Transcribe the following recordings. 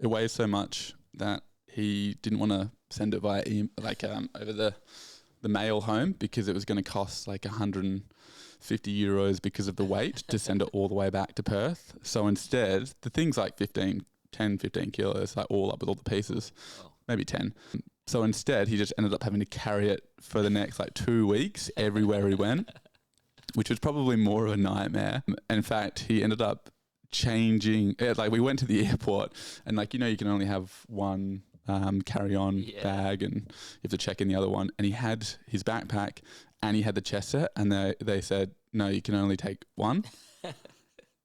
It weighs so much that he didn't want to send it via over the mail home because it was going to cost like 150 euros because of the weight to send it all the way back to Perth. So instead, the thing's like 10, 15 kilos, like all up with all the pieces, maybe 10. So instead, he just ended up having to carry it for the next like 2 weeks everywhere he went, which was probably more of a nightmare. In fact, he ended up changing, like we went to the airport and like, you can only have one carry-on bag and you have to check in the other one, and he had his backpack and he had the chest set, and they said no, you can only take one.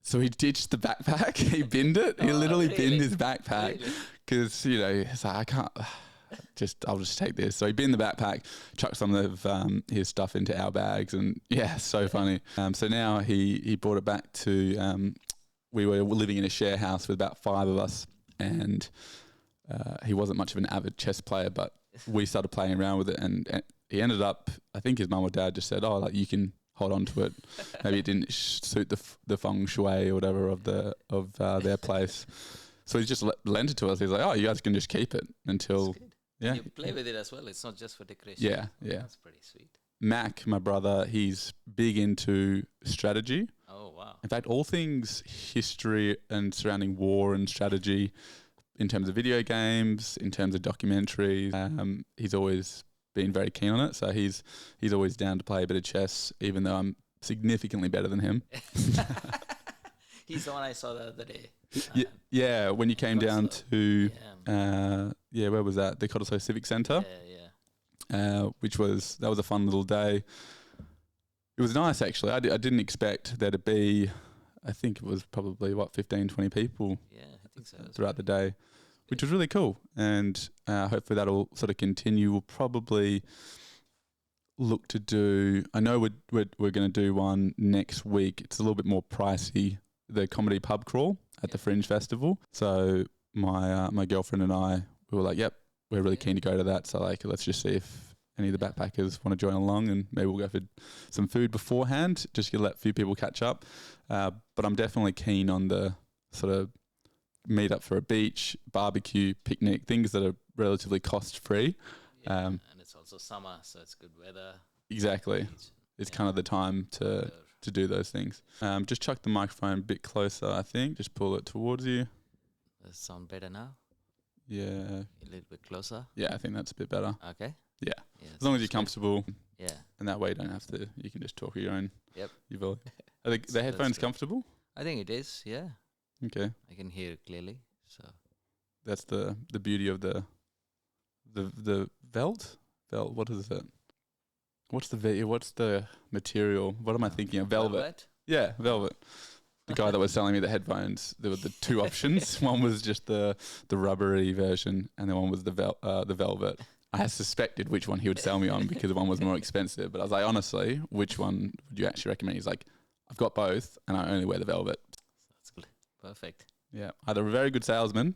So he ditched the backpack, he binned it, he literally binned his backpack because he's like, I'll just take this. So he binned the backpack, chucked some of his stuff into our bags, and so funny. So now he brought it back to we were living in a share house with about 5 of us, and he wasn't much of an avid chess player, but we started playing around with it, and he ended up, I think his mum or dad just said, you can hold on to it. Maybe it didn't suit the feng shui or whatever of their place. So he just lent it to us. He's like, you guys can just keep it until... Yeah. You play with it as well. It's not just for decoration. Yeah. That's pretty sweet. Mac, my brother, he's big into strategy. Oh, wow. In fact, all things history and surrounding war and strategy, in terms of video games, in terms of documentaries, he's always been very keen on it. So he's always down to play a bit of chess, even though I'm significantly better than him. He's the one I saw the other day. Yeah, when you came down to, where was that? The Cottesloe Civic Centre. Yeah. That was a fun little day. It was nice, actually. I didn't expect there to be, I think it was probably, 15, 20 people I think so, throughout the day, which was really cool. And hopefully that'll sort of continue. We'll probably look to do, I know we're going to do one next week. It's a little bit more pricey, the comedy pub crawl at the Fringe Festival. So my girlfriend and I, we were like, yep, we're really keen to go to that. So let's just see if any of the backpackers want to join along, and maybe we'll go for some food beforehand, just to let a few people catch up. But I'm definitely keen on the sort of meet up for a beach, barbecue, picnic, things that are relatively cost free. And it's also summer, so it's good weather. Exactly. It's kind of the time to do those things. Just chuck the microphone a bit closer, I think. Just pull it towards you. Does it sound better now? Yeah. A little bit closer? Yeah, I think that's a bit better. Okay. Yeah. As long as you're comfortable. Yeah. And that way you don't have to, you can just talk at your own. Yep. Are the headphones comfortable? I think it is, yeah. Okay. I can hear it clearly, so. That's the beauty of the Velt? What is it? What's the material? What am I thinking of? Velvet. Yeah, velvet. The guy that was selling me the headphones, there were the 2 options. One was just the rubbery version, and the one was the velvet. I suspected which one he would sell me on because one was more expensive. But I was like, honestly, which one would you actually recommend? He's like, I've got both, and I only wear the velvet. That's good. Perfect. Yeah, either a very good salesman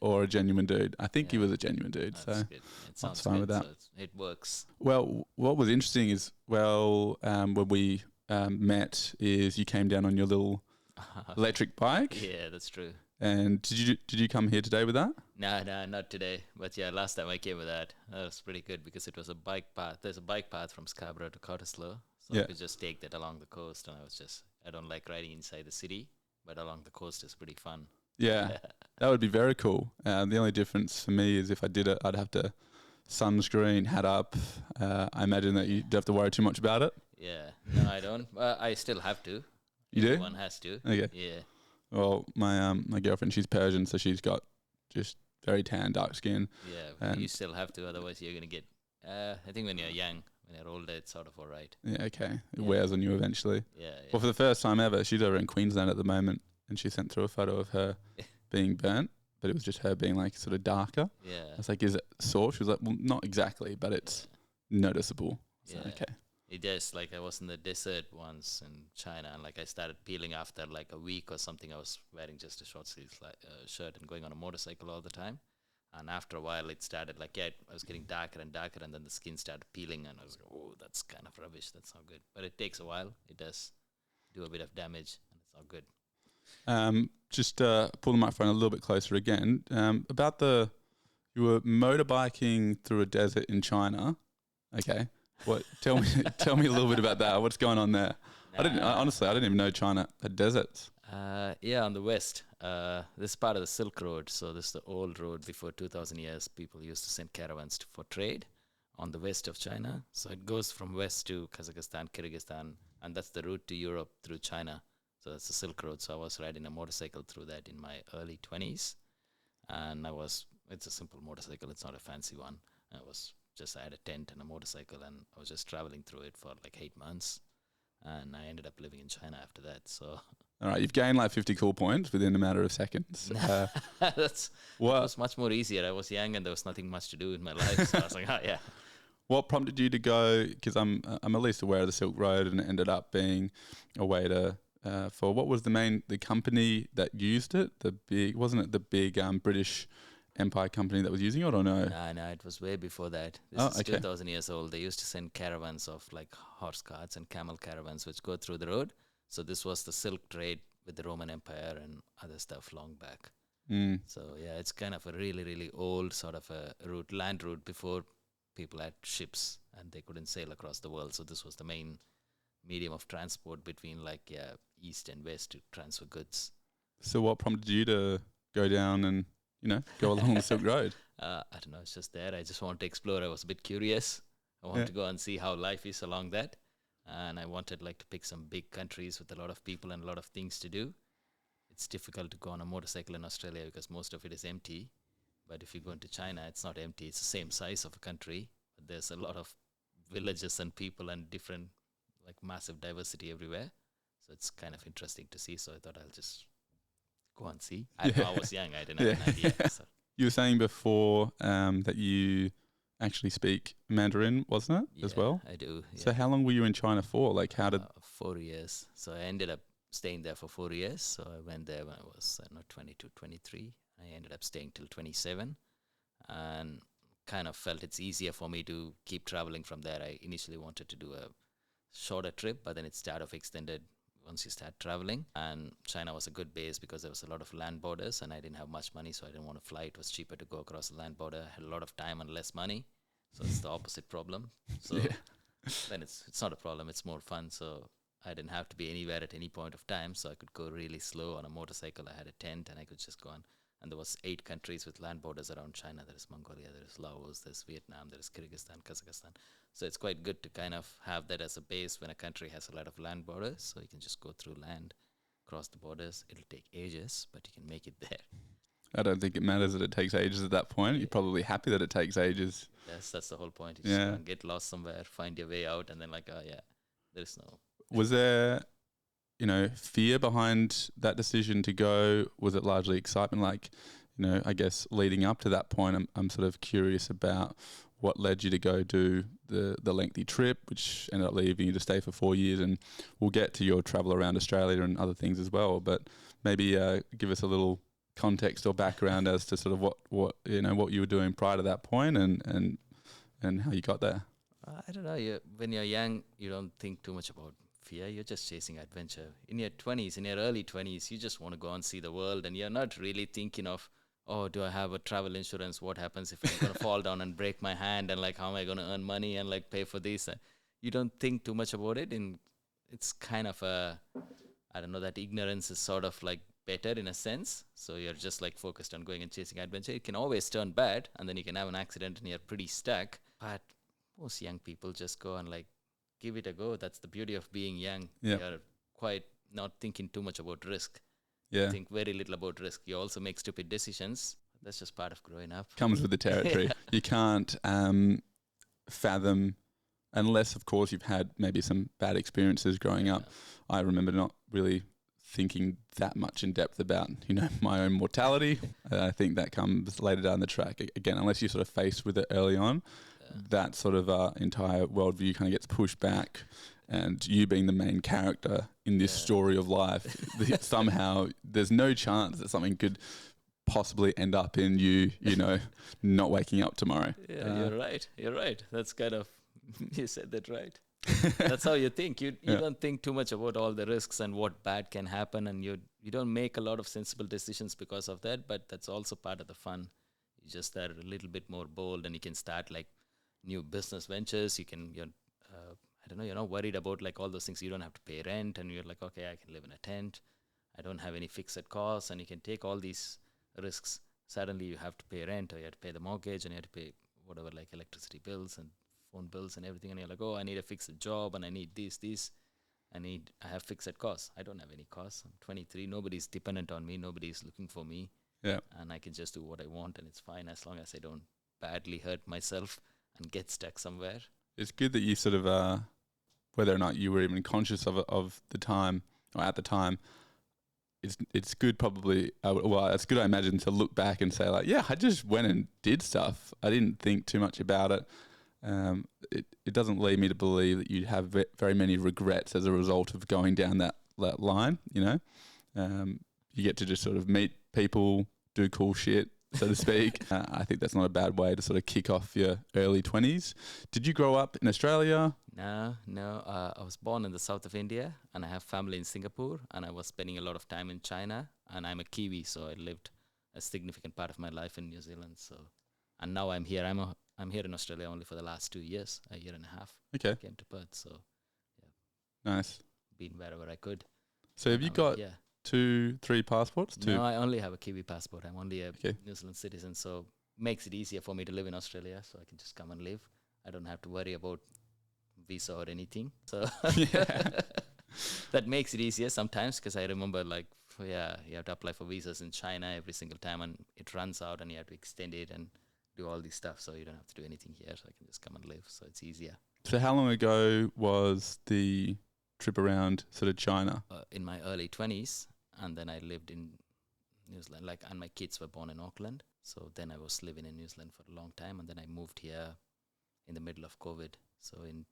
or a genuine dude. I think he was a genuine dude. That's so good. It sounds fine good, with that. so it works. Well, what was interesting is, when we met, is you came down on your little electric bike. Yeah, that's true. And did you come here today with that? No, not today. But yeah, last time I came with that. That was pretty good because it was a bike path. There's a bike path from Scarborough to Cottesloe. So I could just take that along the coast. And I don't like riding inside the city, but along the coast is pretty fun. Yeah, that would be very cool. The only difference for me is if I did it, I'd have to sunscreen, hat up. I imagine that you don't have to worry too much about it. Yeah, no, I don't. I still have to. You do? Everyone has to. Okay. Yeah. Well, my girlfriend, she's Persian, so she's got just very tan, dark skin. Yeah, you still have to, otherwise you're going to get... I think when you're young, when you're older, it's sort of all right. Yeah, okay. It wears on you eventually. Yeah. Well, for the first time ever, she's over in Queensland at the moment, and she sent through a photo of her being burnt, but it was just her being like sort of darker. Yeah. I was like, is it sore? She was like, well, not exactly, but it's noticeable. So, okay. It is, like I was in the desert once in China, and like I started peeling after like a week or something. I was wearing just a short sleeve shirt and going on a motorcycle all the time. And after a while, it started I was getting darker and darker, and then the skin started peeling, and I was like, oh, that's kind of rubbish. That's not good. But it takes a while. It does do a bit of damage, and it's not good. Just pull the microphone a little bit closer again. About you were motorbikeing through a desert in China. Okay. What? Tell me a little bit about that. What's going on there? Honestly, I didn't even know China had deserts. Yeah, on the west. This is part of the Silk Road. So this is the old road before 2,000 years. People used to send caravans for trade on the west of China. So it goes from west to Kazakhstan, Kyrgyzstan, and that's the route to Europe through China. So that's the Silk Road. So I was riding a motorcycle through that in my early 20s. And it's a simple motorcycle. It's not a fancy one. I had a tent and a motorcycle, and I was just traveling through it for like 8 months. And I ended up living in China after that. So, all right, you've gained like 50 cool points within a matter of seconds. That was much more easier. I was young and there was nothing much to do in my life. So I was like, oh yeah. What prompted you to go? Because I'm at least aware of the Silk Road, and it ended up being a way to for what was the company that used it? Wasn't it the big British Empire company that was using it, or no? No, it was way before that. This is 2,000 years old. They used to send caravans of like horse carts and camel caravans which go through the road. So this was the silk trade with the Roman Empire and other stuff long back. So yeah, it's kind of a really, really old sort of a land route before people had ships and they couldn't sail across the world. So this was the main medium of transport between east and west to transfer goods. So what prompted you to go down and go along the Silk Road? I don't know. It's just there. I just wanted to explore. I was a bit curious. I wanted to go and see how life is along that. And I wanted to pick some big countries with a lot of people and a lot of things to do. It's difficult to go on a motorcycle in Australia because most of it is empty. But if you go into China, it's not empty. It's the same size of a country. But there's a lot of villages and people and different, massive diversity everywhere. So it's kind of interesting to see. So I thought I'll just go and see. I was young. I didn't have an idea. So. You were saying before that you actually speak Mandarin, wasn't it, as well? I do. Yeah. So how long were you in China for? 4 years. So I ended up staying there for 4 years. So I went there when I was 22, 23. I ended up staying till 27 and kind of felt it's easier for me to keep traveling from there. I initially wanted to do a shorter trip, but then it started off extended once you start traveling. And China was a good base because there was a lot of land borders and I didn't have much money, so I didn't want to fly. It was cheaper to go across the land border. I had a lot of time and less money. So it's the opposite problem. So then it's not a problem. It's more fun. So I didn't have to be anywhere at any point of time. So I could go really slow on a motorcycle. I had a tent and I could just go on. And there was 8 countries with land borders around China. There is Mongolia, there is Laos, there's Vietnam, there is Kyrgyzstan, Kazakhstan. So it's quite good to kind of have that as a base when a country has a lot of land borders. So you can just go through land, cross the borders. It'll take ages, but you can make it there. I don't think it matters that it takes ages at that point. You're probably happy that it takes ages. Yes, that's the whole point. You just go and get lost somewhere, find your way out, and then there's no... Was there... fear behind that decision to go? Was it largely excitement? I guess leading up to that point, I'm sort of curious about what led you to go do the lengthy trip, which ended up leaving you to stay for 4 years. And we'll get to your travel around Australia and other things as well. But maybe give us a little context or background as to sort of what you were doing prior to that point and how you got there. I don't know. When you're young, you don't think too much about fear. You're just chasing adventure. In your early 20s, you just want to go and see the world, and you're not really thinking of, do I have a travel insurance? What happens if I'm going to fall down and break my hand, and how am I going to earn money and pay for this? You don't think too much about it, and it's kind of I don't know, that ignorance is sort of better in a sense. So you're just focused on going and chasing adventure. It can always turn bad, and then you can have an accident and you're pretty stuck. But most young people just go and give it a go. That's the beauty of being young. Yep. You're quite not thinking too much about risk. Yeah. You think very little about risk. You also make stupid decisions. That's just part of growing up. Comes with the territory. You can't fathom, unless, of course, you've had maybe some bad experiences growing up. I remember not really thinking that much in depth about, my own mortality. I think that comes later down the track. Again, unless you're sort of faced with it early on, that sort of entire worldview kind of gets pushed back, and you being the main character in this story of life, somehow there's no chance that something could possibly end up in you, not waking up tomorrow. Yeah, you're right. That's kind of, you said that right. That's how you think. You don't think too much about all the risks and what bad can happen, and you don't make a lot of sensible decisions because of that. But that's also part of the fun. You just are a little bit more bold, and you can start like new business ventures. I don't know, you're not worried about like all those things. You don't have to pay rent, and you're like, okay, I can live in a tent. I don't have any fixed costs, and you can take all these risks. Suddenly, you have to pay rent, or you have to pay the mortgage, and you have to pay whatever, like electricity bills and phone bills and everything. And you're like, oh, I need a fixed job, and I need this. I have fixed costs. I don't have any costs. I'm 23. Nobody's dependent on me. Nobody's looking for me. Yeah. And I can just do what I want, and it's fine as long as I don't badly hurt myself and get stuck somewhere. It's good that you sort of, whether or not you were even conscious of the time or at the time, it's good probably, it's good I imagine to look back and say like, yeah, I just went and did stuff. I didn't think too much about it. It doesn't lead me to believe that you'd have very many regrets as a result of going down that line, you know. You get to just sort of meet people, do cool shit, so to speak. I think that's not a bad way to sort of kick off your early 20s. Did you grow up in Australia? No. I was born in the south of India, and I have family in Singapore, and I was spending a lot of time in China, and I'm a Kiwi, so I lived a significant part of my life in New Zealand. So, and now I'm here. I'm here in Australia only for the last 2 years, a year and a half. Okay. I came to Perth, so yeah, Nice. been wherever I could. So have you got 2-3 passports? No, I only have a Kiwi passport. I'm only a New Zealand citizen, so makes it easier for me to live in Australia, so I can just come and live. I don't have to worry about visa or anything. So that makes it easier sometimes, because I remember like, you have to apply for visas in China every single time, and it runs out, and you have to extend it and do all this stuff. So you don't have to do anything here, so I can just come and live. So it's easier. So how long ago was the trip around sort of China? In my early 20s, and then I lived in New Zealand, and my kids were born in Auckland. So then I was living in New Zealand for a long time, and then I moved here in the middle of COVID. So in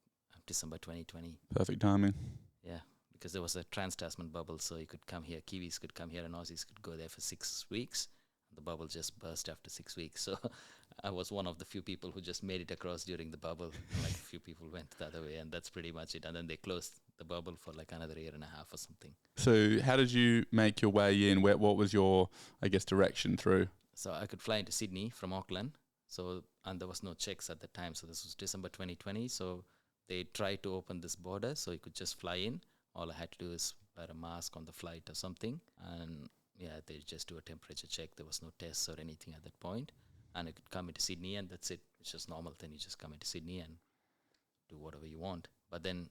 December 2020. Perfect timing. Yeah, because there was a trans-Tasman bubble, so you could come here, Kiwis could come here, and Aussies could go there for 6 weeks. The bubble just burst after 6 weeks. So I was one of the few people who just made it across during the bubble. Like a few people went the other way, and that's pretty much it. And then they closed the bubble for like another year and a half or something. So how did you make your way in? What was your, I guess, direction through? So I could fly into Sydney from Auckland. And there was no checks at the time. So this was December 2020. So they tried to open this border so you could just fly in. All I had to do is wear a mask on the flight or something. And they just do a temperature check. There was no tests or anything at that point. And you could come into Sydney, and that's it. It's just normal. Then you just come into Sydney and do whatever you want. But then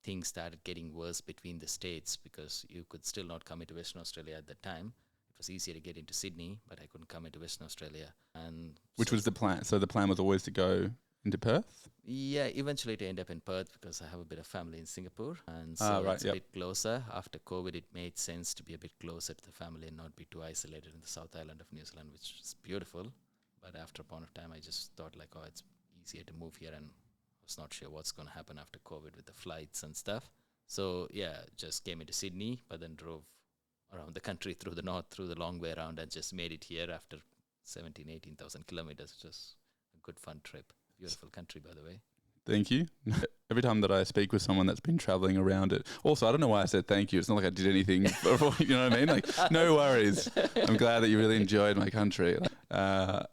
things started getting worse between the states, because you could still not come into Western Australia at that time. It was easier to get into Sydney, but I couldn't come into Western Australia. Which was the plan? So the plan was always to go into Perth? Yeah, eventually to end up in Perth, because I have a bit of family in Singapore, and so it's a bit closer. After COVID, it made sense to be a bit closer to the family and not be too isolated in the South Island of New Zealand, which is beautiful. But after a point of time, I just thought like, it's easier to move here, and I was not sure what's going to happen after COVID with the flights and stuff. So just came into Sydney, but then drove around the country through the north, through the long way around, and just made it here after 18,000 kilometers. Just a good fun trip. Beautiful country, by the way. Thank you. Every time that I speak with someone that's been traveling around it, also, I don't know why I said thank you. It's not like I did anything, you know what I mean? Like, no worries. I'm glad that you really enjoyed my country. That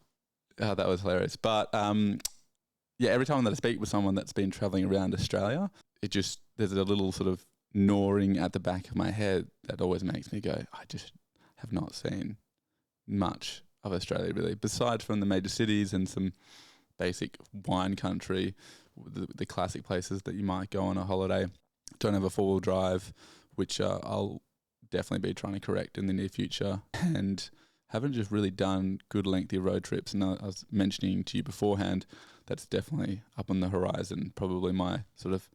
was hilarious. But every time that I speak with someone that's been traveling around Australia, there's a little sort of gnawing at the back of my head that always makes me go, I just have not seen much of Australia really, besides from the major cities and some basic wine country, the classic places that you might go on a holiday. Don't have a four-wheel drive, which I'll definitely be trying to correct in the near future, and haven't just really done good lengthy road trips. And I was mentioning to you beforehand, that's definitely up on the horizon. Probably my sort of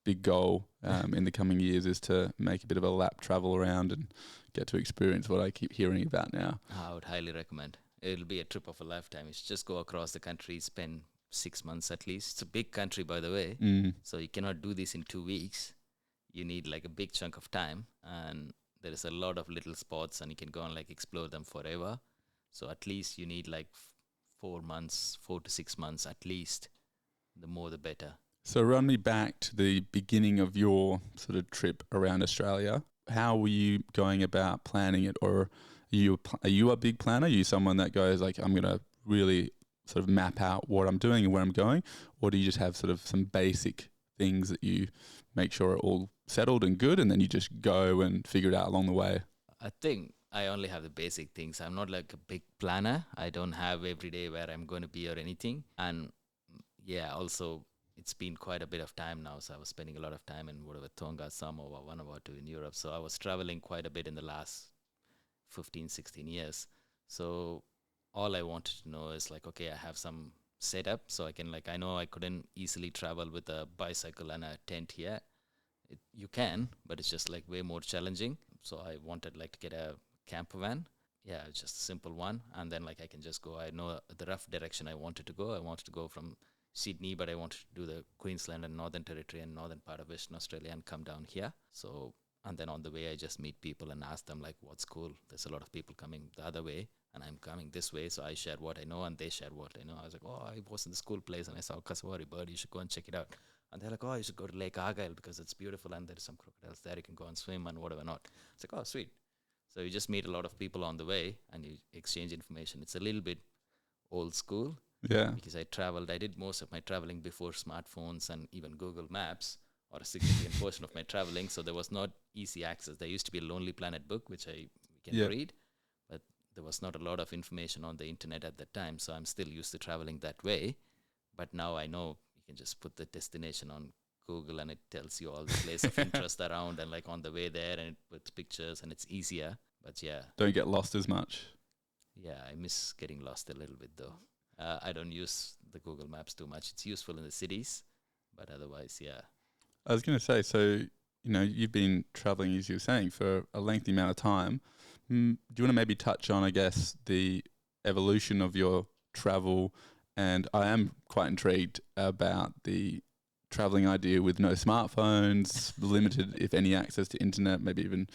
big goal in the coming years is to make a bit of a lap travel around and get to experience what I keep hearing about now. I would highly recommend. It'll be a trip of a lifetime. You should just go across the country, spend 6 months at least. It's a big country, by the way. So you cannot do this in 2 weeks. You need like a big chunk of time, and there is a lot of little spots, and you can go and like explore them forever. So at least you need like 4 to 6 months at least. The more the better. So run me back to the beginning of your sort of trip around Australia. How were you going about planning it, or are you a big planner? Are you someone that goes like, I'm going to really sort of map out what I'm doing and where I'm going, or do you just have sort of some basic things that you make sure are all settled and good, and then you just go and figure it out along the way? I think I only have the basic things. I'm not like a big planner. I don't have every day where I'm going to be or anything. And yeah, also it's been quite a bit of time now. So I was spending a lot of time in whatever Tonga, Samoa, Vanuatu in Europe. So I was traveling quite a bit in the last 15, 16 years. So all I wanted to know is like, okay, I have some setup. So I can like, I know I couldn't easily travel with a bicycle and a tent here. You can, but it's just like way more challenging. So I wanted like to get a camper van. Yeah, just a simple one. And then like I can just go. I know the rough direction I wanted to go. I wanted to go from Sydney, but I wanted to do the Queensland and Northern Territory and northern part of Western Australia and come down here. So, and then on the way, I just meet people and ask them like, what's cool? There's a lot of people coming the other way and I'm coming this way. So I shared what I know and they shared what I know. I was like, oh, I was in the school place and I saw Kasawari bird. You should go and check it out. And they're like, oh, you should go to Lake Argyle because it's beautiful and there's some crocodiles there. You can go and swim and whatever not. It's like, oh, sweet. So you just meet a lot of people on the way and you exchange information. It's a little bit old school. Yeah. Because I did most of my traveling before smartphones and even Google Maps, or a significant portion of my traveling. So there was not easy access. There used to be a Lonely Planet book, which we can read, but there was not a lot of information on the internet at that time. So I'm still used to traveling that way. But now I know you can just put the destination on Google and it tells you all the place of interest around and like on the way there and it puts pictures and it's easier. But yeah. Don't get lost as much. Yeah, I miss getting lost a little bit though. I don't use the Google Maps too much. It's useful in the cities, but otherwise, yeah. I was going to say, so, you've been traveling, as you were saying, for a lengthy amount of time. Do you want to maybe touch on, I guess, the evolution of your travel? And I am quite intrigued about the traveling idea with no smartphones, limited, if any, access to internet, maybe even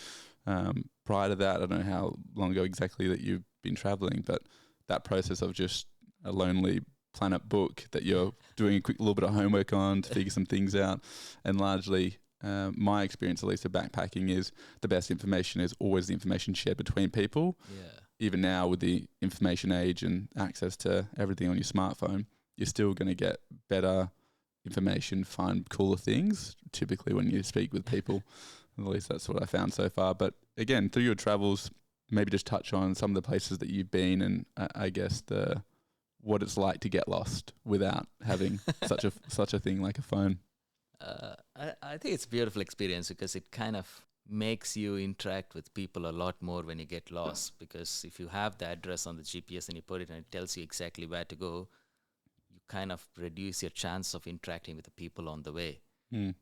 prior to that. I don't know how long ago exactly that you've been traveling, but that process of just a lonely planet book that you're doing a quick little bit of homework on to figure some things out. And largely, my experience, at least of backpacking, is the best information is always the information shared between people. Yeah. Even now with the information age and access to everything on your smartphone, you're still going to get better information, find cooler things, typically when you speak with people. At least that's what I found so far. But again, through your travels, maybe just touch on some of the places that you've been and I guess what it's like to get lost without having such a thing like a phone. I think it's a beautiful experience because it kind of makes you interact with people a lot more when you get lost. Because if you have the address on the GPS and you put it and it tells you exactly where to go, you kind of reduce your chance of interacting with the people on the way.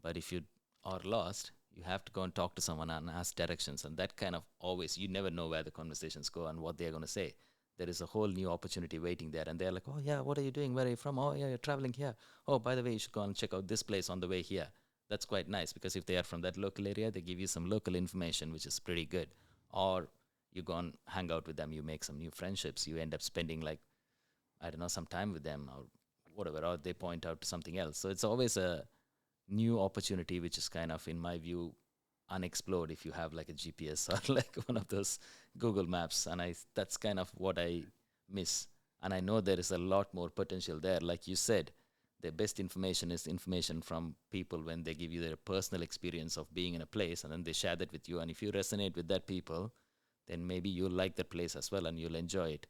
But if you are lost, you have to go and talk to someone and ask directions. And that kind of always, you never know where the conversations go and what they're going to say. There is a whole new opportunity waiting there. And they're like, oh, yeah, what are you doing? Where are you from? Oh, yeah, you're traveling here. Oh, by the way, you should go and check out this place on the way here. That's quite nice because if they are from that local area, they give you some local information, which is pretty good. Or you go and hang out with them. You make some new friendships. You end up spending some time with them or whatever. Or they point out to something else. So it's always a new opportunity, which is kind of, in my view, unexplored if you have like a GPS or like one of those Google Maps. And that's kind of what I miss. And I know there is a lot more potential there. Like you said, the best information is information from people when they give you their personal experience of being in a place and then they share that with you. And if you resonate with that people, then maybe you'll like that place as well and you'll enjoy it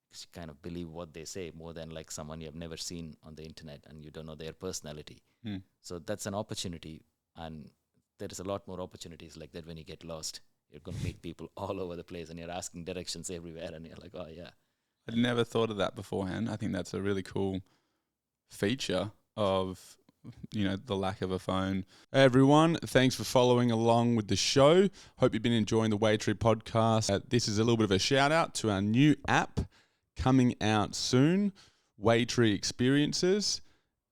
because you kind of believe what they say more than like someone you have never seen on the internet and you don't know their personality. So that's an opportunity. And there is a lot more opportunities like that when you get lost. You're going to meet people all over the place and you're asking directions everywhere and you're like, oh, yeah. I'd never thought of that beforehand. I think that's a really cool feature of, the lack of a phone. Hey everyone, thanks for following along with the show. Hope you've been enjoying the Waytree podcast. This is a little bit of a shout out to our new app coming out soon, Waytree Experiences.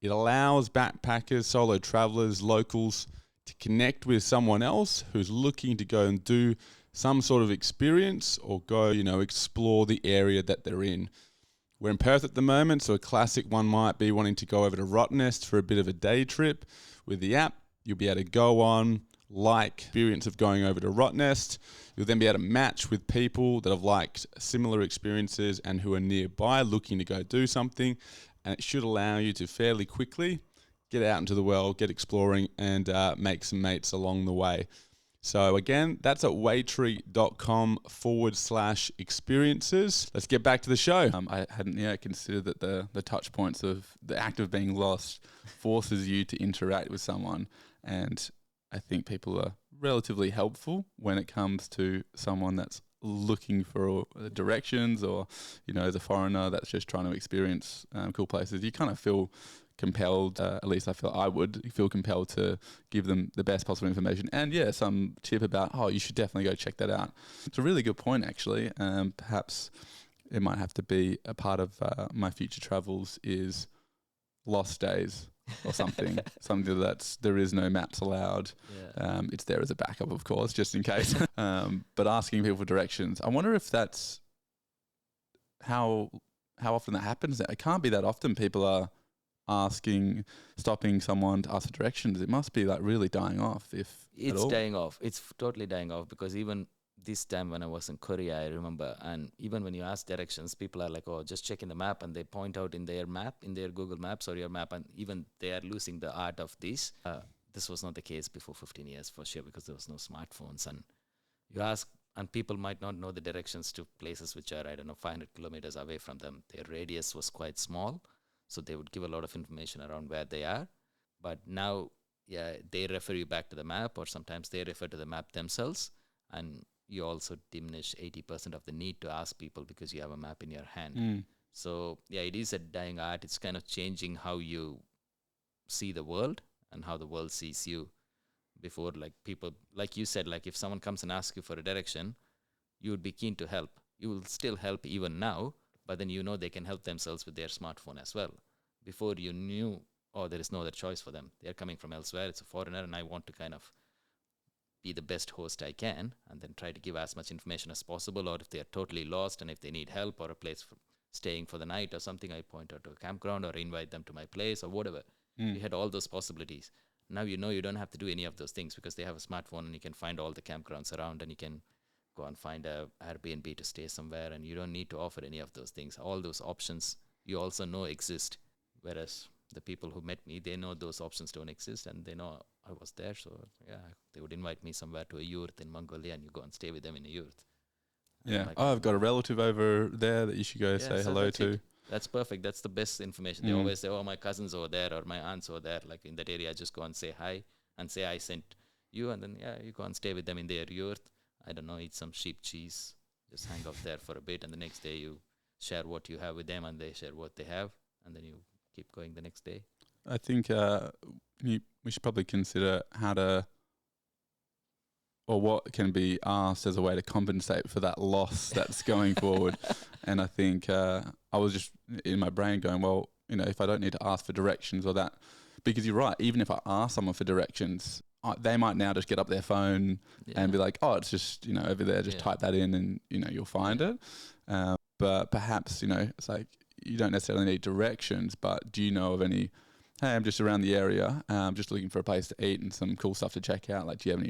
It allows backpackers, solo travelers, locals to connect with someone else who's looking to go and do some sort of experience or go, explore the area that they're in. We're in Perth at the moment, so a classic one might be wanting to go over to Rottnest for a bit of a day trip. With the app, you'll be able to go on, experience of going over to Rottnest. You'll then be able to match with people that have liked similar experiences and who are nearby looking to go do something. And it should allow you to fairly quickly get out into the world, get exploring, and make some mates along the way. So again, that's at waitree.com/experiences. Let's get back to the show. I hadn't considered that the touch points of the act of being lost forces you to interact with someone. And I think people are relatively helpful when it comes to someone that's looking for directions, or, as a foreigner that's just trying to experience cool places. You kind of feel compelled, at least I feel I would feel compelled to give them the best possible information, and some tip about, you should definitely go check that out. It's a really good point, actually. Perhaps it might have to be a part of my future travels is lost days or something. Something that's, there is no maps allowed. It's there as a backup, of course, just in case. But asking people for directions, I wonder if that's how often that happens. It can't be that often people are stopping someone to ask for directions. It must be like really dying off, if It's at all. dying off. It's totally dying off, because even this time when I was in Korea, I remember, and even when you ask directions, people are like, oh, just check in the map, and they point out in their map, in their Google Maps or your map, and even they are losing the art of this. This was not the case before 15 years for sure, because there was no smartphones, and you ask, and people might not know the directions to places which are, 500 kilometers away from them. Their radius was quite small, so they would give a lot of information around where they are. But now, they refer you back to the map, or sometimes they refer to the map themselves, and you also diminish 80% of the need to ask people because you have a map in your hand. So, it is a dying art. It's kind of changing how you see the world and how the world sees you. Before, like people, like you said, like if someone comes and asks you for a direction, you would be keen to help. You will still help even now, but then they can help themselves with their smartphone as well. Before you knew, there is no other choice for them. They're coming from elsewhere. It's a foreigner, and I want to kind of be the best host I can, and then try to give as much information as possible. Or if they're totally lost and if they need help or a place for staying for the night or something, I point out to a campground or invite them to my place or whatever. We had all those possibilities. Now you don't have to do any of those things, because they have a smartphone and you can find all the campgrounds around, and you can go and find a Airbnb to stay somewhere, and you don't need to offer any of those things. All those options you also know exist, whereas the people who met me, they know those options don't exist, and they know I was there. So they would invite me somewhere to a yurt in Mongolia, and you go and stay with them in a yurt. Like, I've got a relative over there that you should go say hello to. That's perfect. That's the best information. They always say, oh, my cousin's over there or my aunt's over there. Like in that area, I just go and say hi and say I sent you, and then you go and stay with them in their yurt. I don't know, eat some sheep cheese, just hang out there for a bit, and the next day you share what you have with them, and they share what they have, and then you keep going the next day. I think we should probably consider what can be asked as a way to compensate for that loss that's going forward. And I think I was just in my brain going, well, if I don't need to ask for directions or that, because you're right, even if I ask someone for directions, they might now just get up their phone and be like, oh, it's just, over there, just type that in and, you'll find it. But perhaps, it's like, you don't necessarily need directions, but do you know of any, hey, I'm just around the area, I'm just looking for a place to eat and some cool stuff to check out. Like, do you have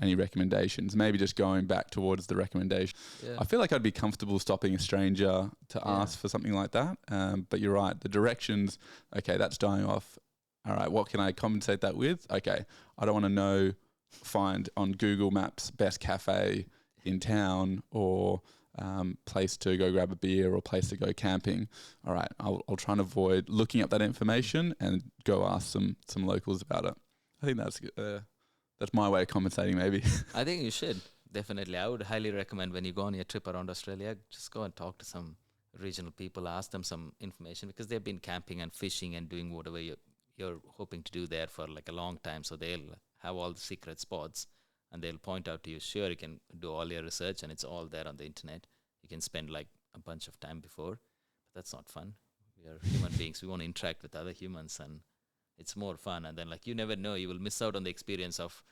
any recommendations? Maybe just going back towards the recommendation. I feel like I'd be comfortable stopping a stranger to ask for something like that. But you're right, the directions, okay, that's dying off. All right, what can I compensate that with? Okay, I don't want to find on Google Maps best cafe in town, or place to go grab a beer, or place to go camping. All right, I'll try and avoid looking up that information and go ask some locals about it. I think that's my way of compensating, maybe. I think you should, definitely. I would highly recommend, when you go on your trip around Australia, just go and talk to some regional people, ask them some information, because they've been camping and fishing and doing whatever you're hoping to do there for like a long time. So they'll have all the secret spots, and they'll point out to you, sure, you can do all your research and it's all there on the internet. You can spend like a bunch of time before, but that's not fun. We are human beings. We want to interact with other humans, and it's more fun. And then, like, you never know, you will miss out on the experience of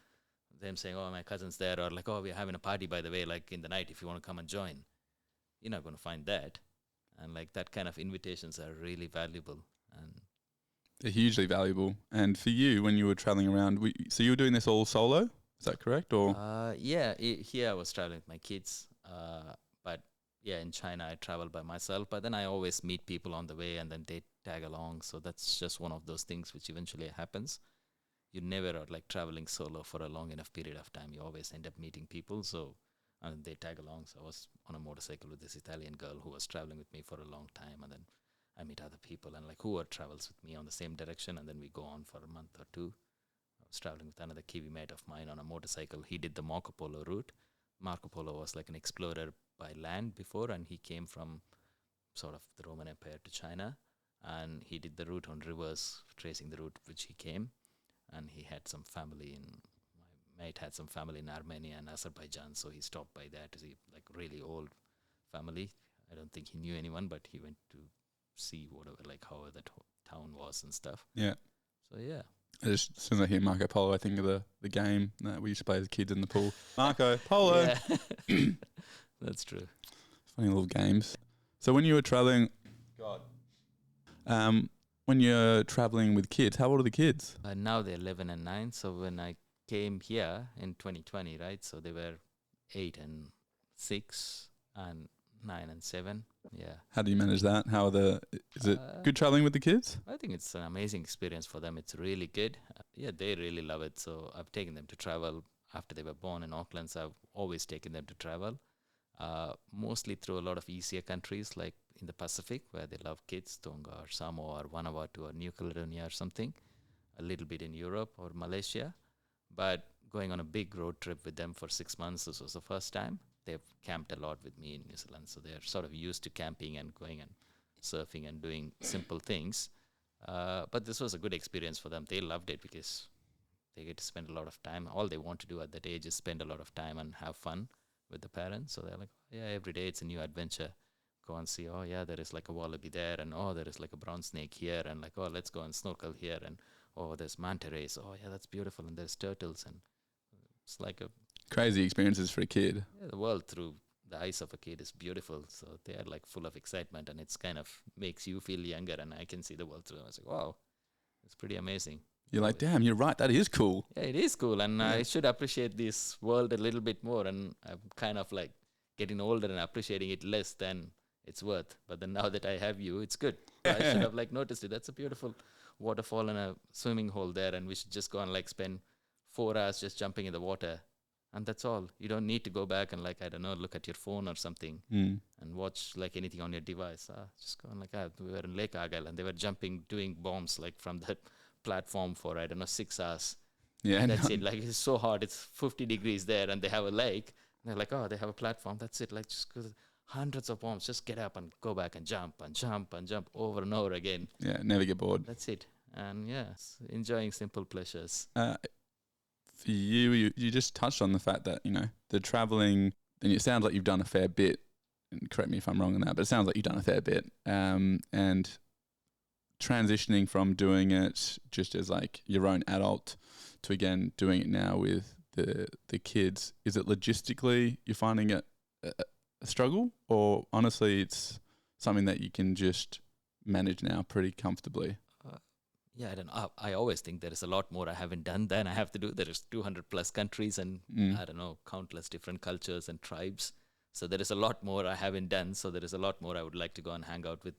them saying, oh, my cousin's there, or like, oh, we're having a party, by the way, like in the night, if you want to come and join. You're not going to find that. And like that kind of invitations are really valuable. And They're hugely valuable. And for you, when you were traveling around, so you were doing this all solo? Is that correct? Or here I was traveling with my kids. But yeah, in China I travel by myself. But then I always meet people on the way, and then they tag along. So that's just one of those things which eventually happens. You never are like traveling solo for a long enough period of time. You always end up meeting people. So and they tag along. So I was on a motorcycle with this Italian girl who was traveling with me for a long time, and then I meet other people and like who travels with me on the same direction, and then we go on for a month or two. I was traveling with another Kiwi mate of mine on a motorcycle. He did the Marco Polo route. Marco Polo was like an explorer by land before, and he came from sort of the Roman Empire to China, and he did the route on rivers, tracing the route which he came, and he had some family in. My mate had some family in Armenia and Azerbaijan, so he stopped by there to see like really old family. I don't think he knew anyone, but he went to see whatever, like how that town was and stuff. Yeah. So yeah. As soon as I hear Marco Polo, I think of the game that we used to play as kids in the pool. Marco Polo. Yeah. That's true. Funny little games. So when you were traveling, when you're traveling with kids, how old are the kids? Now they're 11 and 9. So when I came here in 2020, right? So they were 8 and 6 and 9 and 7. Yeah. How do you manage that? Is it good traveling with the kids? I think it's an amazing experience for them. It's really good. Yeah, they really love it. So I've taken them to travel after they were born in Auckland. So I've always taken them to travel, mostly through a lot of easier countries like in the Pacific where they love kids, Tonga or Samoa or Vanuatu or New Caledonia or something, a little bit in Europe or Malaysia. But going on a big road trip with them for 6 months, this was the first time. They've camped a lot with me in New Zealand, so they're sort of used to camping and going and surfing and doing simple things. But this was a good experience for them. They loved it because they get to spend a lot of time. All they want to do at that age is spend a lot of time and have fun with the parents. So they're like, yeah, every day it's a new adventure. Go and see, oh yeah, there is like a wallaby there, and oh, there is like a brown snake here, and like, oh, let's go and snorkel here, and oh, there's manta rays. Oh yeah, that's beautiful, and there's turtles, and it's like a Crazy experiences for a kid. the world through the eyes of a kid is beautiful. So they are like full of excitement, and it's kind of makes you feel younger. And I can see the world through. I was like, wow, it's pretty amazing. You're like, damn, you're right. That is cool. Yeah, it is cool, and I should appreciate this world a little bit more. And I'm kind of like getting older and appreciating it less than it's worth. But then now that I have you, it's good. So I should have like noticed it. That's a beautiful waterfall and a swimming hole there, and we should just go and like spend 4 hours just jumping in the water. And that's all. You don't need to go back and like, I don't know, look at your phone or something and watch like anything on your device. Just go and like, we were in Lake Argyle and they were jumping, doing bombs like from that platform for, I don't know, 6 hours. Yeah. And that's it. Like it's so hot. It's 50 degrees there and they have a lake. And they're like, oh, they have a platform. That's it. Like just hundreds of bombs. Just get up and go back and jump and jump and jump over and over again. Yeah, never get bored. That's it. And yeah, enjoying simple pleasures. For you just touched on the fact that, the traveling, and it sounds like you've done a fair bit, and correct me if I'm wrong on that, but it sounds like you've done a fair bit. And transitioning from doing it just as like your own adult to again doing it now with the kids, is it logistically you're finding it a struggle, or honestly it's something that you can just manage now pretty comfortably? Yeah, I don't know. I always think there is a lot more I haven't done than I have to do. There is 200 plus countries and I don't know, countless different cultures and tribes. So there is a lot more I haven't done. So there is a lot more I would like to go and hang out with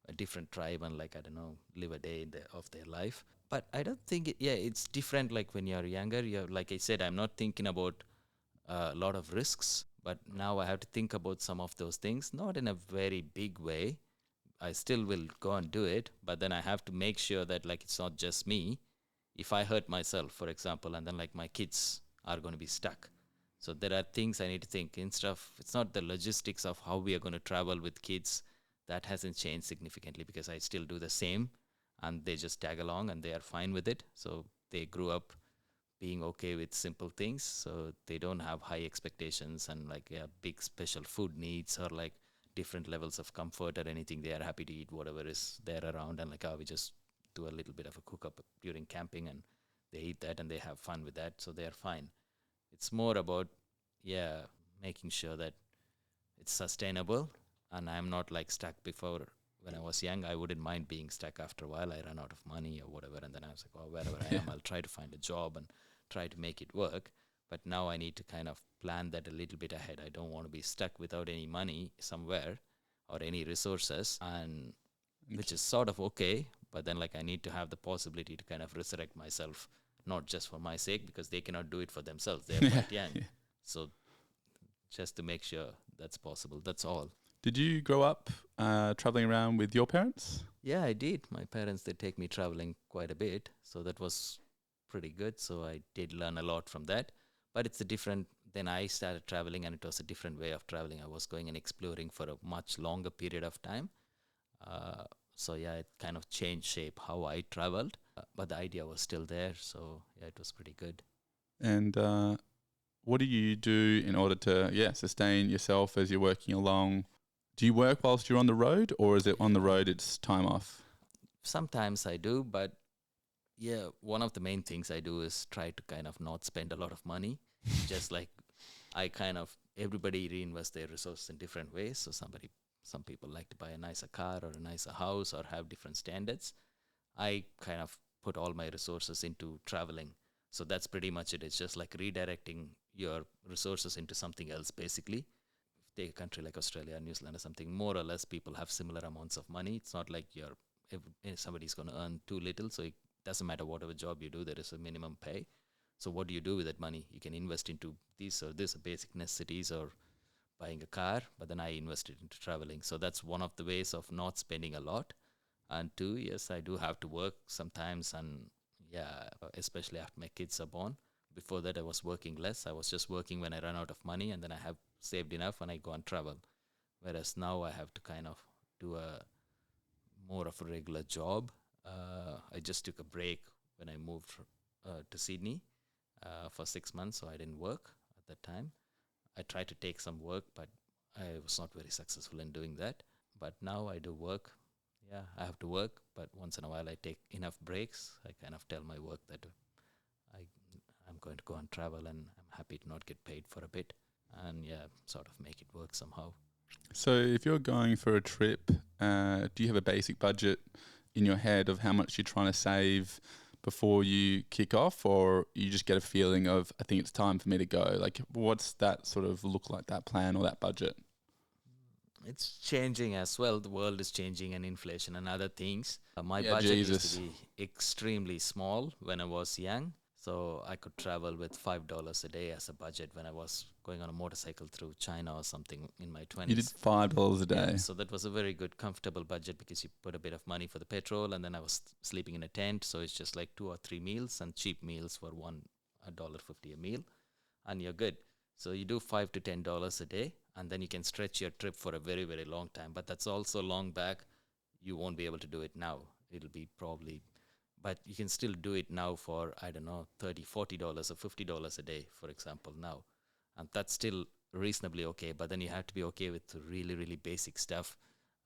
a different tribe and like, I don't know, live a day of their life. But I don't think, it's different like when you're younger. You're, like I said, I'm not thinking about a lot of risks. But now I have to think about some of those things, not in a very big way. I still will go and do it, but then I have to make sure that like it's not just me. If I hurt myself, for example, and then like my kids are going to be stuck. So there are things I need to think instead of, it's not the logistics of how we are going to travel with kids. That hasn't changed significantly because I still do the same and they just tag along and they are fine with it. So they grew up being okay with simple things. So they don't have high expectations and like big special food needs or like different levels of comfort or anything. They are happy to eat whatever is there around and like, we just do a little bit of a cook up during camping and they eat that and they have fun with that. So they are fine. It's more about, making sure that it's sustainable and I'm not like stuck before. When I was young, I wouldn't mind being stuck. After a while, I ran out of money or whatever, and then I was like, well, wherever I am, I'll try to find a job and try to make it work. But now I need to kind of plan that a little bit ahead. I don't want to be stuck without any money somewhere or any resources, and which is sort of okay. But then like I need to have the possibility to kind of resurrect myself, not just for my sake, because they cannot do it for themselves. They're quite young. So just to make sure that's possible. That's all. Did you grow up traveling around with your parents? Yeah, I did. My parents, they take me traveling quite a bit. So that was pretty good. So I did learn a lot from that. But it's a different, then I started traveling and it was a different way of traveling. I was going and exploring for a much longer period of time. So yeah, it kind of changed shape how I traveled. But the idea was still there. So yeah, it was pretty good. And what do you do in order to sustain yourself as you're working along? Do you work whilst you're on the road, or is it on the road it's time off? Sometimes I do, but yeah, one of the main things I do is try to kind of not spend a lot of money. Just like everybody reinvest their resources in different ways. So some people like to buy a nicer car or a nicer house or have different standards. I kind of put all my resources into traveling. So that's pretty much it. It's just like redirecting your resources into something else, basically. Take a country like Australia, New Zealand or something, more or less people have similar amounts of money. It's not like somebody's going to earn too little. So it doesn't matter whatever job you do, there is a minimum pay. So what do you do with that money? You can invest into these or this, basic necessities, or buying a car. But then I invested into traveling. So that's one of the ways of not spending a lot. And two, yes, I do have to work sometimes. And yeah, especially after my kids are born. Before that, I was working less. I was just working when I run out of money, and then I have saved enough and I go and travel. Whereas now I have to kind of do more of a regular job. I just took a break when I moved to Sydney for 6 months, so I didn't work at that time. I tried to take some work, but I was not very successful in doing that. But now I do work. Yeah, I have to work, but once in a while I take enough breaks. I kind of tell my work that I'm going to go and travel, and I'm happy to not get paid for a bit. And yeah, sort of make it work somehow. So if you're going for a trip, do you have a basic budget in your head of how much you're trying to save before you kick off, or you just get a feeling of, I think it's time for me to go? Like, what's that sort of look like, that plan or that budget? It's changing as well. The world is changing, and inflation and other things. My budget used to be extremely small when I was young. So I could travel with $5 a day as a budget when I was going on a motorcycle through China or something in my 20s. You did $5 a day. Yeah, so that was a very good, comfortable budget because you put a bit of money for the petrol, and then I was sleeping in a tent. So it's just like 2 or 3 meals, and cheap meals for $1.50 a meal, and you're good. So you do $5 to $10 a day, and then you can stretch your trip for a very, very long time. But that's also long back. You won't be able to do it now. It'll be probably... But you can still do it now for, I don't know, $30, $40 or $50 a day, for example, now. And that's still reasonably okay. But then you have to be okay with really, really basic stuff.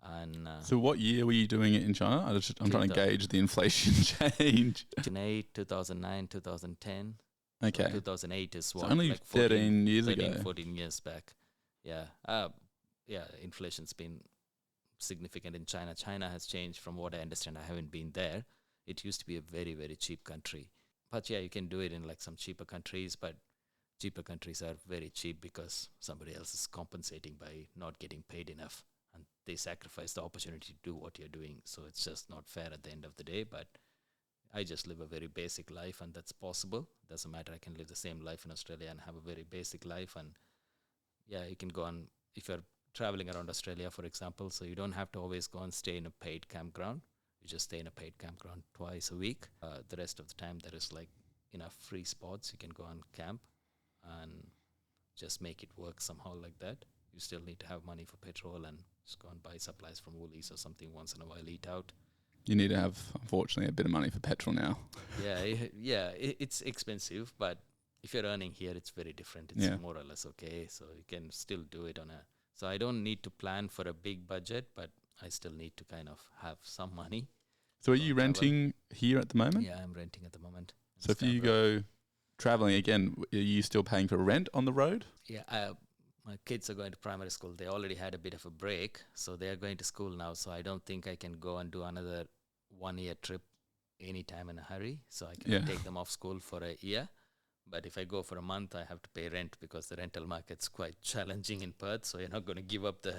And so what year were you doing it in China? I'm trying to gauge the inflation change. 2008, 2009, 2010. Okay. So 2008 is what? So only like 13 years ago. 14 years back. Yeah. Inflation's been significant in China. China has changed from what I understand. I haven't been there. It used to be a very, very cheap country. But yeah, you can do it in like some cheaper countries, but cheaper countries are very cheap because somebody else is compensating by not getting paid enough, and they sacrifice the opportunity to do what you're doing. So it's just not fair at the end of the day. But I just live a very basic life, and that's possible. Doesn't matter. I can live the same life in Australia and have a very basic life. And yeah, you can go on, if you're traveling around Australia, for example, so you don't have to always go and stay in a paid campground. You just stay in a paid campground twice a week. The rest of the time, there is like enough free spots. You can go and camp and just make it work somehow like that. You still need to have money for petrol and just go and buy supplies from Woolies or something once in a while, eat out. You need to have, unfortunately, a bit of money for petrol now. It's expensive, but if you're earning here, it's very different. It's more or less okay, so you can still do it so I don't need to plan for a big budget, but I still need to kind of have some money. So are you renting here at the moment? Yeah, I'm renting at the moment. So if you go traveling again, are you still paying for rent on the road? Yeah, My kids are going to primary school. They already had a bit of a break, so they are going to school now. So I don't think I can go and do another 1 year trip anytime in a hurry. So I can take them off school for a year. But if I go for a month, I have to pay rent because the rental market's quite challenging in Perth. So you're not going to give up the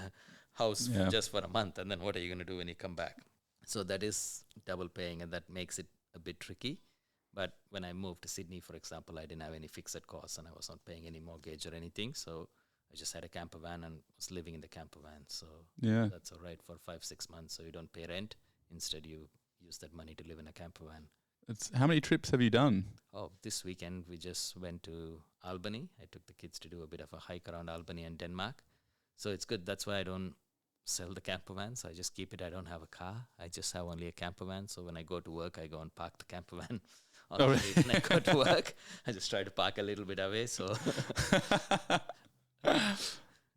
house just for a month. And then what are you going to do when you come back? So that is double paying, and that makes it a bit tricky. But when I moved to Sydney, for example, I didn't have any fixed costs and I was not paying any mortgage or anything. So I just had a camper van and was living in the camper van. So that's all right for 5-6 months. So you don't pay rent. Instead, you use that money to live in a camper van. How many trips have you done? Oh, this weekend we just went to Albany. I took the kids to do a bit of a hike around Albany and Denmark. So it's good. That's why I don't sell the camper van. So I just keep it. I don't have a car. I just have only a camper van. So when I go to work, I go and park the camper van on the street. When I go to work, I just try to park a little bit away. So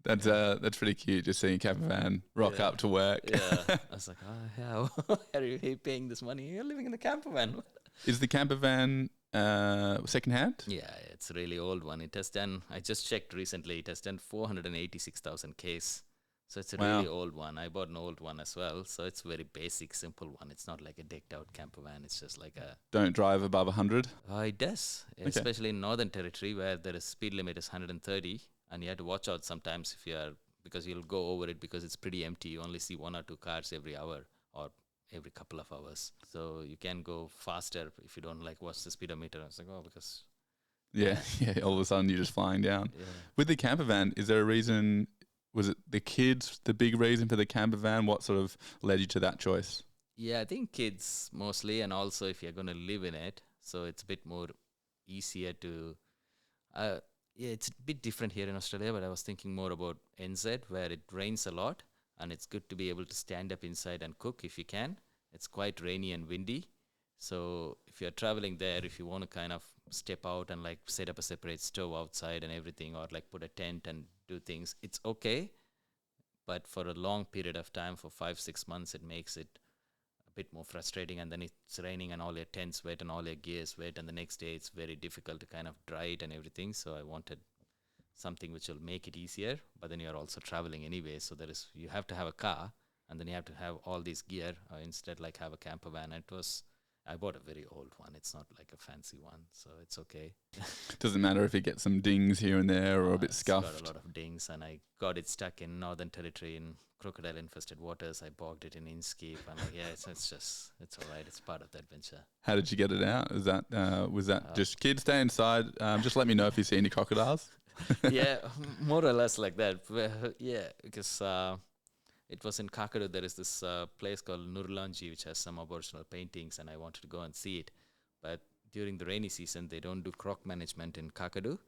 that's pretty cute. Just seeing a camper van rock up to work. I was like, how are you paying this money? You're living in the camper van. Is the camper van secondhand? Yeah, it's a really old one. It has done, I just checked recently, it has done 486,000 Ks. So it's a really old one. I bought an old one as well. So it's a very basic, simple one. It's not like a decked out camper van. It's just like a... Don't drive above 100? It does, especially in Northern Territory where the speed limit is 130. And you have to watch out sometimes because you'll go over it because it's pretty empty. You only see 1 or 2 cars every hour or every couple of hours. So you can go faster if you don't watch the speedometer. I was like, because... Yeah, all of a sudden you're just flying down. Yeah. With the camper van, is there a reason... Was it the kids, the big reason for the camper van? What sort of led you to that choice? Yeah, I think kids mostly, and also if you're going to live in it. So it's a bit more easier to... it's a bit different here in Australia, but I was thinking more about NZ, where it rains a lot, and it's good to be able to stand up inside and cook if you can. It's quite rainy and windy. So if you're traveling there, if you want to kind of step out and set up a separate stove outside and everything, or put a tent and do things, it's okay. But for a long period of time, for 5-6 months, it makes it a bit more frustrating. And then it's raining and all your tent's wet and all your gear's wet. And the next day it's very difficult to kind of dry it and everything. So I wanted something which will make it easier. But then you're also traveling anyway. So you have to have a car and then you have to have all this gear. Instead, have a camper van. I bought a very old one. It's not like a fancy one, so it's okay. Doesn't matter if you get some dings here and there or a bit scuffed. It's got a lot of dings, and I got it stuck in Northern Territory in crocodile-infested waters. I bogged it in Inkscape, and it's all right. It's part of the adventure. How did you get it out? Was that just kids stay inside? Just let me know if you see any crocodiles. Yeah, more or less like that. Yeah, because it was in Kakadu. There is this place called Nurlanji, which has some Aboriginal paintings, and I wanted to go and see it. But during the rainy season, they don't do croc management in Kakadu,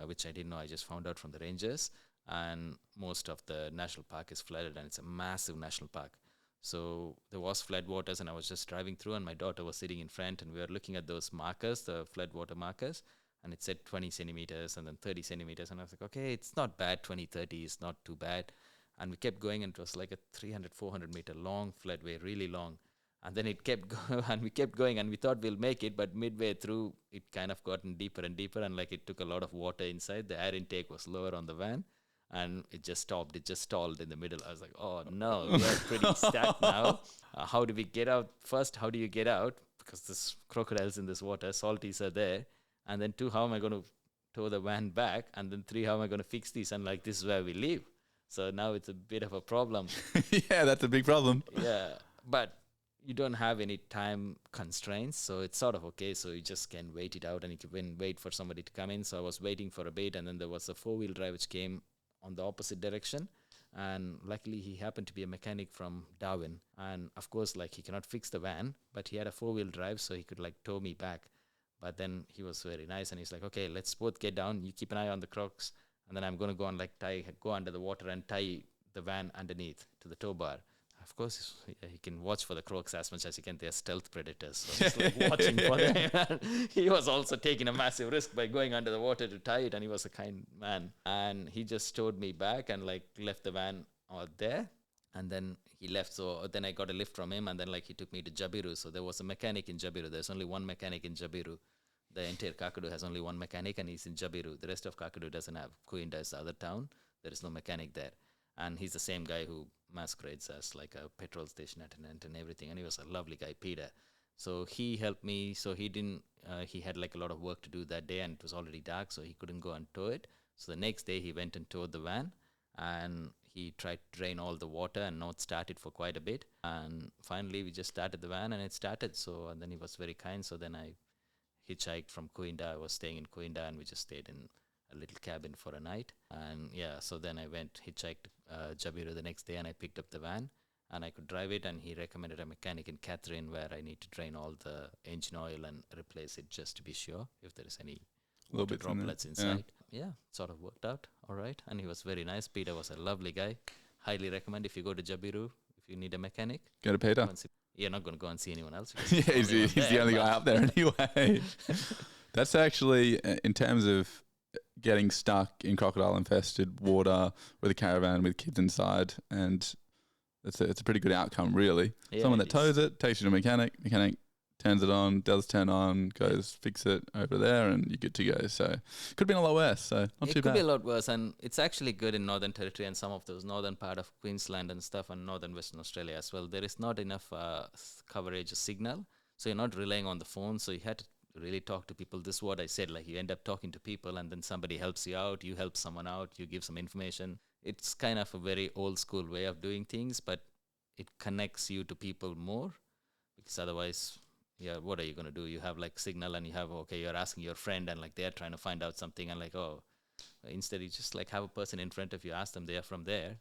which I didn't know. I just found out from the rangers. And most of the national park is flooded, and it's a massive national park. So there was flood waters, and I was just driving through, and my daughter was sitting in front, and we were looking at those markers, the flood water markers, and it said 20 centimeters and then 30 centimeters. And I was like, okay, it's not bad. 20, 30 is not too bad. And we kept going, and it was like a 300, 400 meter long floodway, really long. And then it kept going, and we kept going, and we thought we'll make it, but midway through, it kind of gotten deeper and deeper, and it took a lot of water inside. The air intake was lower on the van, and it just stopped. It just stalled in the middle. I was like, oh no, we are pretty stuck now. How do we get out? First, how do you get out? Because there's crocodiles in this water, salties are there. And then 2, how am I going to tow the van back? And then 3, how am I going to fix this? And this is where we live. So now it's a bit of a problem. Yeah, that's a big problem. Yeah, but you don't have any time constraints, so it's sort of okay. So you just can wait it out, and you can wait for somebody to come in. So I was waiting for a bit, and then there was a 4-wheel drive which came on the opposite direction. And luckily, he happened to be a mechanic from Darwin. And of course, he cannot fix the van, but he had a 4-wheel drive, so he could tow me back. But then he was very nice, and he's like, okay, let's both get down. You keep an eye on the crocs. And then I'm going to go and go under the water and tie the van underneath to the tow bar. Of course, he can watch for the crocs as much as he can. They're stealth predators. So he's watching for them. He was also taking a massive risk by going under the water to tie it. And he was a kind man. And he just towed me back and left the van out there. And then he left. So then I got a lift from him. And then he took me to Jabiru. So there was a mechanic in Jabiru. There's only one mechanic in Jabiru. The entire Kakadu has only one mechanic, and he's in Jabiru. The rest of Kakadu doesn't have. Kooinda is the other town. there is no mechanic there. And he's the same guy who masquerades as like a petrol station attendant and everything. And he was a lovely guy, Peter. So he helped me. So he didn't, he had like a lot of work to do that day, and it was already dark, so he couldn't go and tow it. So the next day he went and towed the van, and he tried to drain all the water and not start it for quite a bit. And finally we just started the van and it started. So, and then he was very kind. So then I hitchhiked from Coinda. I was staying in Coinda, and we just stayed in a little cabin for a night. And yeah, so then I went hitchhiked Jabiru the next day, and I picked up the van and I could drive it. And he recommended a mechanic in Catherine where I need to drain all the engine oil and replace it just to be sure if there is any Little water bits in there. droplets inside. Yeah, sort of worked out all right. And he was very nice. Peter was a lovely guy. Highly recommend if you go to Jabiru, if you need a mechanic. Go to Peter. Go and see. You're not going to go and see anyone else. because Yeah, he's he's the the only but- guy up there anyway. That's actually, in terms of getting stuck in crocodile infested water with a caravan with kids inside, and it's a pretty good outcome, really. Yeah, Someone it that tows is. it takes you to a mechanic turns it on, does turn on, goes fix it over there, and you're good to go. So could have been a lot worse, so not It too could bad. be a lot worse, and it's actually good in Northern Territory and some of those northern part of Queensland and stuff, and northern Western Australia as well. There is not enough coverage signal, so you're not relying on the phone. So you had to really talk to people. This is what I said. Like you end up talking to people, and then somebody helps you out. You help someone out. You give some information. It's kind of a very old school way of doing things, but it connects you to people more, because otherwise, yeah, what are you going to do? You have like signal, and you have, okay, you're asking your friend, and like they're trying to find out something, and like, oh, instead you just like have a person in front of you, ask them, they are from there,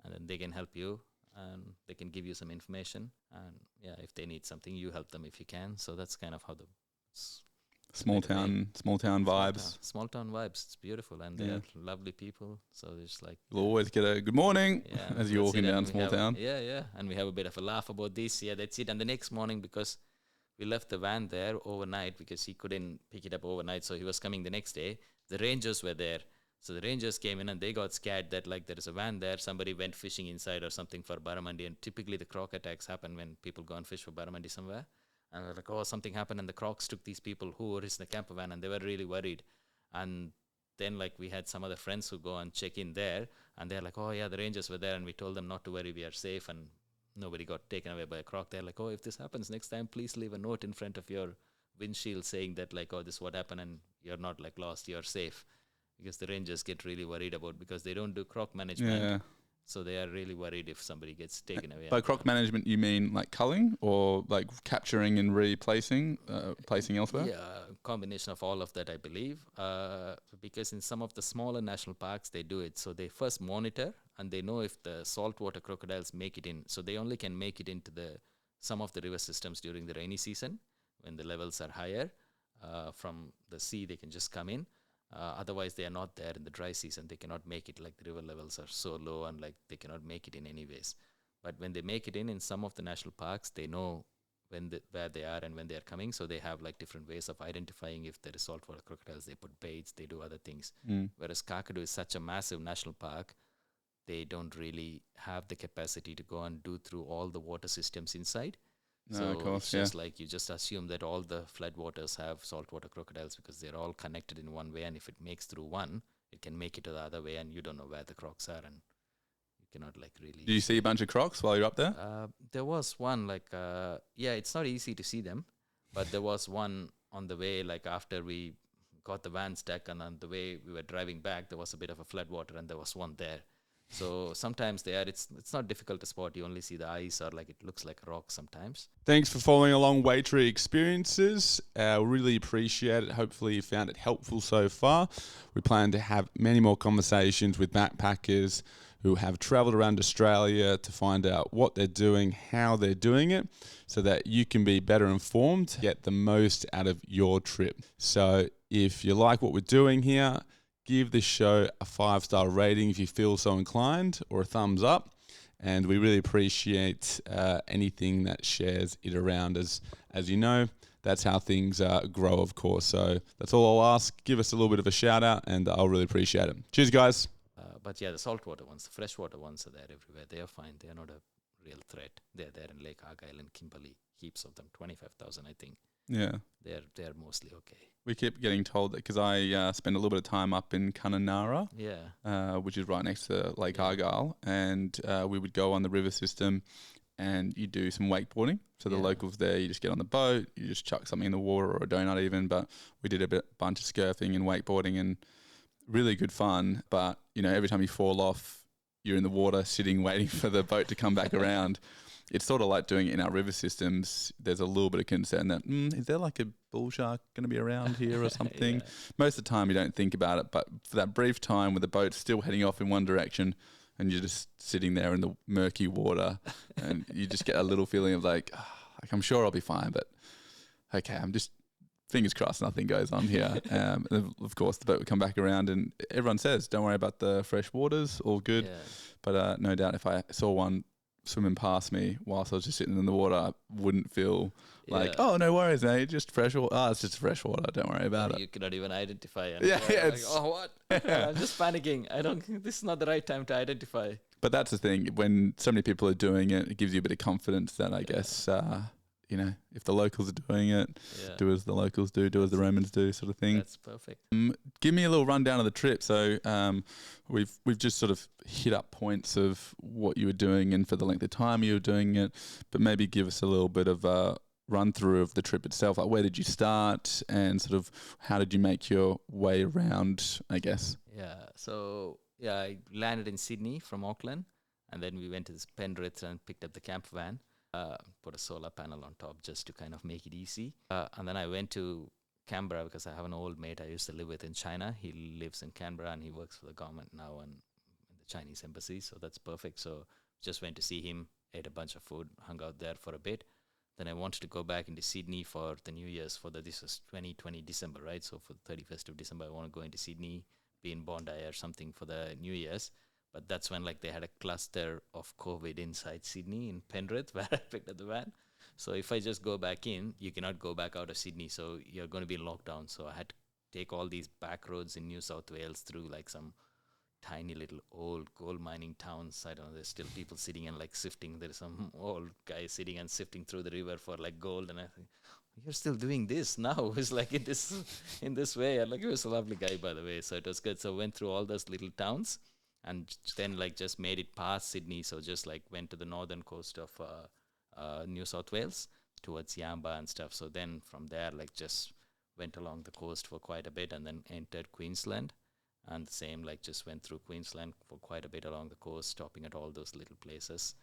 and then they can help you, and they can give you some information. And yeah, if they need something, you help them if you can. So that's kind of how the Small like a town vibes. small town vibes. It's beautiful, and Yeah. they're lovely people. So it's like, You'll always get a good morning yeah, as you're that's walking it. down And we small have- town. Yeah, and we have a bit of a laugh about this. Yeah, that's it. And the next morning, because we left the van there overnight because he couldn't pick it up overnight, so he was coming the next day. The rangers were there. So the rangers came in and they got scared that like there is a van there, somebody went fishing inside or something for barramundi. And typically the croc attacks happen when people go and fish for barramundi somewhere. And they're like, oh, something happened, and the crocs took these people who were in the camper van, and they were really worried. And then like we had some other friends who go and check in there, and they're like, oh yeah, the rangers were there, and we told them not to worry, we are safe, and nobody got taken away by a croc. They're like, oh, if this happens next time, please leave a note in front of your windshield saying that like, oh, this is what happened, and you're not like lost, you're safe. Because the rangers get really worried about, because they don't do croc management. Yeah. So they are really worried if somebody gets taken away. By croc management, you mean like culling or like capturing and replacing, placing elsewhere? Yeah, combination of all of that, I believe. Because in some of the smaller national parks, they do it. So they first monitor, and they know if the saltwater crocodiles make it in. So they only can make it into some of the river systems during the rainy season when the levels are higher. From the sea, they can just come in. Otherwise, they are not there in the dry season. They cannot make it, like the river levels are so low, and like they cannot make it in anyways. But when they make it in some of the national parks, they know where they are and when they are coming. So they have like different ways of identifying if there is saltwater crocodiles. They put baits, they do other things. Whereas Kakadu is such a massive national park, they don't really have the capacity to go and do through all the water systems inside. No, So of course, it's just like you just assume that all the floodwaters have saltwater crocodiles because they're all connected in one way, and if it makes through one, it can make it to the other way, and you don't know where the crocs are, and you cannot like really. Do you see a bunch of crocs while you're up there? There was one yeah, it's not easy to see them, but there was one on the way, like after we got the van stuck, and on the way we were driving back, there was a bit of a floodwater, and there was one there. So sometimes it's not difficult to spot. You only see the eyes, or like it looks like a rock sometimes. Thanks for following along Waytree Experiences. Really appreciate it. Hopefully you found it helpful so far. We plan to have many more conversations with backpackers who have travelled around Australia to find out what they're doing, how they're doing it, so that you can be better informed, get the most out of your trip. So if you like what we're doing here, give this show a 5-star rating if you feel so inclined, or a thumbs up. And we really appreciate anything that shares it around. As you know, that's how things grow, of course. So that's all I'll ask. Give us a little bit of a shout out, and I'll really appreciate it. Cheers, guys. But yeah, the saltwater ones, the freshwater ones are there everywhere. They are fine. They are not a real threat. They're there in Lake Argyle and Kimberley. Heaps of them, 25,000, I think. Yeah. they're mostly okay. We keep getting told that because I spend a little bit of time up in Kununurra, which is right next to Lake Argyle, and we would go on the river system and you do some wakeboarding. So the locals there, you just get on the boat, you just chuck something in the water or a donut even, but we did a bunch of surfing and wakeboarding and really good fun. But, you know, every time you fall off, you're in the water sitting waiting for the boat to come back around. It's sort of like doing it in our river systems. There's a little bit of concern that, is there like a bull shark going to be around here or something? Most of the time you don't think about it, but for that brief time where the boat's still heading off in one direction and you're just sitting there in the murky water and you just get a little feeling of like I'm sure I'll be fine, but okay, I'm just fingers crossed nothing goes on here. And of course, the boat would come back around and everyone says, don't worry about the fresh waters, all good. Yeah. But no doubt if I saw one swimming past me whilst I was just sitting in the water, I wouldn't feel like, oh, no worries, mate, just fresh water. Oh, it's just fresh water, don't worry about it. You cannot even identify it. Like, oh, what? I'm just panicking. This is not the right time to identify. But that's the thing, when so many people are doing it, it gives you a bit of confidence that I guess, you know, if the locals are doing it, do as the locals do as the Romans do, sort of thing. That's perfect. Give me a little rundown of the trip. So we've just sort of hit up points of what you were doing and for the length of time you were doing it, but maybe give us a little bit of a run through of the trip itself. Like, where did you start and sort of how did you make your way around, I guess? So I landed in Sydney from Auckland, and then we went to this Penrith and picked up the camper van. Put a solar panel on top just to kind of make it easy. And then I went to Canberra because I have an old mate I used to live with in China. He lives in Canberra and he works for the government now and in the Chinese embassy. So that's perfect. So just went to see him, ate a bunch of food, hung out there for a bit. Then I wanted to go back into Sydney for the New Year's this was 2020 December, right? So for the 31st of December, I want to go into Sydney, be in Bondi or something for the New Year's. But that's when like they had a cluster of COVID inside Sydney in Penrith where I picked up the van. So if I just go back in, you cannot go back out of Sydney. So you're going to be in lockdown. So I had to take all these back roads in New South Wales through like some tiny little old gold mining towns. I don't know, there's still people sitting and like sifting. There's some old guy sitting and sifting through the river for like gold. And I think, you're still doing this now? It's like in this way. And like, he was a lovely guy, by the way. So it was good. So I went through all those little towns. And then like just made it past Sydney, so just like went to the northern coast of New South Wales towards Yamba and stuff. So then from there like just went along the coast for quite a bit and then entered Queensland. And the same like just went through Queensland for quite a bit along the coast, stopping at all those little places.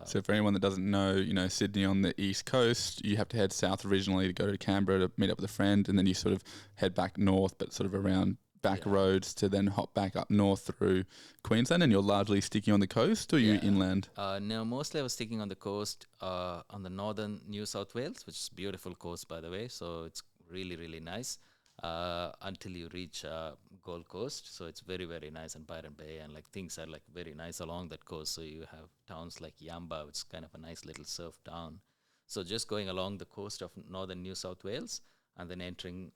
So for anyone that doesn't know, you know, Sydney on the east coast, you have to head south originally to go to Canberra to meet up with a friend, and then you sort of head back north, but sort of around back roads to then hop back up north through Queensland. And you're largely sticking on the coast, or you inland? No, mostly I was sticking on the coast, on the northern New South Wales, which is beautiful coast, by the way. So it's really, really nice until you reach Gold Coast. So it's very, very nice, and Byron Bay, and like things are like very nice along that coast. So you have towns like Yamba, which is kind of a nice little surf town. So just going along the coast of northern New South Wales and then entering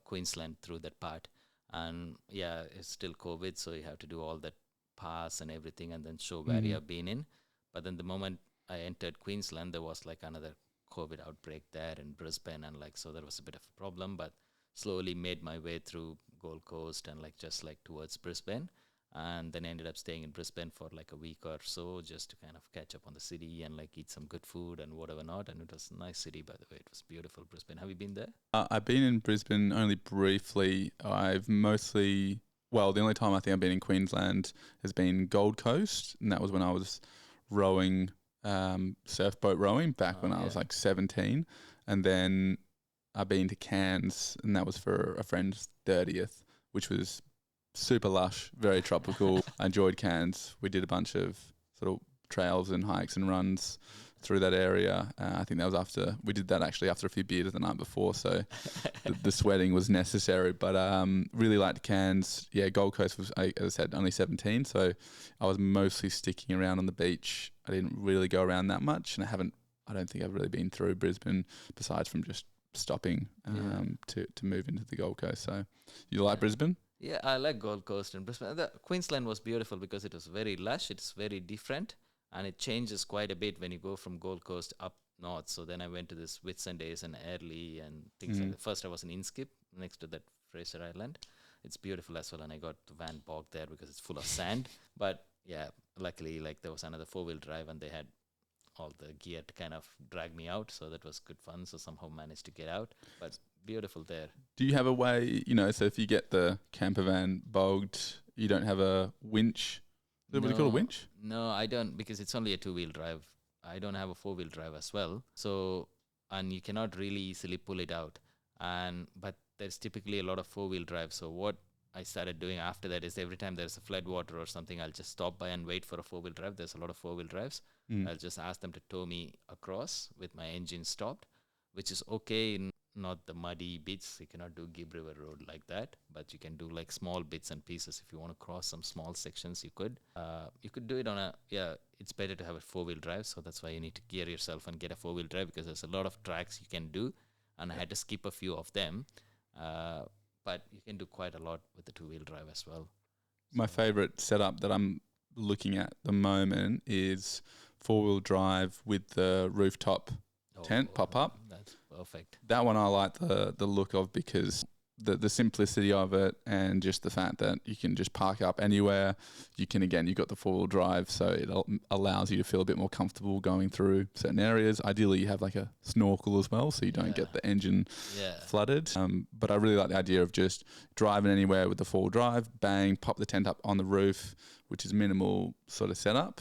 Queensland through that part. And it's still COVID, so you have to do all that pass and everything and then show where you have been in. But then the moment I entered Queensland, there was like another COVID outbreak there in Brisbane, and like so there was a bit of a problem, but slowly made my way through Gold Coast and like just like towards Brisbane, and then ended up staying in Brisbane for like a week or so just to kind of catch up on the city and like eat some good food and whatever not. And it was a nice city, by the way. It was beautiful, Brisbane. Have you been there? I've been in Brisbane only briefly. I've mostly, the only time I think I've been in Queensland has been Gold Coast, and that was when I was rowing, surfboat rowing back when I was like 17. And then I've been to Cairns, and that was for a friend's 30th, which was super lush, very tropical. I enjoyed Cairns. We did a bunch of sort of trails and hikes and runs through that area. I think that was we did that actually after a few beers the night before, so the sweating was necessary. But really liked Cairns. Yeah, Gold Coast was, as I said, only 17, so I was mostly sticking around on the beach. I didn't really go around that much, and I don't think I've really been through Brisbane besides from just stopping to move into the Gold Coast. So you like Brisbane? Yeah, I like Gold Coast and Brisbane. Queensland was beautiful because it was very lush, it's very different, and it changes quite a bit when you go from Gold Coast up north. So then I went to this Whitsun days and Airlie and things like that. First I was in Inskip, next to that Fraser Island. It's beautiful as well, and I got the van bogged there because it's full of sand. But yeah, luckily, like there was another 4-wheel drive, and they had all the gear to kind of drag me out, so that was good fun. So somehow managed to get out, but beautiful there. Do you have a way, so if you get the camper van bogged, you don't have a winch? Is that what you call a winch? No, I don't, because it's only a 2-wheel drive. I don't have a 4-wheel drive as well. So, and you cannot really easily pull it out. But there's typically a lot of 4-wheel drive. So what I started doing after that is every time there's a flood water or something, I'll just stop by and wait for a 4-wheel drive. There's a lot of 4-wheel drives. I'll just ask them to tow me across with my engine stopped, which is okay in not the muddy bits. You cannot do Gibb River Road like that, but you can do like small bits and pieces. If you want to cross some small sections, you could. You could do it on it's better to have a 4-wheel drive. So that's why you need to gear yourself and get a 4-wheel drive, because there's a lot of tracks you can do. And I had to skip a few of them. But you can do quite a lot with the 2-wheel drive as well. My favorite setup that I'm looking at the moment is 4-wheel drive with the rooftop tent pop up. That's perfect. That one I like the look of, because the simplicity of it, and just the fact that you can just park up anywhere. You've got the 4-wheel drive, so it allows you to feel a bit more comfortable going through certain areas. Ideally, you have like a snorkel as well, so you don't get the engine flooded. But I really like the idea of just driving anywhere with the 4-wheel drive, bang, pop the tent up on the roof, which is minimal sort of setup.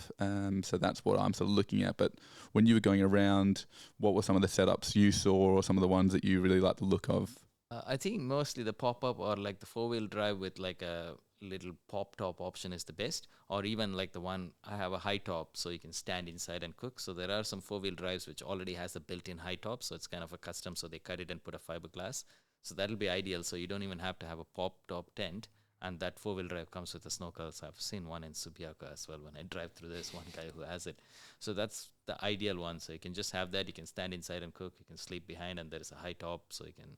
So that's what I'm sort of looking at. But when you were going around, what were some of the setups you saw, or some of the ones that you really like the look of? I think mostly the pop-up, or like the 4-wheel drive with like a little pop-top option is the best, or even like the one, I have a high top, so you can stand inside and cook. So there are some 4-wheel drives which already has a built-in high top, so it's kind of a custom, so they cut it and put a fiberglass. So that'll be ideal, so you don't even have to have a pop-top tent, and that 4-wheel drive comes with a snorkel. So I've seen one in Subiaco as well. When I drive through, there's one guy who has it. So that's the ideal one. So you can just have that, you can stand inside and cook, you can sleep behind, and there's a high top, so you can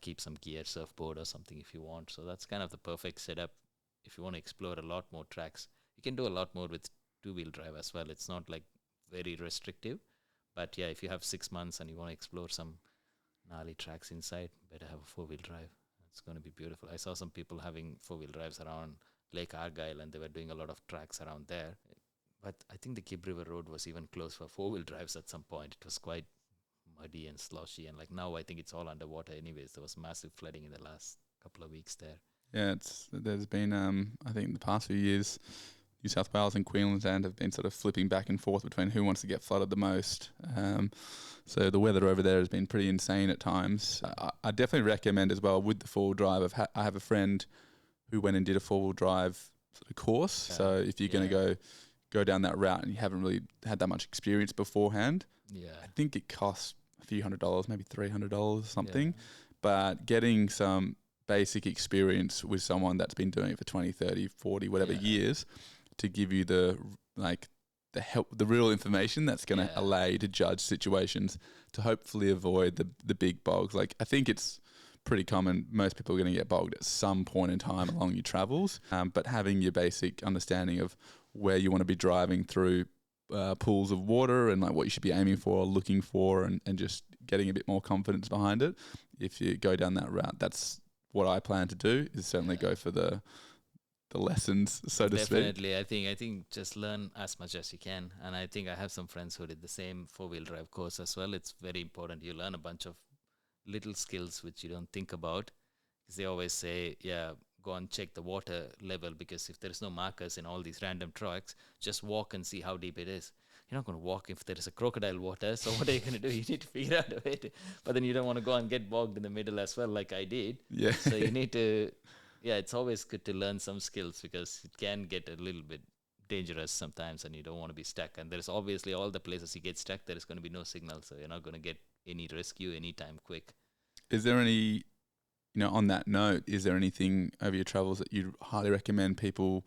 keep some gear, surfboard or something if you want. So that's kind of the perfect setup if you want to explore a lot more tracks. You can do a lot more with 2-wheel drive as well. It's not like very restrictive, but if you have 6 months and you want to explore some gnarly tracks inside, better have a 4-wheel drive. It's going to be beautiful. I saw some people having 4-wheel drives around Lake Argyle, and they were doing a lot of tracks around there. But I think the Gibb River Road was even closed for 4-wheel drives at some point. It was quite muddy and sloshy, and like now I think it's all underwater anyways. There was massive flooding in the last couple of weeks there. There's been I think in the past few years, New South Wales and Queensland have been sort of flipping back and forth between who wants to get flooded the most. So the weather over there has been pretty insane at times. I definitely recommend as well with the 4-wheel drive. I have a friend who went and did a 4-wheel drive sort of course. So if you're going to go down that route and you haven't really had that much experience beforehand, I think it costs a few $100s, maybe $300 or something. But getting some basic experience with someone that's been doing it for 20, 30, 40, whatever years, to give you the real information that's going to allow you to judge situations, to hopefully avoid the big bogs. Like, I think it's pretty common. Most people are going to get bogged at some point in time along your travels. But having your basic understanding of where you want to be driving through pools of water, and like what you should be aiming for, looking for, and just getting a bit more confidence behind it. If you go down that route, that's what I plan to do, is certainly go for the lessons, so to speak. Definitely. I think just learn as much as you can. And I think I have some friends who did the same 4-wheel drive course as well. It's very important. You learn a bunch of little skills which you don't think about. Because they always say, go and check the water level, because if there's no markers in all these random tracks, just walk and see how deep it is. You're not going to walk if there is a crocodile water, so what are you going to do? You need to figure out a way to, but then you don't want to go and get bogged in the middle as well, like I did. So you need to, it's always good to learn some skills, because it can get a little bit dangerous sometimes, and you don't want to be stuck. And there's obviously all the places you get stuck, there is going to be no signal, so you're not going to get any rescue anytime quick. Is there any, on that note, is there anything over your travels that you'd highly recommend people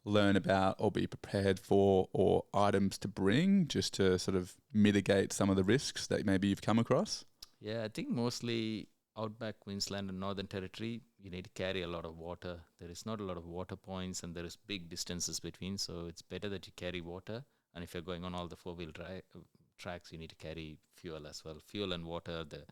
learn about or be prepared for, or items to bring just to sort of mitigate some of the risks that maybe you've come across? I think mostly outback Queensland and Northern Territory, you need to carry a lot of water. There is not a lot of water points, and there is big distances between, so it's better that you carry water. And if you're going on all the 4-wheel drive tracks, you need to carry fuel as well. Fuel and water are the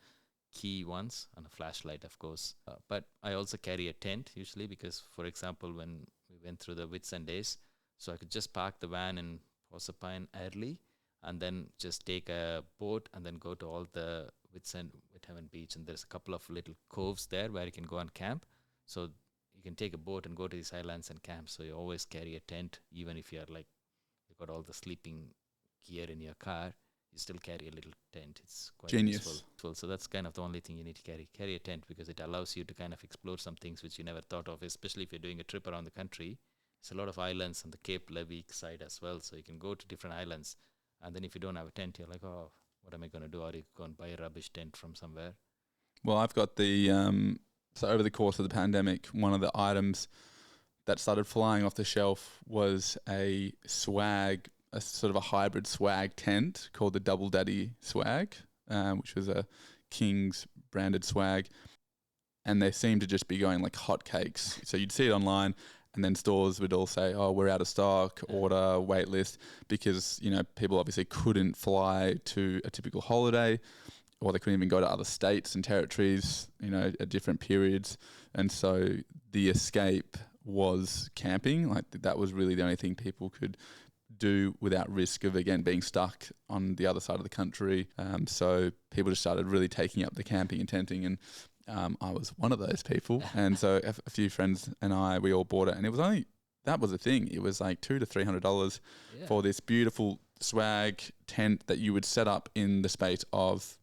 key ones, and a flashlight, of course. But I also carry a tent usually because, for example, when we went through the Whitsun days, so I could just park the van in Proserpine early and then just take a boat and then go to all the Whithaven Beach. And there's a couple of little coves there where you can go and camp. So you can take a boat and go to these islands and camp. So you always carry a tent, even if you've got all the sleeping gear in your car. You still carry a little tent. It's quite Genius. useful. So that's kind of the only thing you need to carry. Carry a tent because it allows you to kind of explore some things which you never thought of, especially if you're doing a trip around the country. There's a lot of islands on the Cape Levy side as well. So you can go to different islands. And then if you don't have a tent, you're like, oh, what am I going to do? Or you go and buy a rubbish tent from somewhere. Well, I've got the so over the course of the pandemic, one of the items that started flying off the shelf was a swag, a sort of a hybrid swag tent called the Double Daddy Swag, which was a King's branded swag, and they seemed to just be going like hotcakes. So you'd see it online, and then stores would all say, "Oh, we're out of stock, order, wait list," because people obviously couldn't fly to a typical holiday, or they couldn't even go to other states and territories, at different periods, and so the escape was camping. Like that was really the only thing people could do without risk of again being stuck on the other side of the country. So people just started really taking up the camping and tenting, and I was one of those people. And so a few friends and we all bought it, and it was only, that was the thing, it was like $200 to $300 for this beautiful swag tent that you would set up in the space of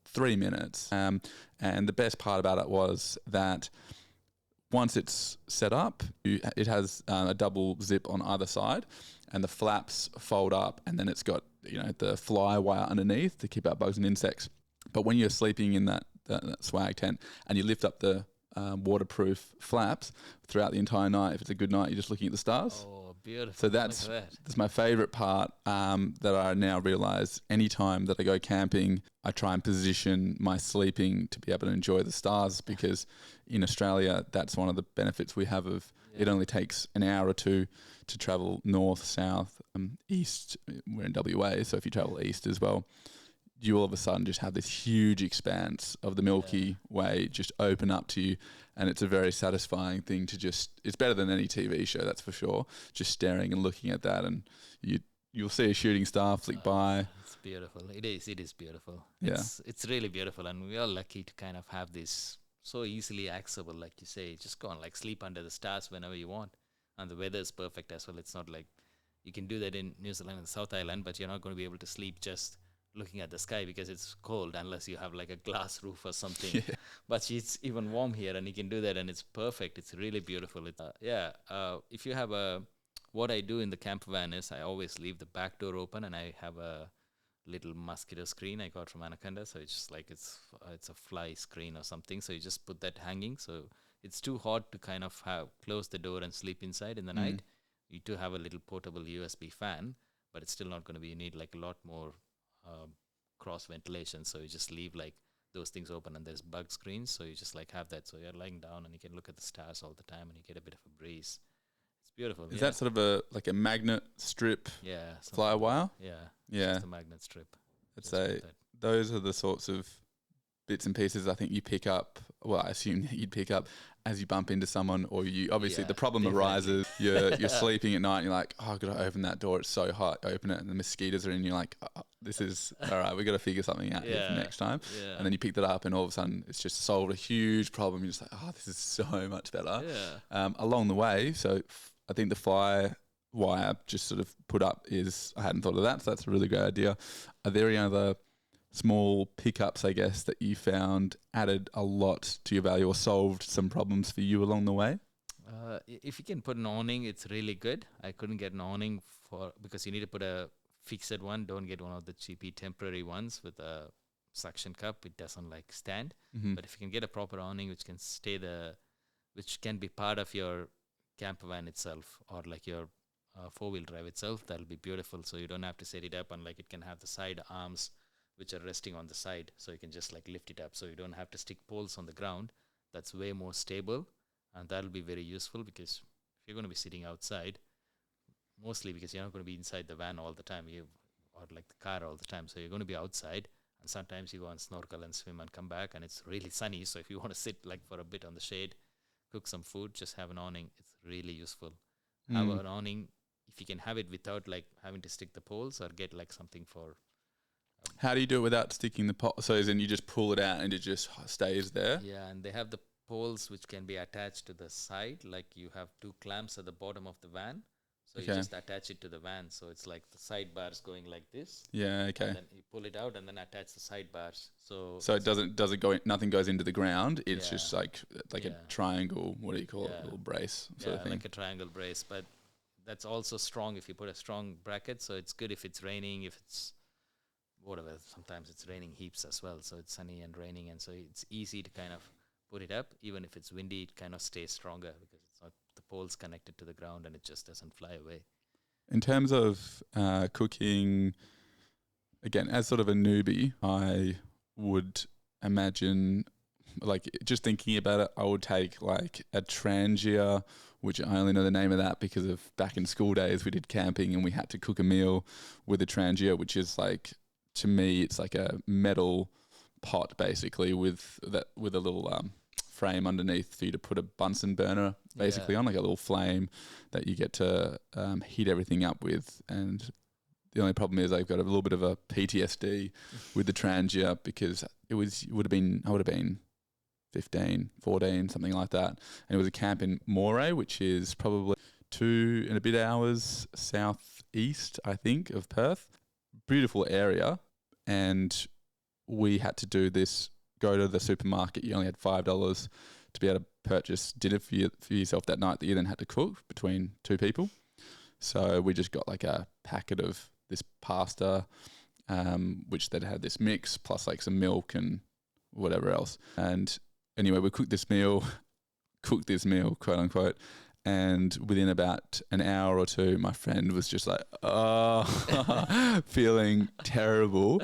3 minutes. And the best part about it was that once it's set up, it has a double zip on either side, and the flaps fold up, and then it's got the fly wire underneath to keep out bugs and insects. But when you're sleeping in that swag tent and you lift up the waterproof flaps throughout the entire night, if it's a good night, you're just looking at the stars. Oh, beautiful. So that's my favorite part, that I now realize anytime that I go camping, I try and position my sleeping to be able to enjoy the stars, because in Australia, that's one of the benefits we have of it only takes an hour or two to travel north, south, east. We're in WA, so if you travel east as well, you all of a sudden just have this huge expanse of the Milky Way just open up to you, and it's a very satisfying thing to it's better than any TV show, that's for sure, just staring and looking at that, and you'll see a shooting star flick by. It's beautiful. It is beautiful. Yeah. It's really beautiful, and we are lucky to kind of have this so easily accessible, like you say. Just go and sleep under the stars whenever you want, and the weather is perfect as well. It's not like you can do that in New Zealand and South Island, but you're not going to be able to sleep just looking at the sky because it's cold unless you have like a glass roof or something. But it's even warm here, and you can do that, and it's perfect. It's really beautiful. If you have what I do in the camper van is I always leave the back door open, and I have a little mosquito screen I got from Anaconda. So it's just like it's a fly screen or something. So you just put that hanging. So it's too hot to kind of close the door and sleep inside in the night. You do have a little portable USB fan, but it's still not going to be, you need like a lot more cross ventilation. So you just leave like those things open, and there's bug screens. So you just have that. So you're lying down and you can look at the stars all the time, and you get a bit of a breeze. It's beautiful. Is that sort of a magnet strip? Yeah. Fly wire? Yeah. Just a magnet strip. Those are the sorts of bits and pieces I think you pick up. Well, I assume you'd pick up as you bump into someone, or you obviously the problem arises. You're sleeping at night, and you're like, oh, I've got to open that door. It's so hot. Open it, and the mosquitoes are in. You're like, oh, this is all right. We got to figure something out here for next time. Yeah. And then you pick that up, and all of a sudden, it's just solved a huge problem. You're just like, oh, this is so much better. Yeah. Along the way, so I think the fly wire just sort of put up I hadn't thought of that. So that's a really great idea. Are there any other small pickups, I guess, that you found added a lot to your value or solved some problems for you along the way? If you can put an awning, it's really good. I couldn't get an awning because you need to put a fixed one. Don't get one of the cheapy temporary ones with a suction cup. It doesn't stand. But if you can get a proper awning which can which can be part of your camper van itself, or your four-wheel drive itself, that'll be beautiful. So you don't have to set it up, and it can have the side arms which are resting on the side, so you can just lift it up, so you don't have to stick poles on the ground. That's way more stable, and that'll be very useful, because if you're going to be sitting outside, mostly because you're not going to be inside the van all the time, or like the car all the time. So you're going to be outside, and sometimes you go and snorkel and swim and come back, and it's really sunny. So if you want to sit like for a bit on the shade, cook some food, just have an awning. It's really useful. Have an awning. If you can have it without like having to stick the poles, or get like something for. How do you do it without sticking the pot? So then you just pull it out and it just stays there? Yeah, and they have the poles which can be attached to the side. Like you have 2 clamps at the bottom of the van. So you just attach it to the van. So it's like the side bars going like this. Yeah, okay. And then you pull it out and then attach the side bars. So it doesn't go in, nothing goes into the ground. It's just like a triangle, what do you call it? A little brace sort of thing. Like a triangle brace. But that's also strong if you put a strong bracket. So it's good if it's raining, if it's whatever. Sometimes it's raining heaps as well. So it's sunny and raining, and so it's easy to kind of put it up. Even if it's windy, it kind of stays stronger because it's not the poles connected to the ground, and it just doesn't fly away. In terms of cooking, again, as sort of a newbie, I would imagine, like just thinking about it, I would take like a trangia, which I only know the name of that because of back in school days we did camping and we had to cook a meal with a trangia, which is like, to me, it's like a metal pot basically with a little frame underneath for you to put a Bunsen burner basically on, like a little flame that you get to heat everything up with. And the only problem is I've got a little bit of a PTSD with the trangia because I would have been 15, 14, something like that. And it was a camp in Moray, which is probably 2 and a bit hours southeast, I think, of Perth. Beautiful area. And we had to do this, go to the supermarket. You only had $5 to be able to purchase dinner for yourself that night that you then had to cook between 2 people. So we just got like a packet of this pasta, which then had this mix plus like some milk and whatever else. And anyway, we cooked this meal, quote unquote. And within about an hour or 2, my friend was just like, feeling terrible.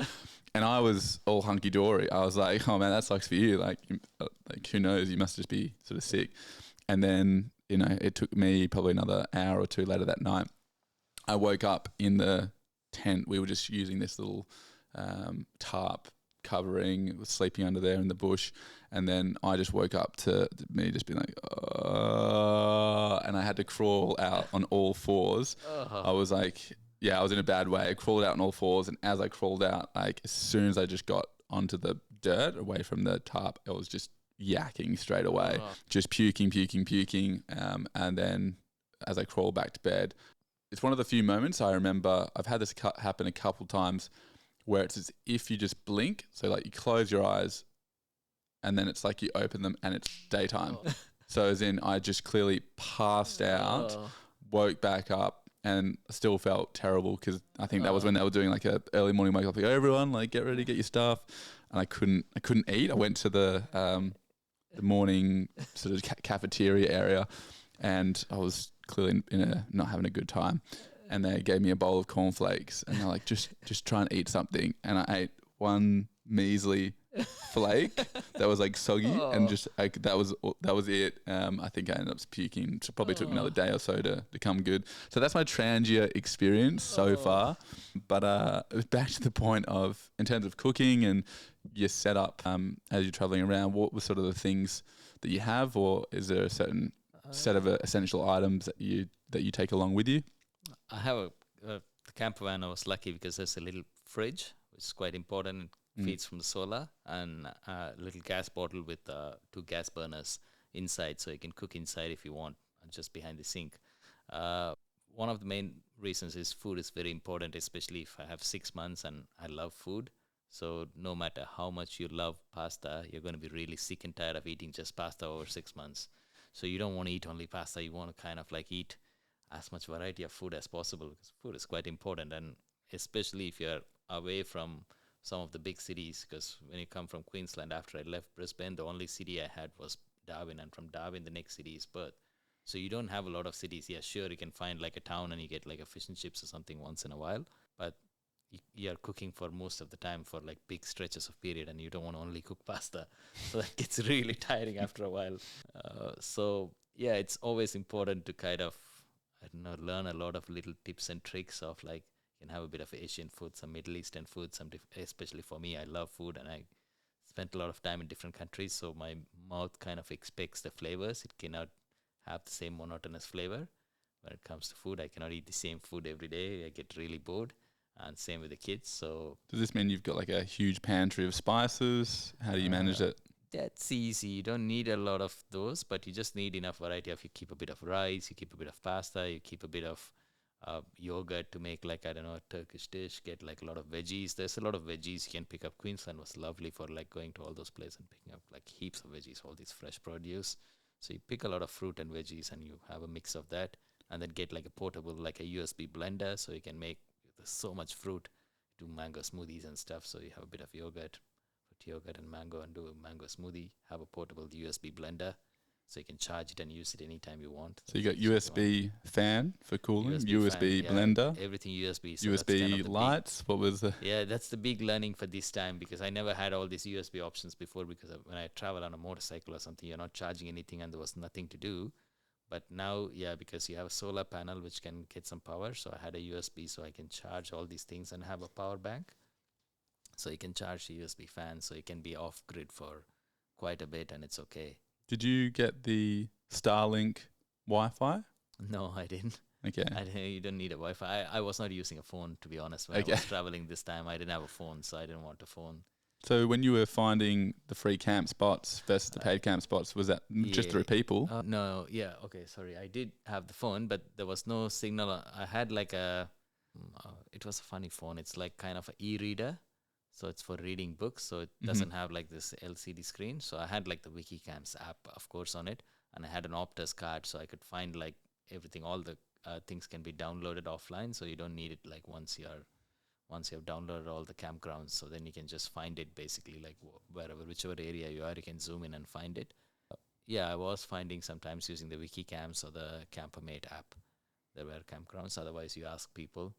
And I was all hunky-dory. I was like, oh, man, that sucks for you. Like, who knows? You must just be sort of sick. And then, it took me probably another hour or 2 later that night. I woke up in the tent. We were just using this little tarp covering, was sleeping under there in the bush. And then I just woke up to me just being like, and I had to crawl out on all 4s. I was like, I was in a bad way. I crawled out on all 4s. And as I crawled out, like as soon as I just got onto the dirt away from the tarp, it was just yakking straight away, just puking. And then as I crawled back to bed, it's one of the few moments I remember, I've had this happen a couple times where it's as if you just blink. So like you close your eyes and then it's like you open them and it's daytime. So as in I just clearly passed out, woke back up and still felt terrible because I think that was when they were doing like a early morning wake up, like, everyone like get ready, get your stuff. And I couldn't eat. I went to the morning sort of cafeteria area and I was clearly not having a good time. And they gave me a bowl of cornflakes and they're like, just try and eat something. And I ate one measly flake that was like soggy and just like that was it. I think I ended up puking. So probably took another day or so to come good. So that's my trangia experience so far. But back to the point of, in terms of cooking and your setup as you're traveling around, what were sort of the things that you have, or is there a certain set of essential items that you take along with you? I have the camper van. I was lucky because there's a little fridge, which is quite important. It feeds from the solar, and a little gas bottle with 2 gas burners inside, so you can cook inside if you want, just behind the sink. One of the main reasons is food is very important, especially if I have 6 months and I love food. So no matter how much you love pasta, you're going to be really sick and tired of eating just pasta over 6 months. So you don't want to eat only pasta. You want to kind of like eat as much variety of food as possible because food is quite important, and especially if you're away from some of the big cities, because when you come from Queensland, after I left Brisbane, the only city I had was Darwin, and from Darwin the next city is Perth. So you don't have a lot of cities. Yeah, sure, you can find like a town and you get like a fish and chips or something once in a while, but you're cooking for most of the time for like big stretches of period, and you don't want to only cook pasta. So that gets really tiring after a while. So yeah, it's always important to kind of, I don't know, learn a lot of little tips and tricks of like, You can have a bit of Asian food, some Middle Eastern food, especially for me, I love food and I spent a lot of time in different countries. So my mouth kind of expects the flavors. It cannot have the same monotonous flavor. When it comes to food, I cannot eat the same food every day. I get really bored. And same with the kids. So Does this mean you've got like a huge pantry of spices? How do you manage it? that's easy. You don't need a lot of those, but you just need enough variety. Of you keep a bit of rice, you keep a bit of pasta, you keep a bit of yogurt to make like, I don't know, a Turkish dish. Get like a lot of veggies. There's a lot of veggies you can pick up. Queensland was lovely for like going to all those places and picking up like heaps of veggies, all these fresh produce. So you pick a lot of fruit and veggies and you have a mix of that, and then get like a portable, like a USB blender, so you can make, there's so much fruit, do mango smoothies and stuff. So you have a bit of yogurt, put yogurt and mango and do a mango smoothie. Have a portable USB blender, so you can charge it and use it anytime you want. So you got USB fan for cooling, USB fan, blender, everything USB. So that's kind USB of the lights. What was the? yeah, that's the big learning for this time, because I never had all these USB options before, because when I travel on a motorcycle or something, you're not charging anything and there was nothing to do. But now, yeah, because you have a solar panel which can get some power, so I had a USB so I can charge all these things and have a power bank. So you can charge the USB fan, so you can be off grid for quite a bit and it's okay. Did you get the Starlink Wi-Fi? No, I didn't. Okay. You don't need a Wi-Fi. I was not using a phone, to be honest. When I was traveling this time, I didn't have a phone, so I didn't want a phone. So when you were finding the free camp spots versus the paid camp spots, was that just through people? No, yeah, okay, sorry. I did have the phone, but there was no signal. I had like it was a funny phone. It's like kind of an e-reader. So it's for reading books. So it doesn't have like this LCD screen. So I had like the Wikicamps app, of course, on it. And I had an Optus card, so I could find like everything. All the things can be downloaded offline. So you don't need it like once you have downloaded all the campgrounds. So then you can just find it basically like whichever area you are, you can zoom in and find it. Yeah, I was finding sometimes using the Wikicamps or the Campermate app. There were campgrounds. Otherwise, you ask people.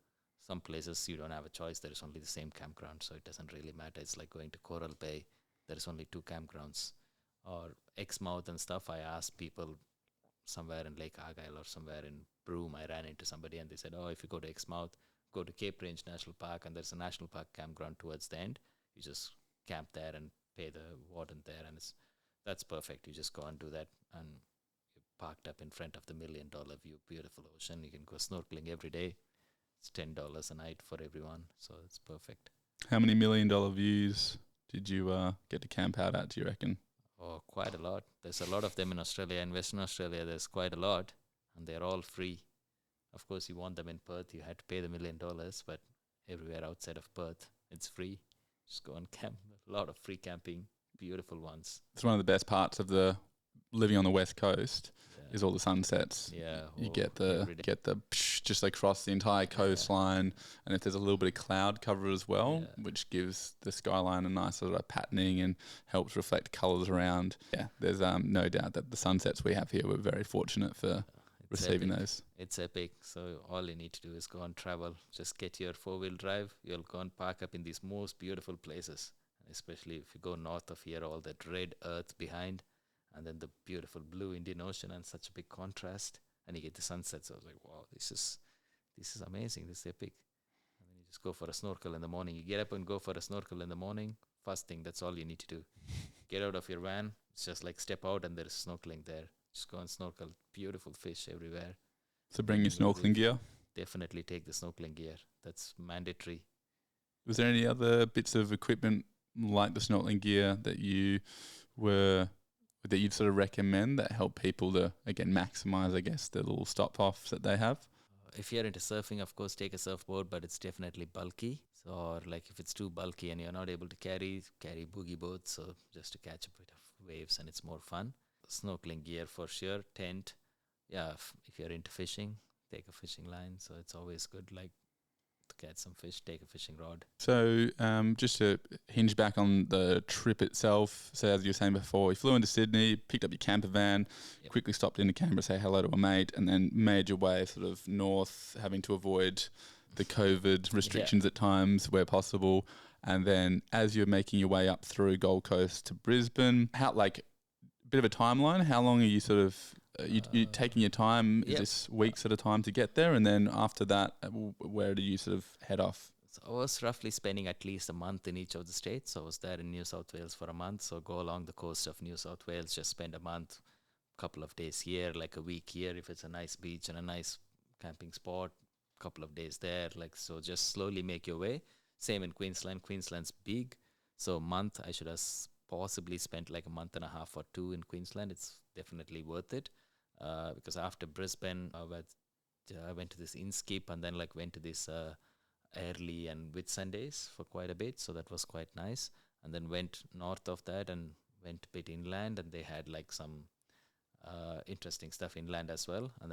Some places you don't have a choice. There is only the same campground, so it doesn't really matter. It's like going to Coral Bay. There is only 2 campgrounds. Or Exmouth and stuff, I asked people somewhere in Lake Argyle or somewhere in Broome. I ran into somebody and they said, oh, if you go to Exmouth, go to Cape Range National Park, and there's a national park campground towards the end. You just camp there and pay the warden there, and that's perfect. You just go and do that, and you're parked up in front of the $1 million view, beautiful ocean. You can go snorkeling every day. It's $10 a night for everyone, so it's perfect. How many $1 million views did you get to camp out at, do you reckon? Oh, quite a lot. There's a lot of them in Australia. In Western Australia, there's quite a lot, and they're all free. Of course, you want them in Perth, you had to pay the $1 million, but everywhere outside of Perth, it's free. Just go and camp. A lot of free camping, beautiful ones. It's one of the best parts of the living on the West Coast is all the sunsets. Yeah. You get the just across the entire coastline, and if there's a little bit of cloud cover as well, which gives the skyline a nice sort of patterning and helps reflect colours around. Yeah, there's no doubt that the sunsets we have here, we're very fortunate for receiving those. It's epic. So all you need to do is go and travel. Just get your 4-wheel drive. You'll go and park up in these most beautiful places. Especially if you go north of here, all that red earth behind, and then the beautiful blue Indian Ocean, and such a big contrast. And you get the sunsets. So I was like, wow, this is amazing. This is epic. And then you just go for a snorkel in the morning. You get up and go for a snorkel in the morning. First thing, that's all you need to do. Get out of your van. It's just like step out and there's snorkeling there. Just go and snorkel. Beautiful fish everywhere. So bring your snorkeling gear? Definitely take the snorkeling gear. That's mandatory. Was there any other bits of equipment like the snorkeling gear that you'd sort of recommend that help people to, again, maximize, I guess, the little stop-offs that they have? If you're into surfing, of course, take a surfboard, but it's definitely bulky. So, or like if it's too bulky and you're not able to carry boogie boards, so just to catch a bit of waves and it's more fun. Snorkeling gear for sure, tent. Yeah, if you're into fishing, take a fishing line. So it's always good, like, to catch some fish, take a fishing rod. So just to hinge back on the trip itself, so as you were saying before, you flew into Sydney, picked up your camper van, quickly stopped into Canberra, say hello to a mate, and then made your way sort of north, having to avoid the COVID restrictions at times where possible. And then as you're making your way up through Gold Coast to Brisbane, how, like, bit of a timeline? How long are you sort of you taking your time? Is Yep. this weeks at a time to get there, and then after that, where do you sort of head off? So I was roughly spending at least a month in each of the states. So I was there in New South Wales for a month. So go along the coast of New South Wales, just spend a month, couple of days here, like a week here if it's a nice beach and a nice camping spot, couple of days there. Like so, just slowly make your way. Same in Queensland. Queensland's big, so a month I should have possibly spent like a month and a half or two in Queensland. It's definitely worth it because after Brisbane, I went to this Inskip and then like went to this. Early and Whitsundays for quite a bit, so that was quite nice. And then went north of that and went a bit inland, and they had like some interesting stuff inland as well. And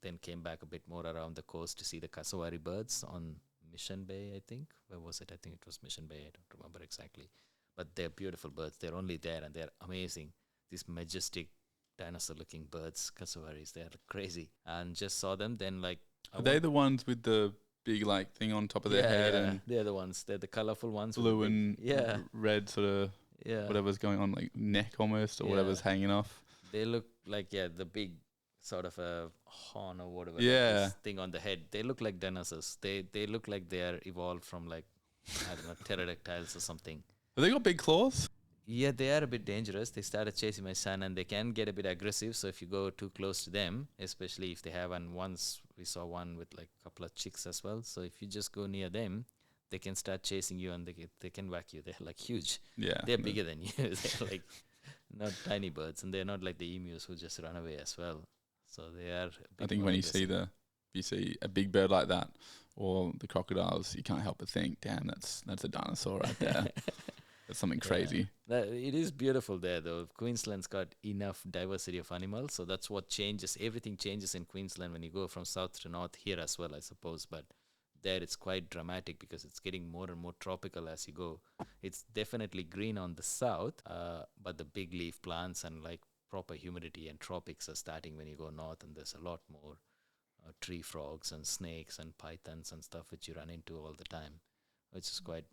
then came back a bit more around the coast to see the cassowary birds on Mission Bay, I think. Where was it? I think it was Mission Bay. I don't remember exactly, but they're beautiful birds. They're only there and they're amazing. These majestic dinosaur-looking birds, cassowaries, they're crazy. And just saw them. Then like, Are they the ones with the big like thing on top of their head and they're the ones. They're the colorful ones. blue with and red sort of whatever's going on, like neck almost, or whatever's hanging off. They look like the big sort of a horn or whatever. Yeah. This thing on the head. They look like dinosaurs. They look like they are evolved from like I don't know pterodactyls or something. Have they got big claws? Yeah, they are a bit dangerous. They started chasing my son, and they can get a bit aggressive. So if you go too close to them, especially if they have, and once we saw one with like a couple of chicks as well. So if you just go near them, they can start chasing you, and they can whack you. They're like huge. Yeah, they're bigger than you. They're like not tiny birds, and they're not like the emus who just run away as well. So they are. I think when you see a big bird like that, or the crocodiles, you can't help but think, damn, that's a dinosaur right there. That's something crazy. It is beautiful there, though. Queensland's got enough diversity of animals, so that's what changes. Everything changes in Queensland when you go from south to north, here as well, I suppose. But there it's quite dramatic because it's getting more and more tropical as you go. It's definitely green on the south, but the big leaf plants and like proper humidity and tropics are starting when you go north, and there's a lot more tree frogs and snakes and pythons and stuff which you run into all the time, which is quite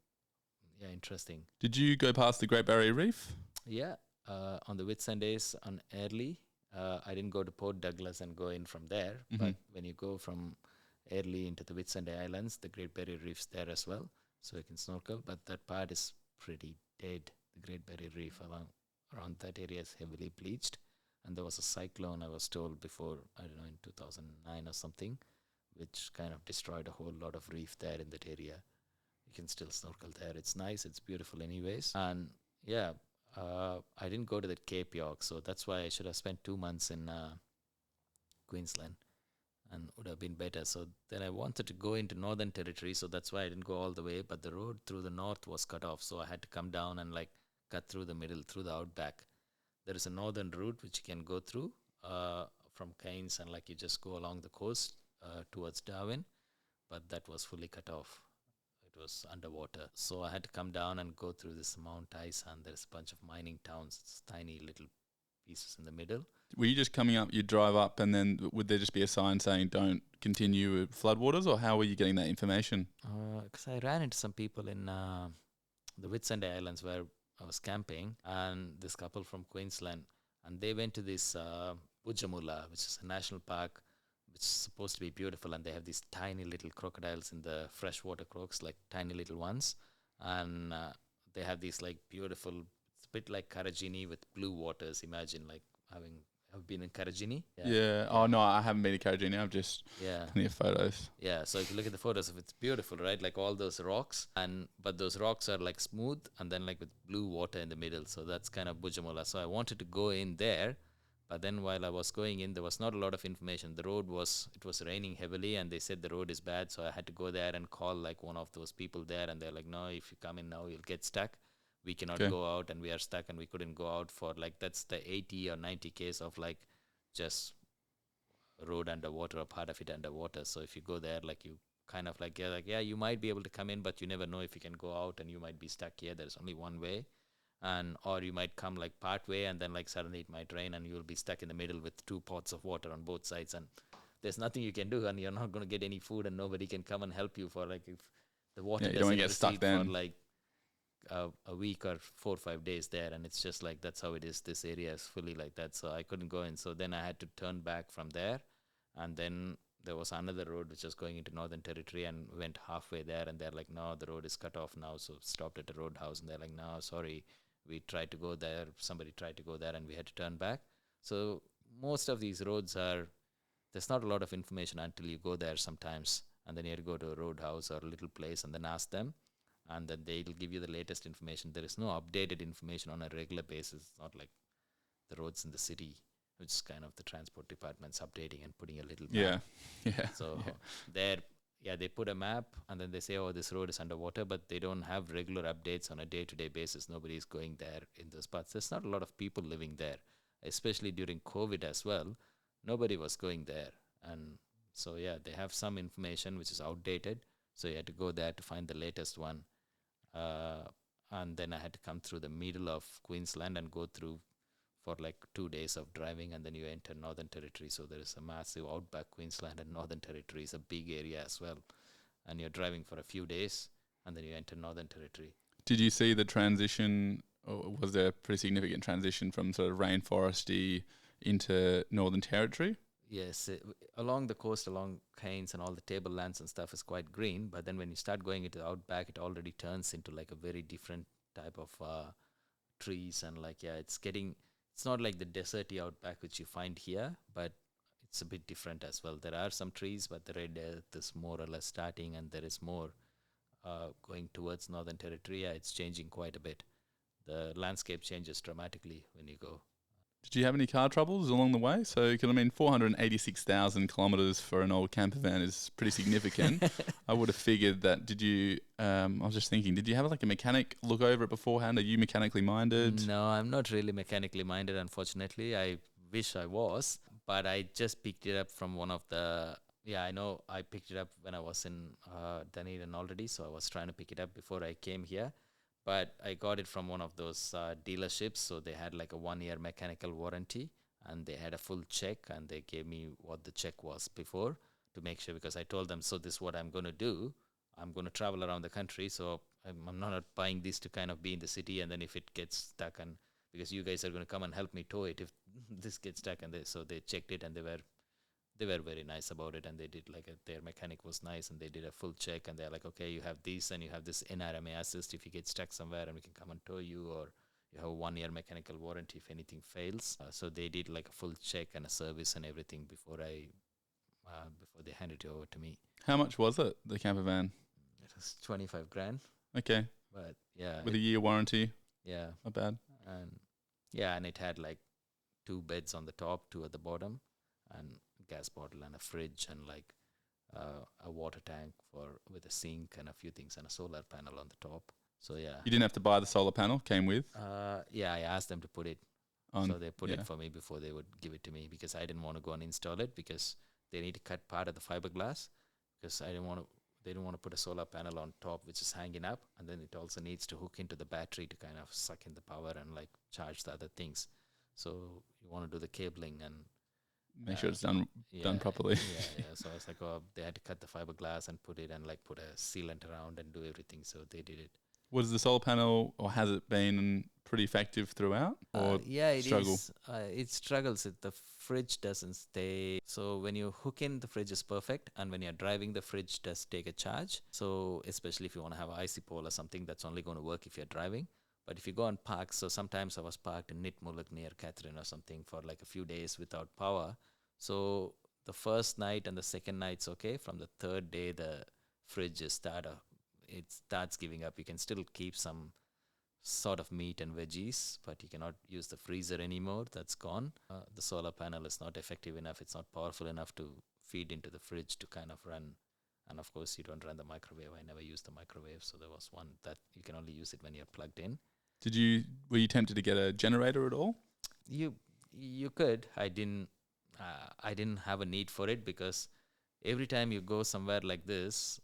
interesting. Did you go past the Great Barrier Reef? Yeah, on the Whitsundays on Early. I didn't go to Port Douglas and go in from there, but when you go from Early into the Whitsunday Islands, the Great Barrier Reef's there as well, so you can snorkel, but that part is pretty dead. The Great Barrier Reef around that area is heavily bleached, and there was a cyclone, I was told before, I don't know, in 2009 or something, which kind of destroyed a whole lot of reef there in that area. You can still snorkel there. It's nice. It's beautiful anyways. And I didn't go to that Cape York, so that's why I should have spent 2 months in Queensland and would have been better. So then I wanted to go into Northern Territory, so that's why I didn't go all the way, but the road through the north was cut off, so I had to come down and like cut through the middle, through the outback. There is a northern route which you can go through from Cairns, and like you just go along the coast towards Darwin, but that was fully cut off. It was underwater, so I had to come down and go through this Mount Isa, and there's a bunch of mining towns. It's tiny little pieces in the middle. Were you just coming up, you'd drive up, and then would there just be a sign saying don't continue with floodwaters, or how were you getting that information? Because I ran into some people in the Whitsunday Islands where I was camping, and this couple from Queensland, and they went to this Bujamula, which is a national park, which is supposed to be beautiful, and they have these tiny little crocodiles in the freshwater crocs, like tiny little ones, and they have these like beautiful, it's a bit like Karajini with blue waters. Imagine like have been in Karajini? Yeah. Oh no, I haven't been to Karajini. I've just plenty of photos. Yeah, so if you look at the photos, it's beautiful, right? Like all those rocks, but those rocks are like smooth, and then like with blue water in the middle. So that's kind of Bujamula. So I wanted to go in there. But then while I was going in, there was not a lot of information. It was raining heavily, and they said the road is bad. So I had to go there and call like one of those people there. And they're like, no, if you come in now, you'll get stuck. We cannot go out, and we are stuck, and we couldn't go out for like, that's the 80 or 90 case of like just road underwater or part of it underwater. So if you go there, like you kind of like, you might be able to come in, but you never know if you can go out, and you might be stuck here. There's only one way. Or you might come like part way, and then like suddenly it might rain, and you'll be stuck in the middle with 2 pots of water on both sides, and there's nothing you can do, and you're not going to get any food, and nobody can come and help you for like if the water you don't doesn't get stuck recede then. for like a week or 4 or 5 days there, and it's just like that's how it is. This area is fully like that, so I couldn't go in. So then I had to turn back from there, and then there was another road which was going into Northern Territory, and went halfway there, and they're like, no, the road is cut off now. So stopped at a roadhouse, and they're like, no, sorry, we tried to go there. Somebody tried to go there, and we had to turn back. So most of these roads are, there's not a lot of information until you go there sometimes, and then you have to go to a roadhouse or a little place and then ask them, and then they'll give you the latest information. There is no updated information on a regular basis. It's not like the roads in the city, which is kind of the transport department's updating and putting a little map. Yeah. So there, they put a map, and then they say, oh, this road is underwater, but they don't have regular updates on a day-to-day basis. Nobody is going there in those parts. There's not a lot of people living there, especially during COVID as well. Nobody was going there. And so, they have some information which is outdated. So you had to go there to find the latest one. And then I had to come through the middle of Queensland and go through for like 2 days of driving, and then you enter Northern Territory. So there is a massive outback. Queensland and Northern Territory is a big area as well. And you're driving for a few days, and then you enter Northern Territory. Did you see the transition, or was there a pretty significant transition from sort of rainforesty into Northern Territory? Yes, along the coast, along Cairns and all the tablelands and stuff is quite green. But then when you start going into the outback, it already turns into like a very different type of trees. And like, it's not like the deserty outback which you find here, but it's a bit different as well. There are some trees, but the red earth is more or less starting, and there is more going towards Northern Territory. Yeah, it's changing quite a bit. The landscape changes dramatically when you go. Did you have any car troubles along the way? So, 'cause I mean, 486,000 kilometres for an old camper van is pretty significant. I would have figured that. Did you, I was just thinking, did you have like a mechanic look over it beforehand? Are you mechanically minded? No, I'm not really mechanically minded, unfortunately. I wish I was, but I just picked it up from one of the, I know I picked it up when I was in Dunedin already, so I was trying to pick it up before I came here. But I got it from one of those dealerships, so they had like a 1-year mechanical warranty, and they had a full check, and they gave me what the check was before to make sure, because I told them, so this is what I'm going to do. I'm going to travel around the country, so I'm not buying this to kind of be in the city, and then if it gets stuck, and because you guys are going to come and help me tow it if this gets stuck, and so they checked it, and they were very nice about it, and they did like their mechanic was nice, and they did a full check, and they're like, okay, you have this, and you have this NRMA assist if you get stuck somewhere, and we can come and tow you, or you have a 1-year mechanical warranty if anything fails. So they did like a full check and a service and everything before they handed it over to me. How much was it, the camper van? It was 25 grand. Okay. But yeah. With a year warranty? Yeah. Not bad. And it had like 2 beds on the top, 2 at the bottom, and gas bottle and a fridge, and like a water tank with a sink and a few things, and a solar panel on the top. So yeah. You didn't have to buy the solar panel, came with? I asked them to put it on, so they put it for me before they would give it to me, because I didn't want to go and install it, because they need to cut part of the fiberglass, because they didn't want to put a solar panel on top which is hanging up, and then it also needs to hook into the battery to kind of suck in the power and like charge the other things. So you want to do the cabling and make sure it's done properly. So I was like, they had to cut the fiberglass and put it, and like put a sealant around and do everything. So they did it. Was the solar panel, or has it been pretty effective throughout? Or it struggle? It struggles. The fridge doesn't stay. So when you hook in, the fridge is perfect, and when you're driving, the fridge does take a charge. So especially if you want to have an icy pole or something, that's only going to work if you're driving. But if you go and park, so sometimes I was parked in Nitmuluk near Catherine or something for like a few days without power. So the first night and the second night's okay. From the third day, the fridge it starts giving up. You can still keep some sort of meat and veggies, but you cannot use the freezer anymore. That's gone. The solar panel is not effective enough. It's not powerful enough to feed into the fridge to kind of run. And of course, you don't run the microwave. I never used the microwave, so there was one that you can only use it when you're plugged in. Were you tempted to get a generator at all? You could. I didn't have a need for it, because every time you go somewhere like this,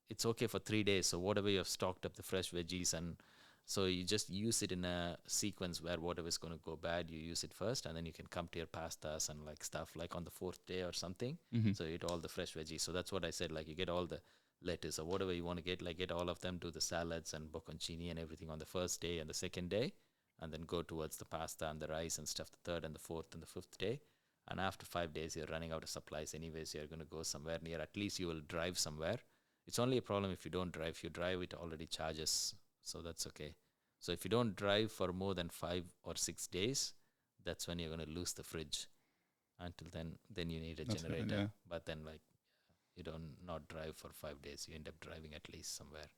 it's okay for 3 days. So whatever you have stocked up the fresh veggies, and so you just use it in a sequence where whatever is going to go bad, you use it first, and then you can come to your pastas and like stuff like on the 4th day or something. Mm-hmm. So you eat all the fresh veggies. So that's what I said. Like you get all the lettuce or whatever you want to get, like get all of them, do the salads and bocconcini and everything on the first day and the second day, and then go towards the pasta and the rice and stuff the third and the fourth and the fifth day. And after 5 days, you're running out of supplies anyways. You're going to go somewhere near. At least you will drive somewhere. It's only a problem if you don't drive. If you drive, it already charges, so that's okay. So if you don't drive for more than 5 or 6 days, that's when you're going to lose the fridge. Until then you need a generator. Yeah. But then like you don't not drive for 5 days. You end up driving at least somewhere.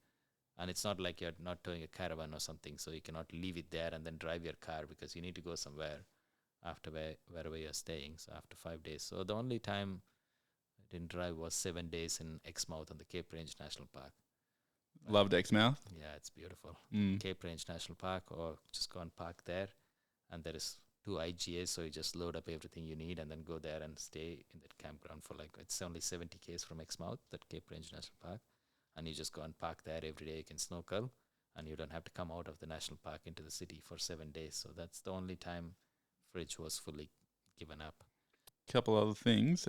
And it's not like you're not towing a caravan or something, so you cannot leave it there and then drive your car, because you need to go somewhere after wherever you're staying. So after 5 days. So the only time I didn't drive was 7 days in Exmouth on the Cape Range National Park. Loved Exmouth. Yeah, it's beautiful. Mm. Cape Range National Park, or just go and park there. And there is 2 IGAs, so you just load up everything you need and then go there and stay in that campground for like, it's only 70 km from Exmouth, that Cape Range National Park. And you just go and park there every day. You can snorkel, and you don't have to come out of the national park into the city for 7 days. So that's the only time fridge was fully given up. Couple other things.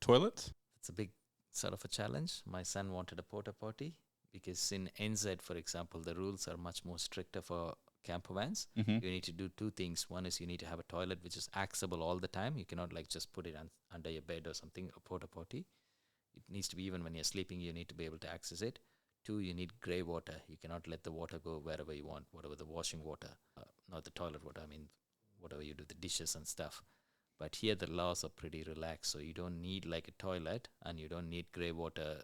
Toilets. It's a big sort of a challenge. My son wanted a porta potty, because in NZ, for example, the rules are much more stricter for camper vans. Mm-hmm. You need to do 2 things. One is you need to have a toilet which is accessible all the time. You cannot like just put it under your bed or something, a porta potty. It needs to be, even when you're sleeping, you need to be able to access it. 2, you need grey water. You cannot let the water go wherever you want, whatever the washing water, not the toilet water, I mean, whatever you do, the dishes and stuff. But here the laws are pretty relaxed, so you don't need like a toilet, and you don't need grey water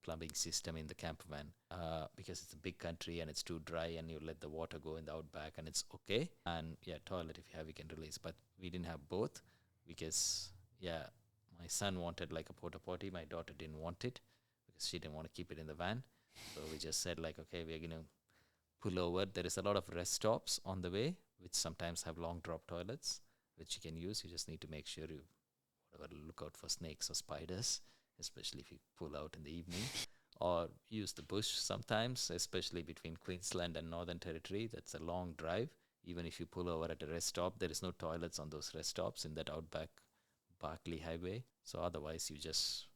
plumbing system in the camper van, because it's a big country and it's too dry, and you let the water go in the outback and it's okay. And yeah, toilet, if you have, you can release. But we didn't have both, because my son wanted like a porta potty. My daughter didn't want it, because she didn't want to keep it in the van. So we just said like, okay, we're going to pull over. There is a lot of rest stops on the way, which sometimes have long drop toilets, which you can use. You just need to make sure you look out for snakes or spiders, especially if you pull out in the evening, or use the bush sometimes, especially between Queensland and Northern Territory. That's a long drive. Even if you pull over at a rest stop, there is no toilets on those rest stops in that outback Barkley Highway. So otherwise, you just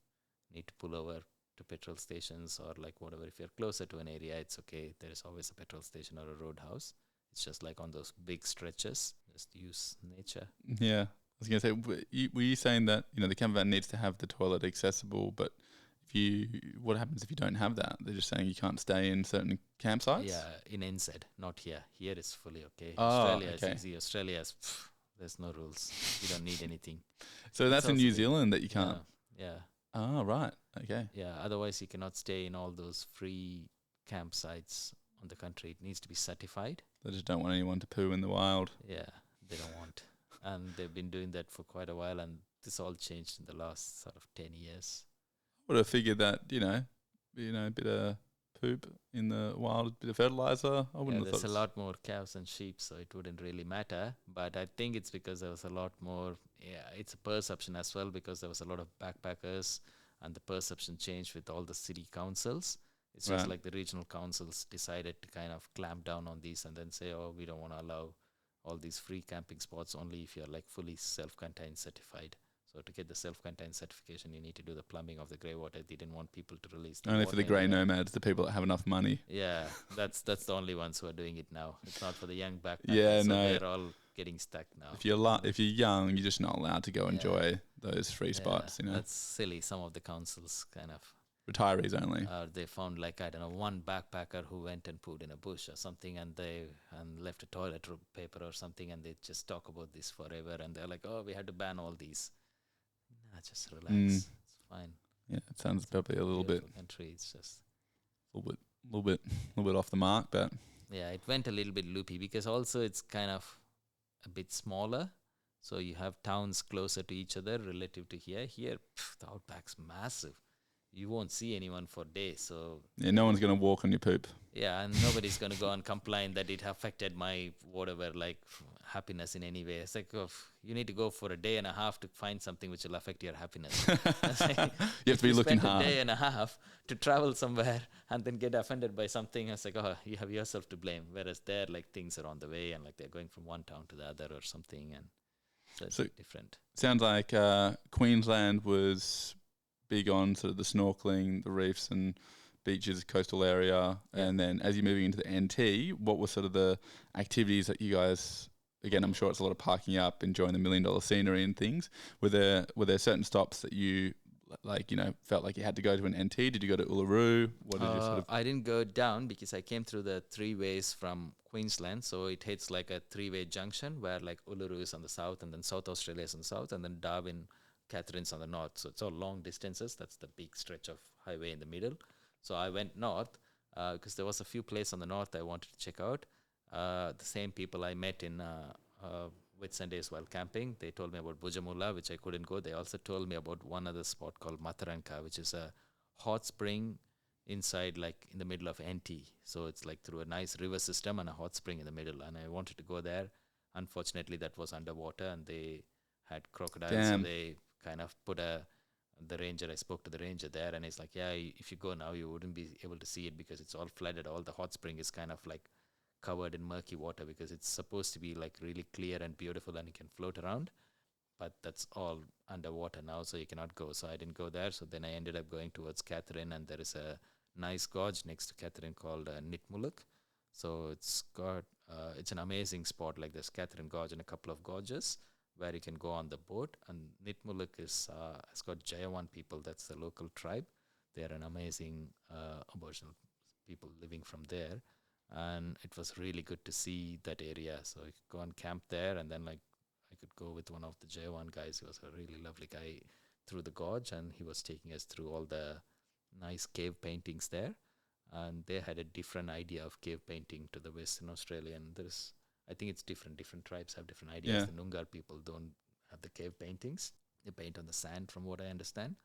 need to pull over to petrol stations or like whatever. If you're closer to an area, it's okay. There is always a petrol station or a roadhouse. It's just like on those big stretches, just use nature. Yeah. I was going to say, were you saying that, the camper van needs to have the toilet accessible, but what happens if you don't have that? They're just saying you can't stay in certain campsites? Yeah, in NZ, not here. Here it's fully okay. Oh, Australia okay. is easy. Australia is, there's no rules. You don't need anything. So that's in also New good. Zealand that you can't? Yeah. Oh, right. Okay. Yeah, otherwise you cannot stay in all those free campsites on the country. It needs to be certified. They just don't want anyone to poo in the wild. Yeah, they don't want. And they've been doing that for quite a while, and this all changed in the last sort of 10 years. I would have figured that, a bit of poop in the wild, a bit of fertilizer. I wouldn't have There's thought. a lot more cows and sheep, so it wouldn't really matter. But I think it's because there was a lot more, it's a perception as well, because there was a lot of backpackers, and the perception changed with all the city councils. It's just Right. like the regional councils decided to kind of clamp down on these and then say, oh, we don't want to allow all these free camping spots only if you're like fully self-contained certified. So to get the self-contained certification, you need to do the plumbing of the grey water. They didn't want people to release the Only water for the grey anywhere. nomads, the people that have enough money. Yeah, that's the only ones who are doing it now. It's not for the young backpackers. Yeah, so no. they're all getting stuck now. If you're young, you're just not allowed to go enjoy those free spots. That's silly. Some of the councils kind of Retirees only. they found like, I don't know, one backpacker who went and pooed in a bush or something, and left a toilet paper or something, and they just talk about this forever, and they're like, oh, we had to ban all these. Nah, just relax. It's fine. Yeah, it sounds probably a little bit, Beautiful country. It's just a little bit off the mark, but yeah, it went a little bit loopy because also it's kind of a bit smaller. So you have towns closer to each other relative to here. Here, the outback's massive. You won't see anyone for days. So yeah, no one's gonna walk on your poop. yeah, and nobody's going to go and complain that it affected my whatever, like happiness in any way. It's like, you need to go for a day and a half to find something which will affect your happiness. Like, You have to be looking spend hard. a day and a half to travel somewhere and then get offended by something. It's like, oh, you have yourself to blame. Whereas there, like things are on the way and like they're going from one town to the other or something, and so it's So- different. Sounds like Queensland was big on sort of the snorkeling, the reefs and beaches, coastal area, Yeah. and then as you're moving into the NT, what were sort of the activities that you guys? Again, I'm sure it's a lot of parking up, enjoying the $1 million scenery and things. Were there certain stops that you felt like you had to go to an NT? Did you go to Uluru? What did you sort of? I didn't go down because I came through the three ways from Queensland, so it hits like a three-way junction where like Uluru is on the south, and then South Australia is on the south, and then Darwin, Catherine's on the north. So it's all long distances. That's the big stretch of highway in the middle. So I went north because there was a few places on the north I wanted to check out. The same people I met in Whitsundays while camping, they told me about Bujamula, which I couldn't go. They also told me about one other spot called Mataranka, which is a hot spring inside, like in the middle of NT. So it's like through a nice river system and a hot spring in the middle. And I wanted to go there. Unfortunately, that was underwater and they had crocodiles. Damn. So they kind of put the ranger, I spoke to the ranger there, and he's like, yeah, if you go now, you wouldn't be able to see it because it's all flooded. All the hot spring is kind of like covered in murky water because it's supposed to be like really clear and beautiful and you can float around, but that's all underwater now, so you cannot go. So I didn't go there. So then I ended up going towards Catherine, and there is a nice gorge next to Catherine called Nitmuluk. So it's got it's an amazing spot. Like there's Catherine Gorge and a couple of gorges where you can go on the boat. And Nitmuluk has got Jayawan people. That's the local tribe. They are an amazing Aboriginal people living from there. And it was really good to see that area. So I could go and camp there, and then like I could go with one of the Jayawan guys. He was a really lovely guy through the gorge, and he was taking us through all the nice cave paintings there. And they had a different idea of cave painting to the Western Australian. I think it's different. Different tribes have different ideas. Yeah. The Noongar people don't have the cave paintings. They paint on the sand, from what I understand.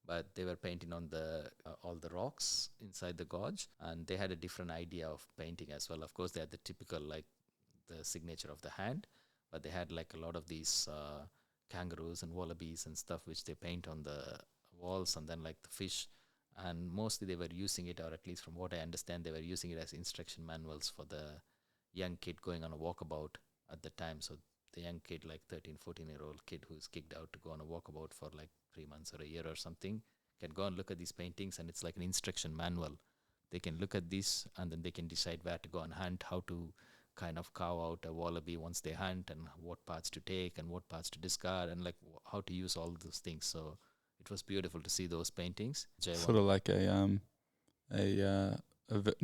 But they were painting on the all the rocks inside the gorge, and they had a different idea of painting as well. Of course, they had the typical like the signature of the hand, but they had like a lot of these kangaroos and wallabies and stuff which they paint on the walls, and then like the fish. And mostly they were using it, or at least from what I understand, they were using it as instruction manuals for the young kid going on a walkabout at the time. So the young kid, like 13, 14-year-old kid who's kicked out to go on a walkabout for like 3 months or a year or something, can go and look at these paintings, and it's like an instruction manual. They can look at this, and then they can decide where to go and hunt, how to kind of carve out a wallaby once they hunt, and what parts to take and what parts to discard, and like how to use all those things. So it was beautiful to see those paintings. Sort of like I was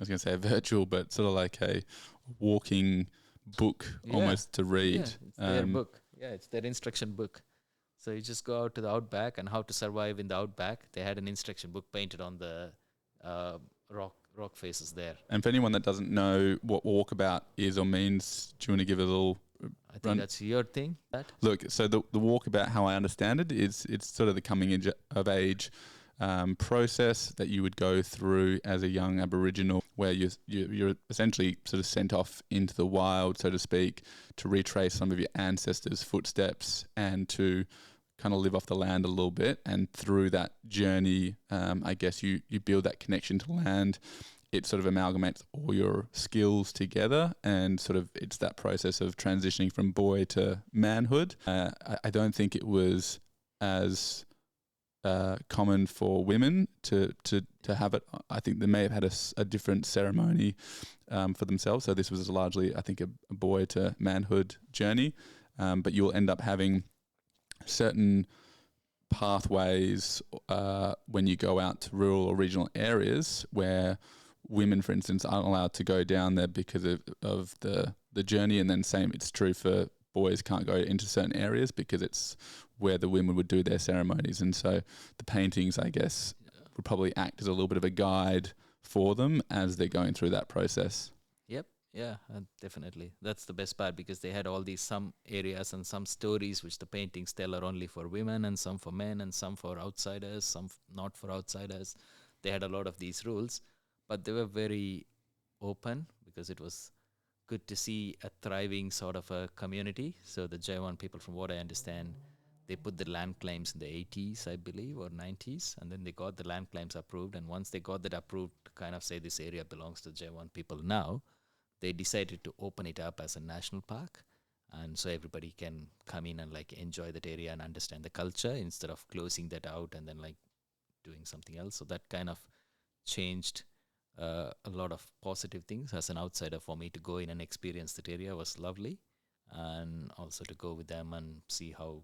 going to say a virtual, but sort of like a walking book almost to read. Yeah, it's their book. Yeah, it's their instruction book. So you just go out to the outback and how to survive in the outback. They had an instruction book painted on the rock faces there. And for anyone that doesn't know what walkabout is or means, do you want to give a little I think that's your thing. Look, so the walkabout, how I understand it, is it's sort of the coming of age process that you would go through as a young Aboriginal, where you're essentially sort of sent off into the wild, so to speak, to retrace some of your ancestors' footsteps and to kind of live off the land a little bit. And through that journey, I guess you build that connection to land. It sort of amalgamates all your skills together, and sort of it's that process of transitioning from boy to manhood. I don't think it was as common for women to have it. I think they may have had a different ceremony for themselves. So this was largely, I think, a boy to manhood journey. But you'll end up having certain pathways when you go out to rural or regional areas where women, for instance, aren't allowed to go down there because of the journey. And then same, it's true for boys, can't go into certain areas because it's where the women would do their ceremonies. And so the paintings, I guess, would probably act as a little bit of a guide for them as they're going through that process. Yep. Yeah, definitely. That's the best part, because they had all these some areas and some stories which the paintings tell are only for women, and some for men, and some for outsiders, some not for outsiders. They had a lot of these rules, but they were very open because it was good to see a thriving sort of a community. So the Jayawan people, from what I understand, they put the land claims in the 80s, I believe, or 90s, and then they got the land claims approved. And once they got that approved to kind of say this area belongs to Jayawan people now, they decided to open it up as a national park. and so everybody can come in and like enjoy that area and understand the culture instead of closing that out and then like doing something else. So that kind of changed a lot of positive things. As an outsider, for me to go in and experience that area was lovely, and also to go with them and see how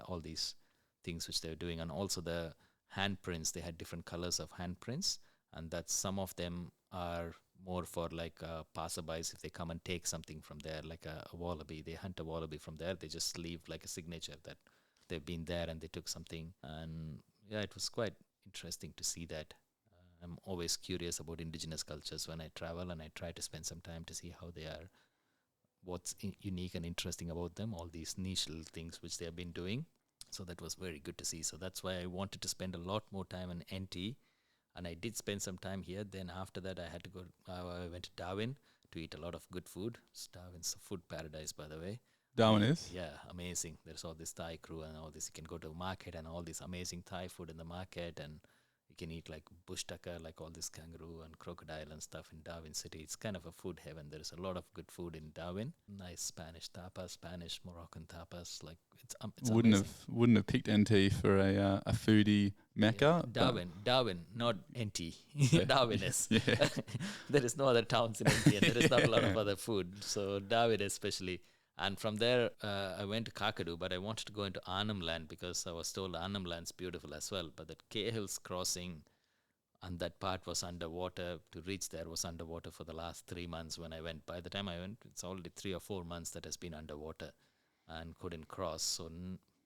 all these things which they were doing, and also the handprints. They had different colors of handprints, and that some of them are more for like passerbys if they come and take something from there, like a wallaby. They hunt a wallaby from there. They just leave like a signature that they've been there and they took something. And yeah, it was quite interesting to see that. I'm always curious about indigenous cultures when I travel, and I try to spend some time to see how they are, what's unique and interesting about them, all these niche little things which they have been doing. So that was very good to see. So that's why I wanted to spend a lot more time in NT, and I did spend some time here. Then after that, I had to go. I went to Darwin to eat a lot of good food. Darwin's a food paradise, by the way. Darwin is? Yeah, amazing. There's all this Thai crew and all this. You can go to a market and all this amazing Thai food in the market, and you can eat like bush tucker, like all this kangaroo and crocodile and stuff in Darwin City. It's kind of a food heaven. There's a lot of good food in Darwin. Nice Spanish tapas, Spanish Moroccan tapas. Like it's amazing. Wouldn't have picked NT for a foodie mecca. Darwin, not NT. Darwin is. Yeah. There is no other towns in India. There is not a lot of other food. So Darwin especially. And from there, I went to Kakadu, but I wanted to go into Arnhem Land because I was told Arnhem Land's beautiful as well. But that Cahill's crossing and that part was underwater. To reach there was underwater for the last 3 months when I went. By the time I went, it's already 3 or 4 months that has been underwater and couldn't cross. So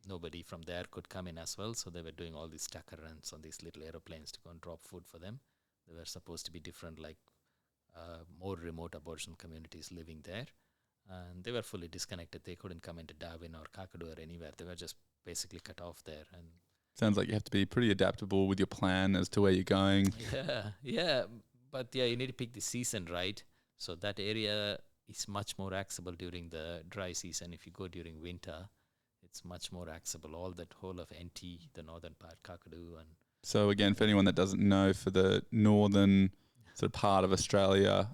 nobody from there could come in as well. So they were doing all these tucker runs on these little aeroplanes to go and drop food for them. They were supposed to be different, like more remote Aboriginal communities living there. And they were fully disconnected. They couldn't come into Darwin or Kakadu or anywhere. They were just basically cut off there. And Sounds like you have to be pretty adaptable with your plan as to where you're going. yeah. But yeah, you need to pick the season right. So that area is much more accessible during the dry season. If you go during winter, it's much more accessible. All that whole of NT, the northern part, Kakadu, and So again, for anyone that doesn't know, for the northern sort of part of Australia,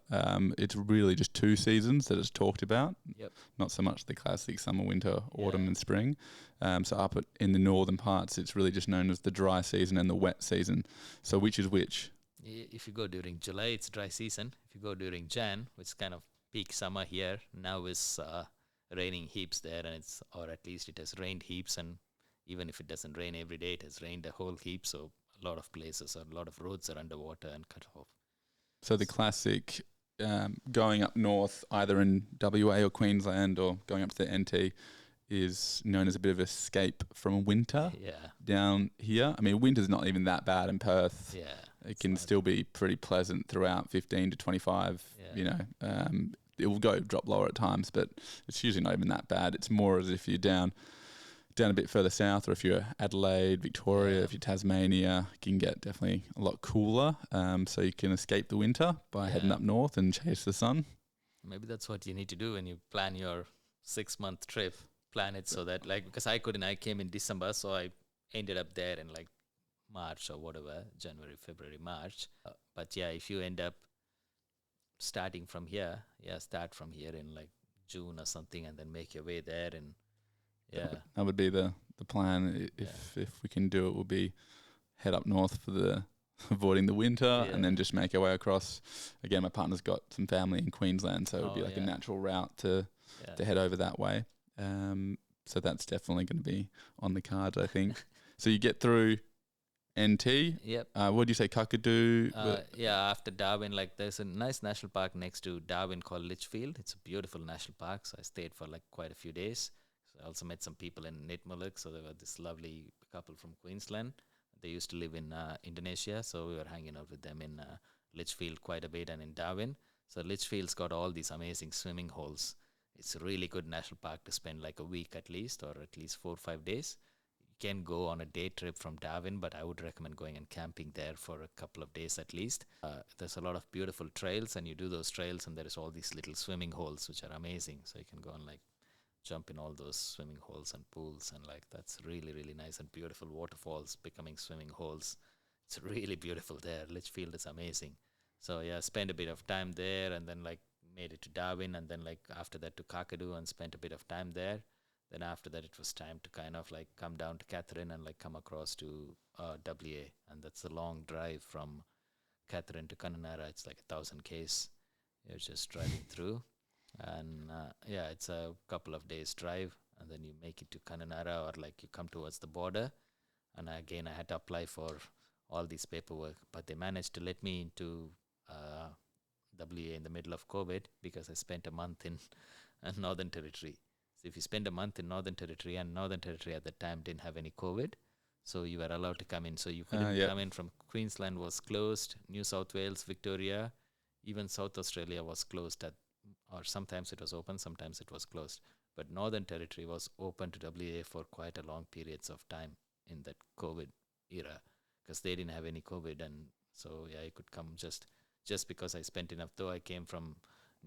it's really just 2 seasons that it's talked about. Yep. Not so much the classic summer, winter, autumn, Yeah. and spring. So up in the northern parts, it's really just known as the dry season and the wet season. So which is which? If you go during July, it's dry season. If you go during Jan, which is kind of peak summer here, now is raining heaps there, and or at least it has rained heaps. And even if it doesn't rain every day, it has rained a whole heap. So a lot of places, a lot of roads are underwater and cut off. So the classic going up north, either in WA or Queensland or going up to the NT, is known as a bit of escape from winter down here. I mean, winter's not even that bad in Perth. Yeah. It can still be pretty pleasant throughout 15 to 25, you know. It will drop lower at times, but it's usually not even that bad. It's more as if you're down a bit further south, or if you're Adelaide, Victoria, if you're Tasmania, it can get definitely a lot cooler. So you can escape the winter by heading up north and chase the sun. Maybe that's what you need to do when you plan your 6-month trip. Plan it so that, like, because I came in December, so I ended up there in like March or whatever, January, February, March. But yeah, if you end up starting from here, start from here in like June or something, and then make your way there. And that would be the plan. If we can do it, we'll be head up north for the avoiding the winter, and then just make our way across. Again, my partner's got some family in Queensland, so it would be like a natural route to head over that way. So that's definitely going to be on the cards, I think. So you get through NT. Yep. What do you say, Kakadu? After Darwin, like there's a nice national park next to Darwin called Litchfield. It's a beautiful national park. So I stayed for like quite a few days. So I also met some people in Nitmuluk. So there were this lovely couple from Queensland. They used to live in Indonesia. So we were hanging out with them in Litchfield quite a bit, and in Darwin. So Litchfield's got all these amazing swimming holes. It's a really good national park to spend like a week at least, or at least 4 or 5 days. You can go on a day trip from Darwin, but I would recommend going and camping there for a couple of days at least. There's a lot of beautiful trails, and you do those trails, and there is all these little swimming holes, which are amazing. So you can go and like jump in all those swimming holes and pools, and like that's really, really nice, and beautiful waterfalls becoming swimming holes. It's really beautiful there. Litchfield is amazing. So yeah, spend a bit of time there, and then like made it to Darwin, and then like after that to Kakadu and spent a bit of time there. Then after that, it was time to kind of like come down to Catherine and like come across to WA, and that's a long drive from Catherine to Kununurra. It's like 1,000 k's. You're just driving through, and yeah, it's a couple of days drive, and then you make it to Kununurra, or like you come towards the border, and again I had to apply for all these paperwork, but they managed to let me into WA in the middle of COVID because I spent a month in Northern Territory. So if you spend a month in Northern Territory, and Northern Territory at that time didn't have any COVID, so you were allowed to come in. So you couldn't come in from Queensland was closed, New South Wales, Victoria, even South Australia was closed or sometimes it was open, sometimes it was closed. But Northern Territory was open to WA for quite a long periods of time in that COVID era because they didn't have any COVID, and so yeah, I could come just because I spent enough. Though I came from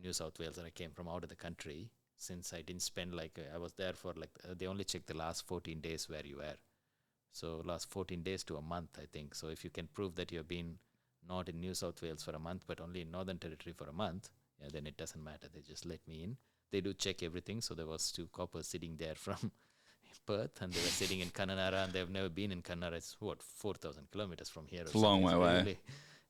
New South Wales and I came from out of the country, since I didn't spend like I was there for like they only check the last 14 days where you were. So last 14 days to a month, I think. So if you can prove that you've been not in New South Wales for a month, but only in Northern Territory for a month, yeah, then it doesn't matter. They just let me in. They do check everything. So there was 2 coppers sitting there from Perth, and they were sitting in Kununurra, and they've never been in Kununurra. It's 4,000 kilometers from here. It's a long way away. Really,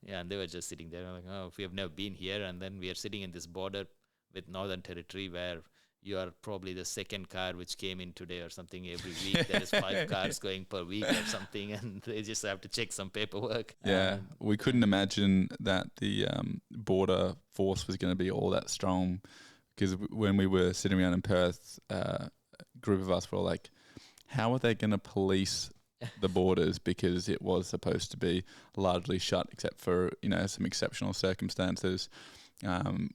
yeah, and they were just sitting there. I'm like, oh, we have never been here, and then we are sitting in this border with Northern Territory where you are probably the second car which came in today or something every week. There is 5 cars going per week or something, and they just have to check some paperwork. Yeah, we couldn't imagine that the border force was going to be all that strong, because when we were sitting around in Perth, a group of us were like, how are they going to police the borders, because it was supposed to be largely shut except for, you know, some exceptional circumstances,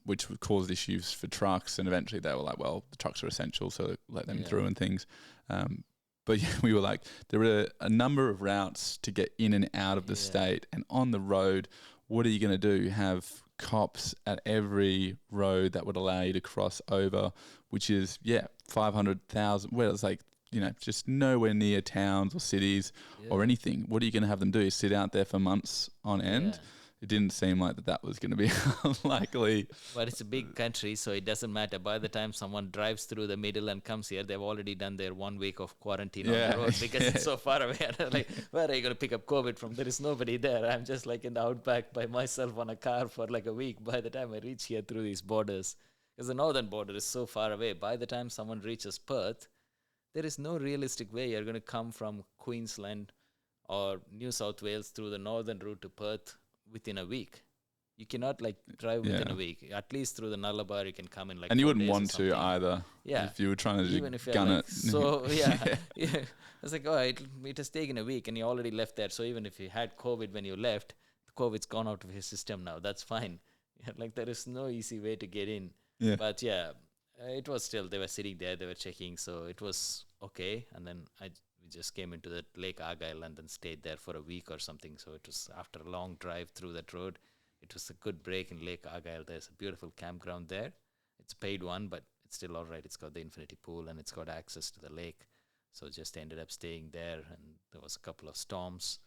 which would cause issues for trucks. And eventually they were like, well, the trucks are essential, so let them through and things. But yeah, we were like, there are a number of routes to get in and out of the state, and on the road, what are you going to do? Have cops at every road that would allow you to cross over, which is 500,000. Well, it's like, you know, just nowhere near towns or cities or anything. What are you going to have them do? Sit out there for months on end? It didn't seem like that was going to be unlikely. But it's a big country, so it doesn't matter. By the time someone drives through the middle and comes here, they've already done their 1 week of quarantine on the road because it's so far away. And they're like, where are you going to pick up COVID from? There is nobody there. I'm just like in the outback by myself on a car for like a week by the time I reach here through these borders. Because the northern border is so far away. By the time someone reaches Perth, there is no realistic way you're going to come from Queensland or New South Wales through the northern route to Perth within a week. You cannot like drive within a week. At least through the Nullarbor you can come in like. And you wouldn't want to either. Yeah. If you were trying to even if gun like, it. So yeah. It's like, oh, it has taken a week and you already left there. So even if you had COVID when you left, the COVID's gone out of your system now. That's fine. Like there is no easy way to get in. Yeah. But yeah, it was still, they were sitting there, they were checking. So it was okay. And then we just came into the Lake Argyle and then stayed there for a week or something. So it was after a long drive through that road. It was a good break in Lake Argyle. There's a beautiful campground there. It's a paid one, but it's still all right. It's got the infinity pool and it's got access to the lake. So just ended up staying there. And there was a couple of storms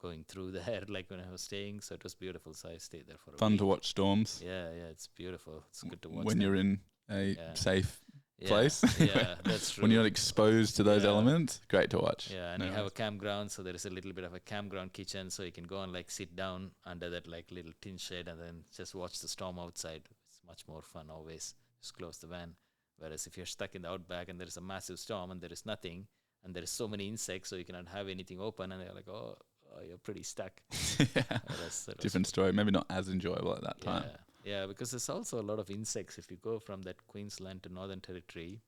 going through there, like when I was staying. So it was beautiful. So I stayed there for a week. Fun to watch storms. Yeah, it's beautiful. It's good to watch when you're in a safe place. Yeah, that's true. When you're not exposed to those elements, great to watch. Yeah, and you have a campground, so there is a little bit of a campground kitchen, so you can go and like sit down under that like little tin shed and then just watch the storm outside. It's much more fun always. Just close the van. Whereas if you're stuck in the outback and there is a massive storm and there is nothing and there is so many insects, so you cannot have anything open, and they're like, oh you're pretty stuck. Different story. Maybe not as enjoyable at that time. Yeah, because there's also a lot of insects. If you go from that Queensland to Northern Territory,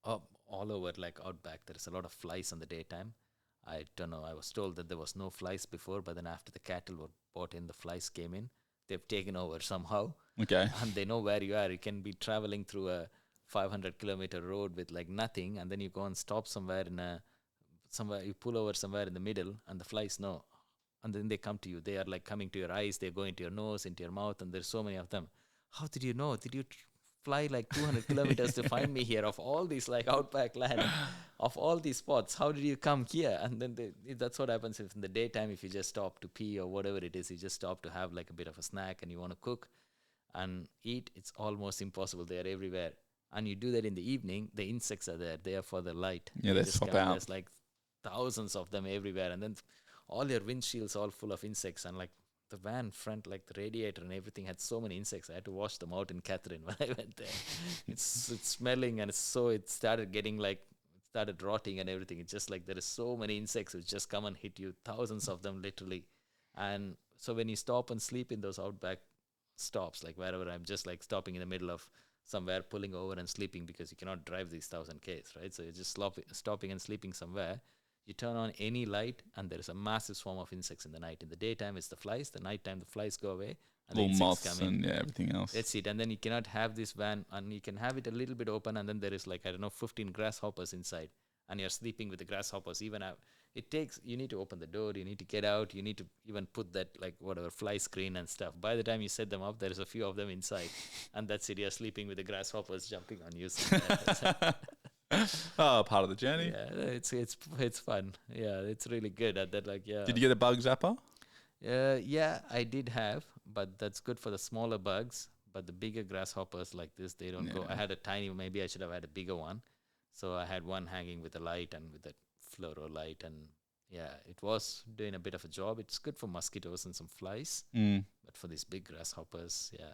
all over like outback, there's a lot of flies in the daytime. I don't know. I was told that there was no flies before, but then after the cattle were bought in, the flies came in. They've taken over somehow. Okay. And they know where you are. You can be traveling through a 500-kilometer road with like nothing, and then you go and stop somewhere you pull over somewhere in the middle, and the flies know. And then they come to you. They are like coming to your eyes. They go into your nose, into your mouth, and there's so many of them. How did you know? Did you fly like 200 kilometers to find me here of all these like outback land, of all these spots? How did you come here? And then that's what happens if in the daytime, if you just stop to pee or whatever it is, you just stop to have like a bit of a snack and you want to cook. and eat, it's almost impossible. They are everywhere. And you do that in the evening, the insects are there. They are for the light. Yeah, they swap out. There's like thousands of them everywhere. And then all your windshields all full of insects. And like the van front, like the radiator and everything had so many insects. I had to wash them out in Catherine when I went there. it's smelling, and it started getting like, it started rotting and everything. It's just like there is so many insects which just come and hit you, thousands of them literally. And so when you stop and sleep in those outback stops, like wherever, I'm just like stopping in the middle of somewhere, pulling over and sleeping, because you cannot drive these 1,000 Ks, right? So you're just stopping and sleeping somewhere. You turn on any light and there is a massive swarm of insects in the night. In the daytime, it's the flies. The nighttime, the flies go away. And little the moths come in. and everything else. That's it. And then you cannot have this van, and you can have it a little bit open, and then there is like, I don't know, 15 grasshoppers inside, and you're sleeping with the grasshoppers. Even out, you need to open the door, you need to get out, you need to even put that like whatever fly screen and stuff. By the time you set them up, there is a few of them inside, and that's it. You're sleeping with the grasshoppers jumping on you. Oh, part of the journey. Yeah, it's fun. Yeah, it's really good at that. Like, yeah. Did you get a bug zapper? Yeah, I did have, but that's good for the smaller bugs. But the bigger grasshoppers like this, they don't go. I had a tiny, maybe I should have had a bigger one. So I had one hanging with a light and with a fluoro light, and yeah, it was doing a bit of a job. It's good for mosquitoes and some flies, but for these big grasshoppers, yeah,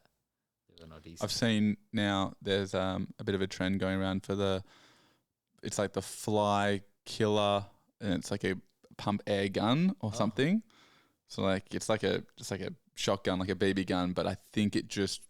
they were not easy. I've seen now there's a bit of a trend going around for it's like the fly killer, and it's like a pump air gun or something. So like it's like just like a shotgun, like a BB gun, but I think it just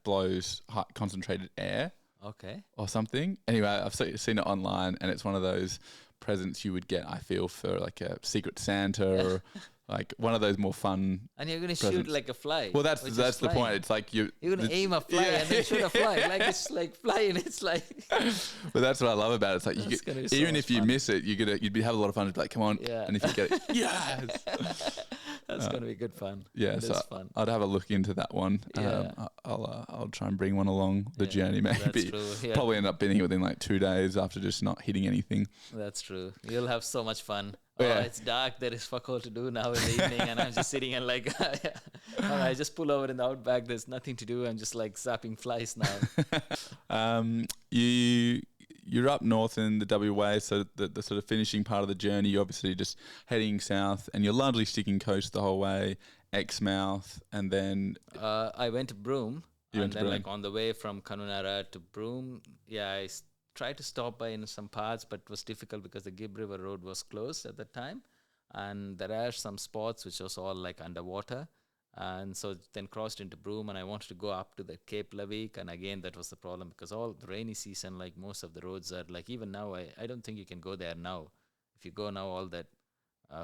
blows high concentrated air. Okay. Or something. Anyway, I've seen it online, and it's one of those presents you would get, I feel, for like a Secret Santa or like one of those more fun. And you're going to shoot like a fly. Well, that's the point. It's like you're going to aim a fly and then shoot a fly. Like it's like flying. It's like. But that's what I love about it. It's like even if you miss it, you'd have a lot of fun. It'd be like, come on, and if you get it, yes. That's going to be good fun. Yeah, so fun. I'd have a look into that one. Yeah. I'll try and bring one along the journey. Maybe that's true. Yeah. Probably end up being here within like 2 days after just not hitting anything. That's true. You'll have so much fun. It's dark. There is fuck all to do now in the evening, and I'm just sitting and like, I just pull over in the outback. There's nothing to do. I'm just like zapping flies now. You're up north in the WA, so the sort of finishing part of the journey, you're obviously just heading south, and you're largely sticking coast the whole way, Exmouth, and then... I went to Broome, like on the way from Kununurra to Broome, I tried to stop by in some parts, but it was difficult because the Gibb River Road was closed at that time, and there are some spots which was all like underwater. And so then crossed into Broome, and I wanted to go up to the Cape Levick, and again that was the problem because all the rainy season, like most of the roads are like, even now I don't think you can go there now. If you go now, all that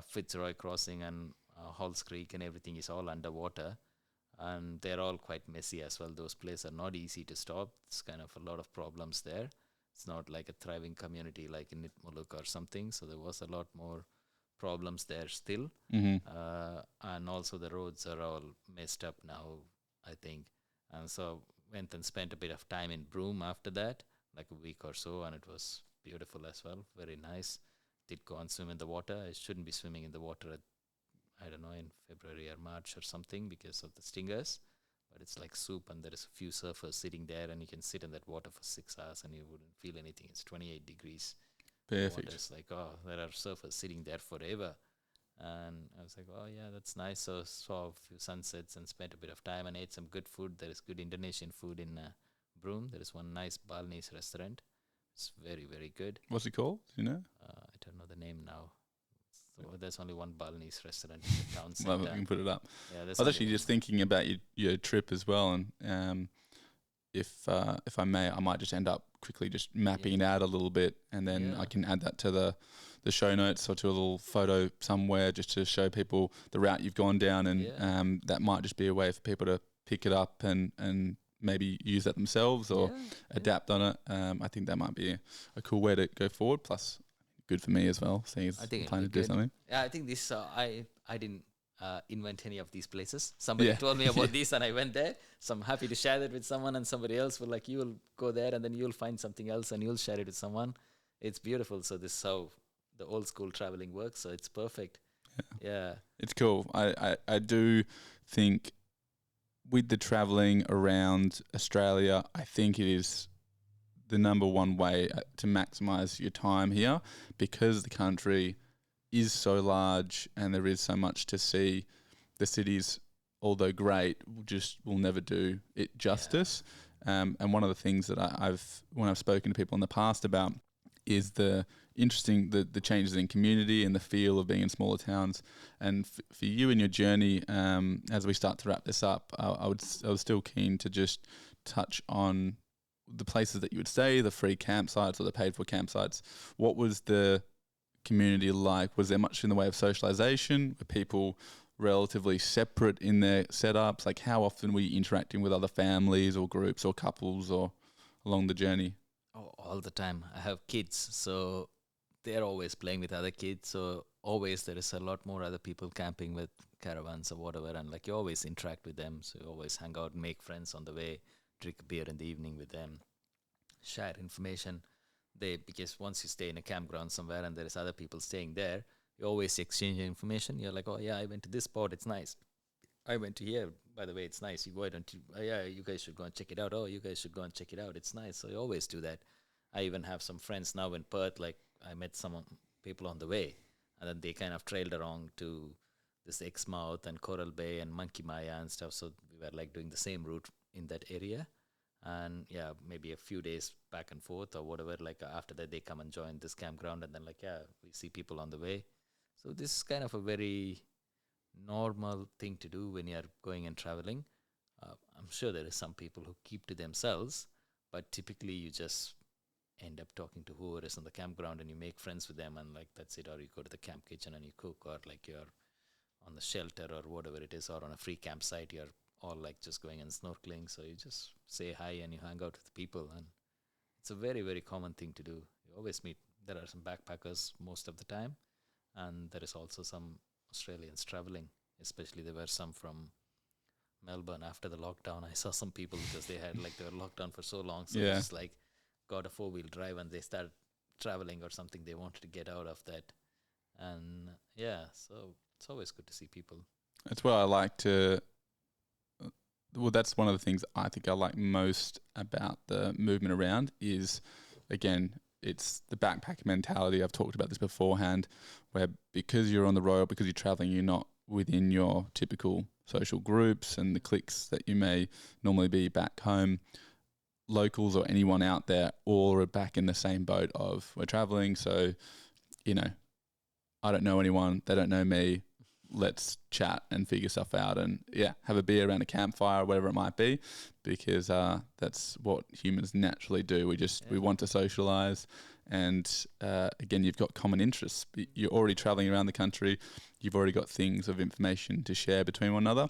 Fitzroy Crossing and Halls Creek and everything is all underwater, and they're all quite messy as well. Those places are not easy to stop. It's kind of a lot of problems there. It's not like a thriving community like in Nitmuluk or something, so there was a lot more problems there still. And also the roads are all messed up now, I think. And so went and spent a bit of time in Broome after that, like a week or so, and it was beautiful as well, very nice. Did go and swim in the water. I shouldn't be swimming in the water I don't know, in February or March or something because of the stingers, but it's like soup, and there is a few surfers sitting there, and you can sit in that water for 6 hours and you wouldn't feel anything. It's 28 degrees. Perfect. It's like, there are surfers sitting there forever. And I was like, that's nice. So saw a few sunsets and spent a bit of time and ate some good food. There is good Indonesian food in Broome. There is one nice Balinese restaurant. It's very, very good. What's it called? Do you know? I don't know the name now. So there's only one Balinese restaurant in the town centre. Well, we can put it up. Yeah, I was actually just thinking about your trip as well, and if I may, I might just end up quickly just mapping it out a little bit, and then I can add that to the show notes or to a little photo somewhere just to show people the route you've gone down, and that might just be a way for people to pick it up and maybe use that themselves or adapt on it. I think that might be a cool way to go forward. Plus, good for me as well, seeing as I'm planning to do something. Yeah, I think this, I didn't invent any of these places. Somebody told me about this and I went there. So I'm happy to share that with someone, and somebody else will like, you'll go there and then you'll find something else and you'll share it with someone. It's beautiful. So this is how the old school traveling works. So it's perfect. Yeah. It's cool. I do think with the traveling around Australia, I think it is the number one way to maximize your time here, because the country is so large and there is so much to see. The cities, although great, will never do it justice. And one of the things that when I've spoken to people in the past about is the changes in community and the feel of being in smaller towns. And for you in your journey, as we start to wrap this up, I was still keen to just touch on the places that you would stay, the free campsites or the paid for campsites. What was the community like? Was there much in the way of socialization? Were people relatively separate in their setups? Like, how often were you interacting with other families or groups or couples or along the journey? Oh, all the time. I have kids, so they're always playing with other kids. So always there is a lot more other people camping with caravans or whatever, and like you always interact with them. So you always hang out, make friends on the way, drink a beer in the evening with them, share information. Because once you stay in a campground somewhere and there is other people staying there, you always exchange information. You're like, oh yeah, I went to this spot, it's nice. I went to here, by the way, it's nice. Why don't you? Yeah, you guys should go and check it out. Oh, you guys should go and check it out. It's nice. So you always do that. I even have some friends now in Perth. Like I met some people on the way, and then they kind of trailed along to this Exmouth and Coral Bay and Monkey Maya and stuff. So we were like doing the same route in that area. And yeah, maybe a few days back and forth or whatever. Like after that, they come and join this campground, and then like we see people on the way. So this is kind of a very normal thing to do when you're going and traveling. I'm sure there is some people who keep to themselves, but typically you just end up talking to whoever is on the campground and you make friends with them, and like that's it. Or you go to the camp kitchen and you cook, or like you're on the shelter or whatever it is, or on a free campsite, you're all like just going and snorkeling. So you just say hi and you hang out with people, and it's a very, very common thing to do. You always meet. There are some backpackers most of the time, and there is also some Australians traveling. Especially there were some from Melbourne after the lockdown. I saw some people because they were locked down for so long, so they just like got a 4-wheel drive and they started traveling or something. They wanted to get out of that, and so it's always good to see people. That's what I like to. Well, that's one of the things I think I like most about the movement around is, again, it's the backpack mentality. I've talked about this beforehand, where because you're on the road, because you're traveling, you're not within your typical social groups and the cliques that you may normally be back home. Locals or anyone out there all are back in the same boat of we're traveling. So, I don't know anyone. They don't know me. Let's chat and figure stuff out and have a beer around a campfire or whatever it might be, because that's what humans naturally do. We want to socialize, and again, you've got common interests. You're already traveling around the country. You've already got things of information to share between one another,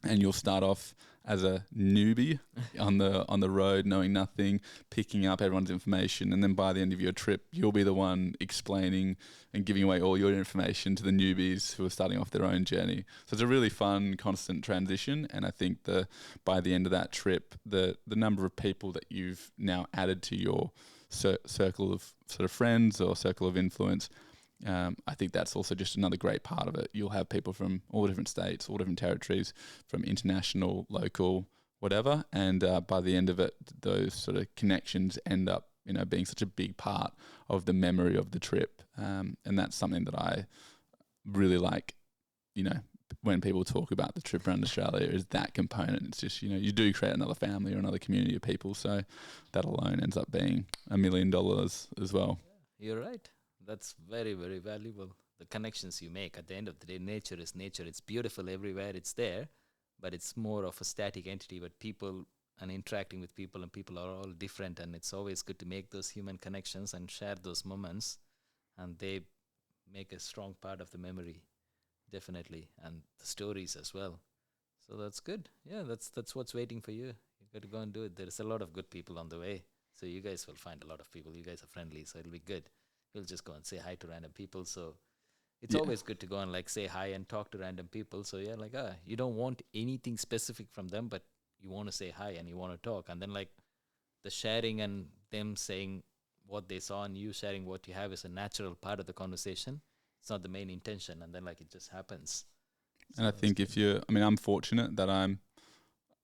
and you'll start off as a newbie on the road, knowing nothing, picking up everyone's information, and then by the end of your trip, you'll be the one explaining and giving away all your information to the newbies who are starting off their own journey. So it's a really fun, constant transition, and I think by the end of that trip, the number of people that you've now added to your circle of sort of friends or circle of influence, I think that's also just another great part of it. You'll have people from all different states, all different territories, from international, local, whatever. And by the end of it, those sort of connections end up, being such a big part of the memory of the trip. And that's something that I really like, when people talk about the trip around Australia, is that component. It's just, you do create another family or another community of people. So that alone ends up being $1 million as well. You're right. That's very, very valuable. The connections you make. At the end of the day, nature is nature. It's beautiful everywhere. It's there, but it's more of a static entity. But people and interacting with people, and people are all different. And it's always good to make those human connections and share those moments. And they make a strong part of the memory, definitely, and the stories as well. So that's good. Yeah, that's what's waiting for you. You got to go and do it. There's a lot of good people on the way. So you guys will find a lot of people. You guys are friendly, so it'll be good. You'll just go and say hi to random people. So it's always good to go and like say hi and talk to random people. So you don't want anything specific from them, but you want to say hi and you want to talk. And then like the sharing and them saying what they saw and you sharing what you have is a natural part of the conversation. It's not the main intention. And then like it just happens. And I think I'm fortunate that I'm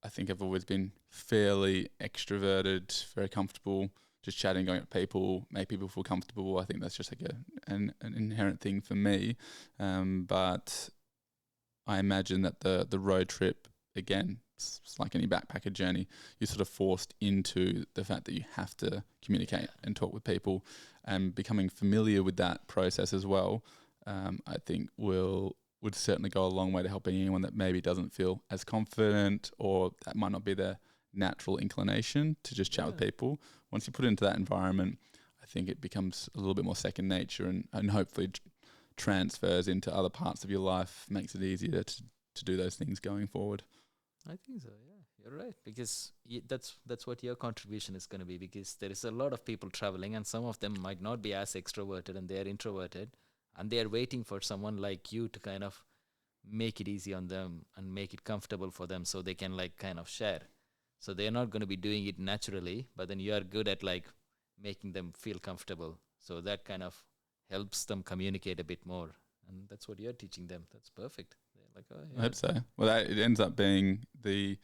I think I've always been fairly extroverted, very comfortable, just chatting, going up to people, make people feel comfortable. I think that's just like an inherent thing for me. But I imagine that the road trip, again, it's like any backpacker journey, you're sort of forced into the fact that you have to communicate and talk with people, and becoming familiar with that process as well, I think would certainly go a long way to helping anyone that maybe doesn't feel as confident, or that might not be their natural inclination to just chat with people. Once you put it into that environment, I think it becomes a little bit more second nature, and hopefully transfers into other parts of your life, makes it easier to do those things going forward. I think so. Yeah, you're right, because that's what your contribution is going to be. Because there is a lot of people traveling, and some of them might not be as extroverted, and they are introverted, and they are waiting for someone like you to kind of make it easy on them and make it comfortable for them, so they can like kind of share. So they're not going to be doing it naturally, but then you are good at like making them feel comfortable. So that kind of helps them communicate a bit more, and that's what you're teaching them. That's perfect. They're like, oh yeah. I hope so. Well, it ends up being the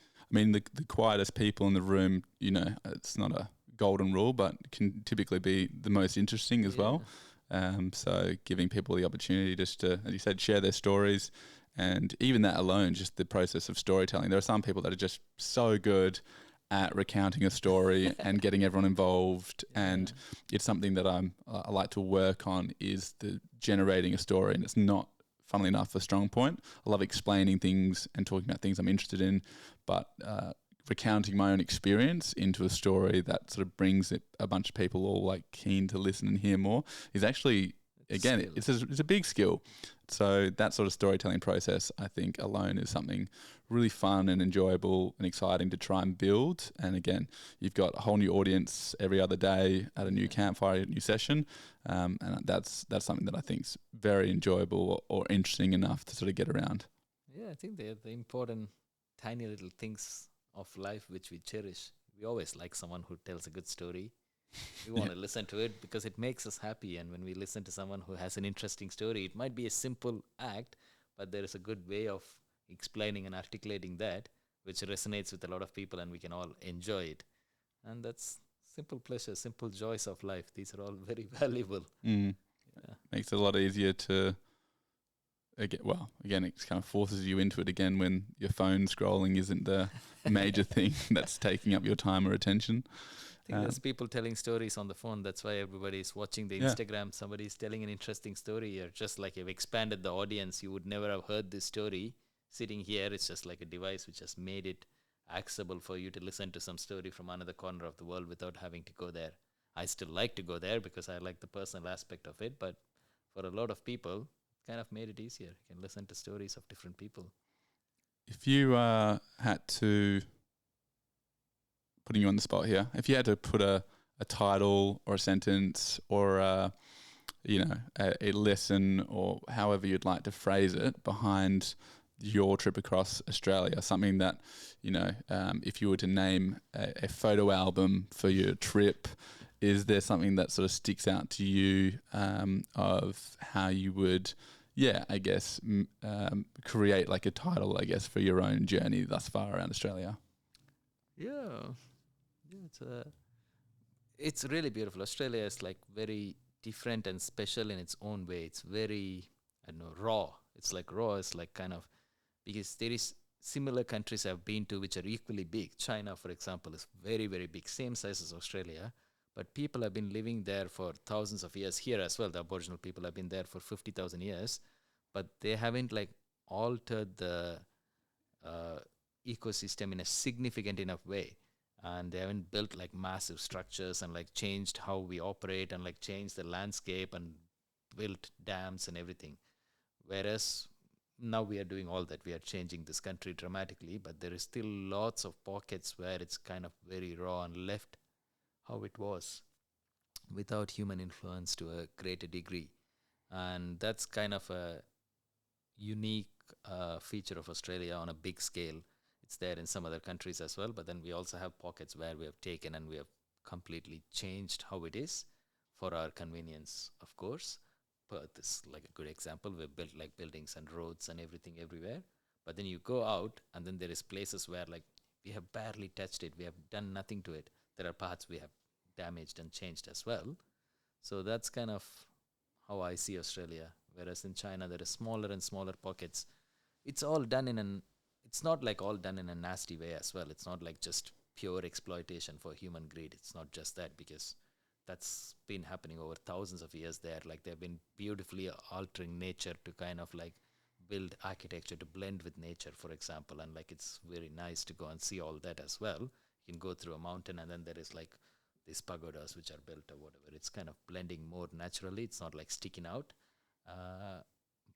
quietest people in the room, it's not a golden rule, but can typically be the most interesting as well. So giving people the opportunity just to, as you said, share their stories, and even that alone, just the process of storytelling. There are some people that are just so good at recounting a story and getting everyone involved, and it's something that I like to work on, is the generating a story. And it's not, funnily enough, a strong point. I love explaining things and talking about things I'm interested in, but recounting my own experience into a story that sort of brings a bunch of people all like keen to listen and hear more is actually, again, it's a big skill. So that sort of storytelling process, I think, alone is something really fun and enjoyable and exciting to try and build. And again, you've got a whole new audience every other day at a new campfire, a new session, and that's something that I think is very enjoyable or interesting enough to sort of get around. Yeah, I think they're the important tiny little things of life which we cherish. We always like someone who tells a good story. We want to listen to it because it makes us happy. And when we listen to someone who has an interesting story, it might be a simple act, but there is a good way of explaining and articulating that, which resonates with a lot of people, and we can all enjoy it. And that's simple pleasures, simple joys of life. These are all very valuable. Makes it a lot easier to, again, it kind of forces you into it again when your phone scrolling isn't the major thing that's taking up your time or attention. I think there's people telling stories on the phone. That's why everybody's watching the Instagram. Somebody's telling an interesting story. You're just like, you've expanded the audience. You would never have heard this story sitting here. It's just like a device which has made it accessible for you to listen to some story from another corner of the world without having to go there. I still like to go there because I like the personal aspect of it. But for a lot of people, kind of made it easier. You can listen to stories of different people. If you had to, putting you on the spot here, if you had to put a title or a sentence or a lesson, or however you'd like to phrase it, behind your trip across Australia, something that, if you were to name a photo album for your trip, is there something that sort of sticks out to you of how you would, create like a title, I guess, for your own journey thus far around Australia? It's really beautiful. Australia is like very different and special in its own way. It's very, raw. It's like raw. It's like kind of, because there is similar countries I've been to which are equally big. China, for example, is very, very big, same size as Australia. But people have been living there for thousands of years. Here as well, the Aboriginal people have been there for 50,000 years. But they haven't like altered the ecosystem in a significant enough way. And they haven't built like massive structures and like changed how we operate and like changed the landscape and built dams and everything. Whereas now we are doing all that. We are changing this country dramatically, but there is still lots of pockets where it's kind of very raw and left how it was without human influence to a greater degree. And that's kind of a unique feature of Australia on a big scale. It's there in some other countries as well, but then we also have pockets where we have taken and we have completely changed how it is for our convenience, of course. Perth is like a good example. We've built like buildings and roads and everything everywhere. But then you go out and then there is places where like we have barely touched it. We have done nothing to it. There are parts we have damaged and changed as well. So that's kind of how I see Australia. Whereas in China, there are smaller and smaller pockets. It's all done it's not like all done in a nasty way as well. It's not like just pure exploitation for human greed. It's not just that, because that's been happening over thousands of years there. Like they've been beautifully altering nature to kind of like build architecture to blend with nature, for example. And like it's very nice to go and see all that as well. You can go through a mountain and then there is like these pagodas which are built or whatever. It's kind of blending more naturally. It's not like sticking out.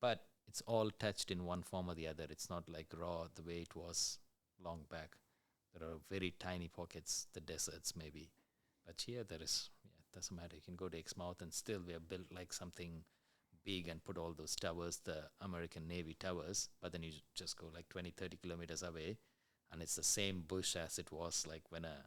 But it's all touched in one form or the other. It's not like raw the way it was long back. There are very tiny pockets, the deserts maybe. But here there is, it doesn't matter. You can go to Exmouth and still we have built like something big and put all those towers, the American Navy towers. But then you just go like 20, 30 kilometers away and it's the same bush as it was like when a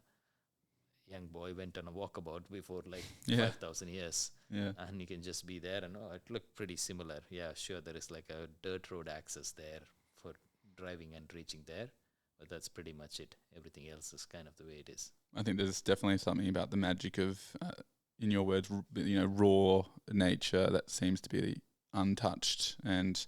young boy went on a walkabout before like 5,000 years. Yeah. And you can just be there and it looked pretty similar. Yeah, sure, there is like a dirt road access there for driving and reaching there. But that's pretty much it. Everything else is kind of the way it is. I think there's definitely something about the magic of, in your words, raw nature that seems to be untouched. And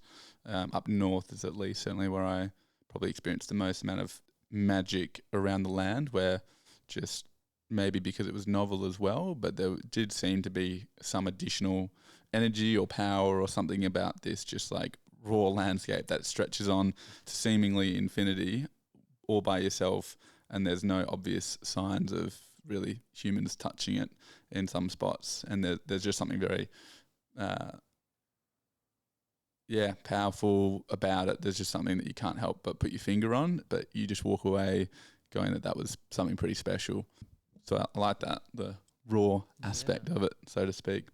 up north is at least certainly where I probably experienced the most amount of magic around the land, where just maybe because it was novel as well, but there did seem to be some additional energy or power or something about this just like raw landscape that stretches on to seemingly infinity all by yourself, and there's no obvious signs of really humans touching it in some spots, and there's just something very powerful about it. There's just something that you can't help but put your finger on, but you just walk away going that was something pretty special. So I like that, the raw aspect of it, so to speak.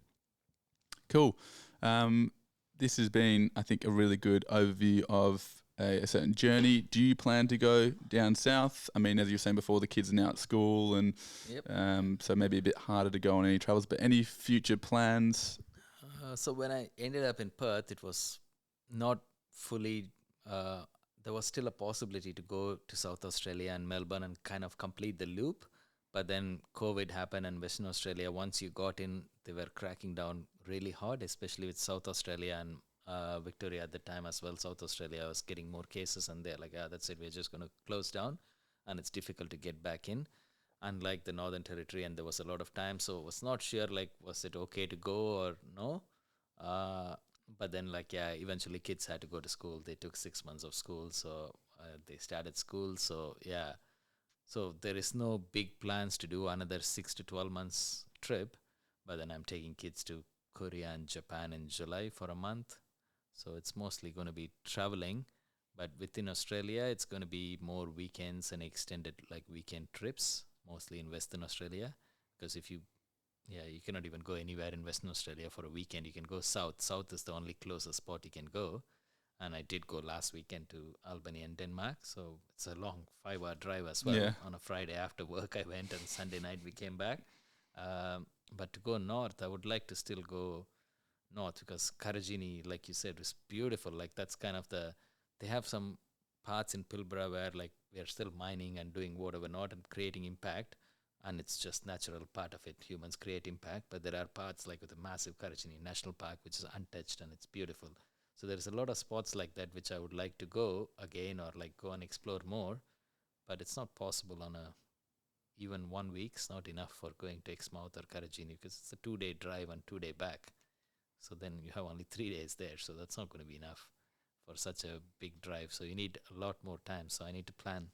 Cool. This has been, I think, a really good overview of a certain journey. Do you plan to go down south? I mean, as you were saying before, the kids are now at school, and so maybe a bit harder to go on any travels, but any future plans? So when I ended up in Perth, it was not fully, there was still a possibility to go to South Australia and Melbourne and kind of complete the loop. But then COVID happened, and Western Australia, once you got in, they were cracking down really hard, especially with South Australia and Victoria at the time as well. South Australia was getting more cases, and they're like, that's it, we're just going to close down, and it's difficult to get back in. Unlike the Northern Territory, and there was a lot of time, so I was not sure, like, was it okay to go or no? But then, like, eventually kids had to go to school. They took 6 months of school, so they started school, so So there is no big plans to do another 6 to 12 months trip, but then I'm taking kids to Korea and Japan in July for a month. So it's mostly going to be traveling, but within Australia, it's going to be more weekends and extended like weekend trips, mostly in Western Australia. Because you cannot even go anywhere in Western Australia for a weekend. You can go south. South is the only closest spot you can go. And I did go last weekend to Albany and Denmark. So it's a long 5-hour drive as well. Yeah. On a Friday after work, I went, and Sunday night we came back. But to go north, I would like to still go north, because Karajini, like you said, is beautiful. Like that's kind of they have some parts in Pilbara where like we are still mining and doing whatever not and creating impact. And it's just natural part of it. Humans create impact. But there are parts like with the massive Karajini National Park, which is untouched and it's beautiful. So there's a lot of spots like that which I would like to go again, or like go and explore more, but it's not possible on even 1 week. It's not enough for going to Exmouth or Karajini, because it's a 2-day drive and 2-day back. So then you have only 3 days there. So that's not going to be enough for such a big drive. So you need a lot more time. So I need to plan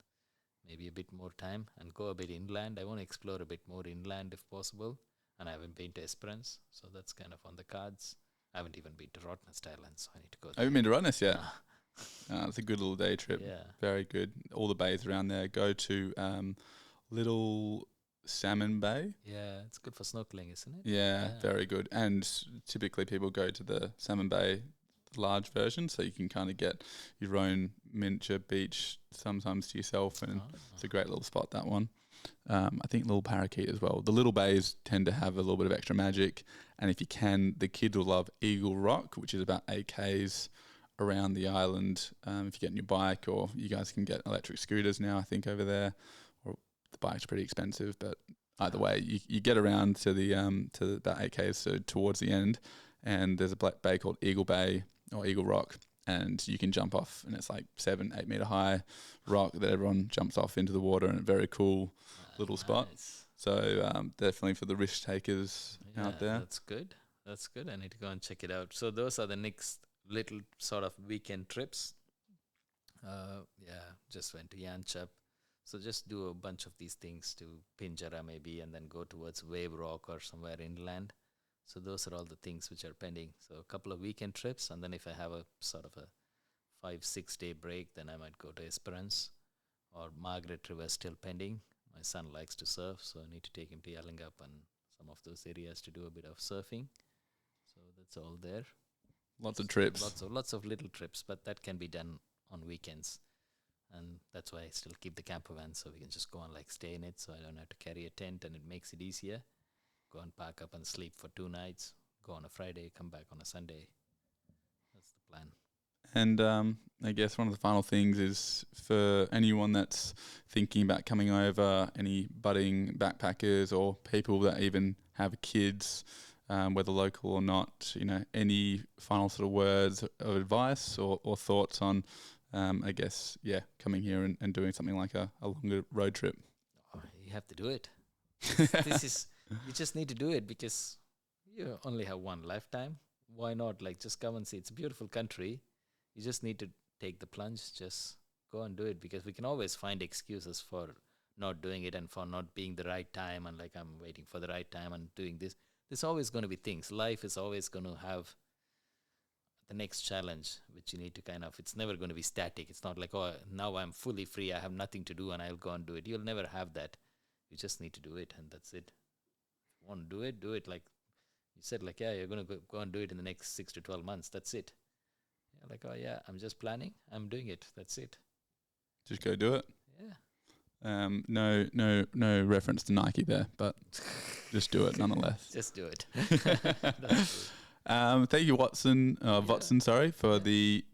maybe a bit more time and go a bit inland. I want to explore a bit more inland if possible. And I haven't been to Esperance, so that's kind of on the cards. I haven't even been to Rottnest Island, so I need to go there. I haven't been to Rottnest yet. It's a good little day trip. Yeah. Very good. All the bays around there. Go to Little Salmon Bay. Yeah, it's good for snorkeling, isn't it? Yeah, very good. And typically people go to the Salmon Bay, the large version, so you can kind of get your own miniature beach sometimes to yourself, and it's a great little spot, that one. I think Little Parakeet as well. The little bays tend to have a little bit of extra magic, and if you can, the kids will love Eagle Rock, which is about 8 k's around the island. If you get a new bike, or you guys can get electric scooters now, I think over there, or the bike's pretty expensive, but either way, you get around to the to about 8K, so towards the end, and there's a black bay called Eagle Bay or Eagle Rock, and you can jump off, and it's like 7-8 meter high rock that everyone jumps off into the water, and a very cool little spot. So definitely for the risk takers out there. That's good. That's good. I need to go and check it out. So those are the next little sort of weekend trips. Just went to Yanchep. So just do a bunch of these things to Pinjara maybe, and then go towards Wave Rock or somewhere inland. So those are all the things which are pending. So a couple of weekend trips, and then if I have a sort of a 5-6 day break, then I might go to Esperance or Margaret River still pending. My son likes to surf, so I need to take him to Yallingup and some of those areas to do a bit of surfing. So that's all there. Lots of trips. Lots of little trips, but that can be done on weekends. And that's why I still keep the camper van, so we can just go and like stay in it, so I don't have to carry a tent, and it makes it easier. Go and pack up and sleep for 2 nights. Go on a Friday, come back on a Sunday. That's the plan. And I guess one of the final things is for anyone that's thinking about coming over, any budding backpackers or people that even have kids, whether local or not, any final sort of words of advice or thoughts on, coming here and doing something like a longer road trip? Oh, you have to do it. You just need to do it because you only have one lifetime. Why not? Like, just come and see. It's a beautiful country. You just need to take the plunge. Just go and do it, because we can always find excuses for not doing it and for not being the right time, and like, I'm waiting for the right time and doing this. There's always going to be things. Life is always going to have the next challenge, which you need to it's never going to be static. It's not like, oh, now I'm fully free, I have nothing to do and I'll go and do it. You'll never have that. You just need to do it, and that's it. If you want to do it. Like you said, like, yeah, you're going to go and do it in the next 6 to 12 months. That's it. Yeah, like, oh yeah, I'm just planning. I'm doing it. That's it. Just go do it. Yeah. No reference to Nike there, but just do it nonetheless. Just do it. Thank you, Vatson, sorry, for the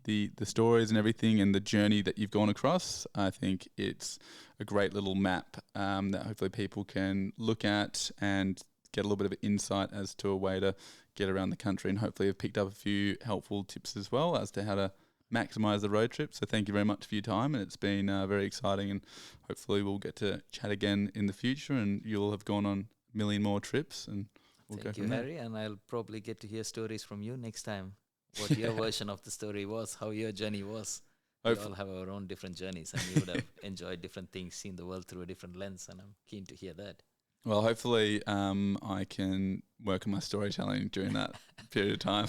stories and everything and the journey that you've gone across. I think it's a great little map that hopefully people can look at and get a little bit of insight as to a way to get around the country, and hopefully have picked up a few helpful tips as well as to how to maximize the road trip. So thank you very much for your time, and it's been very exciting, and hopefully we'll get to chat again in the future, and you'll have gone on a million more trips, and we'll Thank go you, from Harry, and I'll probably get to hear stories from you next time. What your version of the story was, how your journey was. We all have our own different journeys, and you would have enjoyed different things, seen the world through a different lens, and I'm keen to hear that. Well, hopefully I can work on my storytelling during that period of time.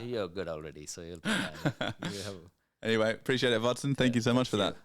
You're good already, so you'll be fine. Anyway, appreciate it, Vatson. Thank you so much for that.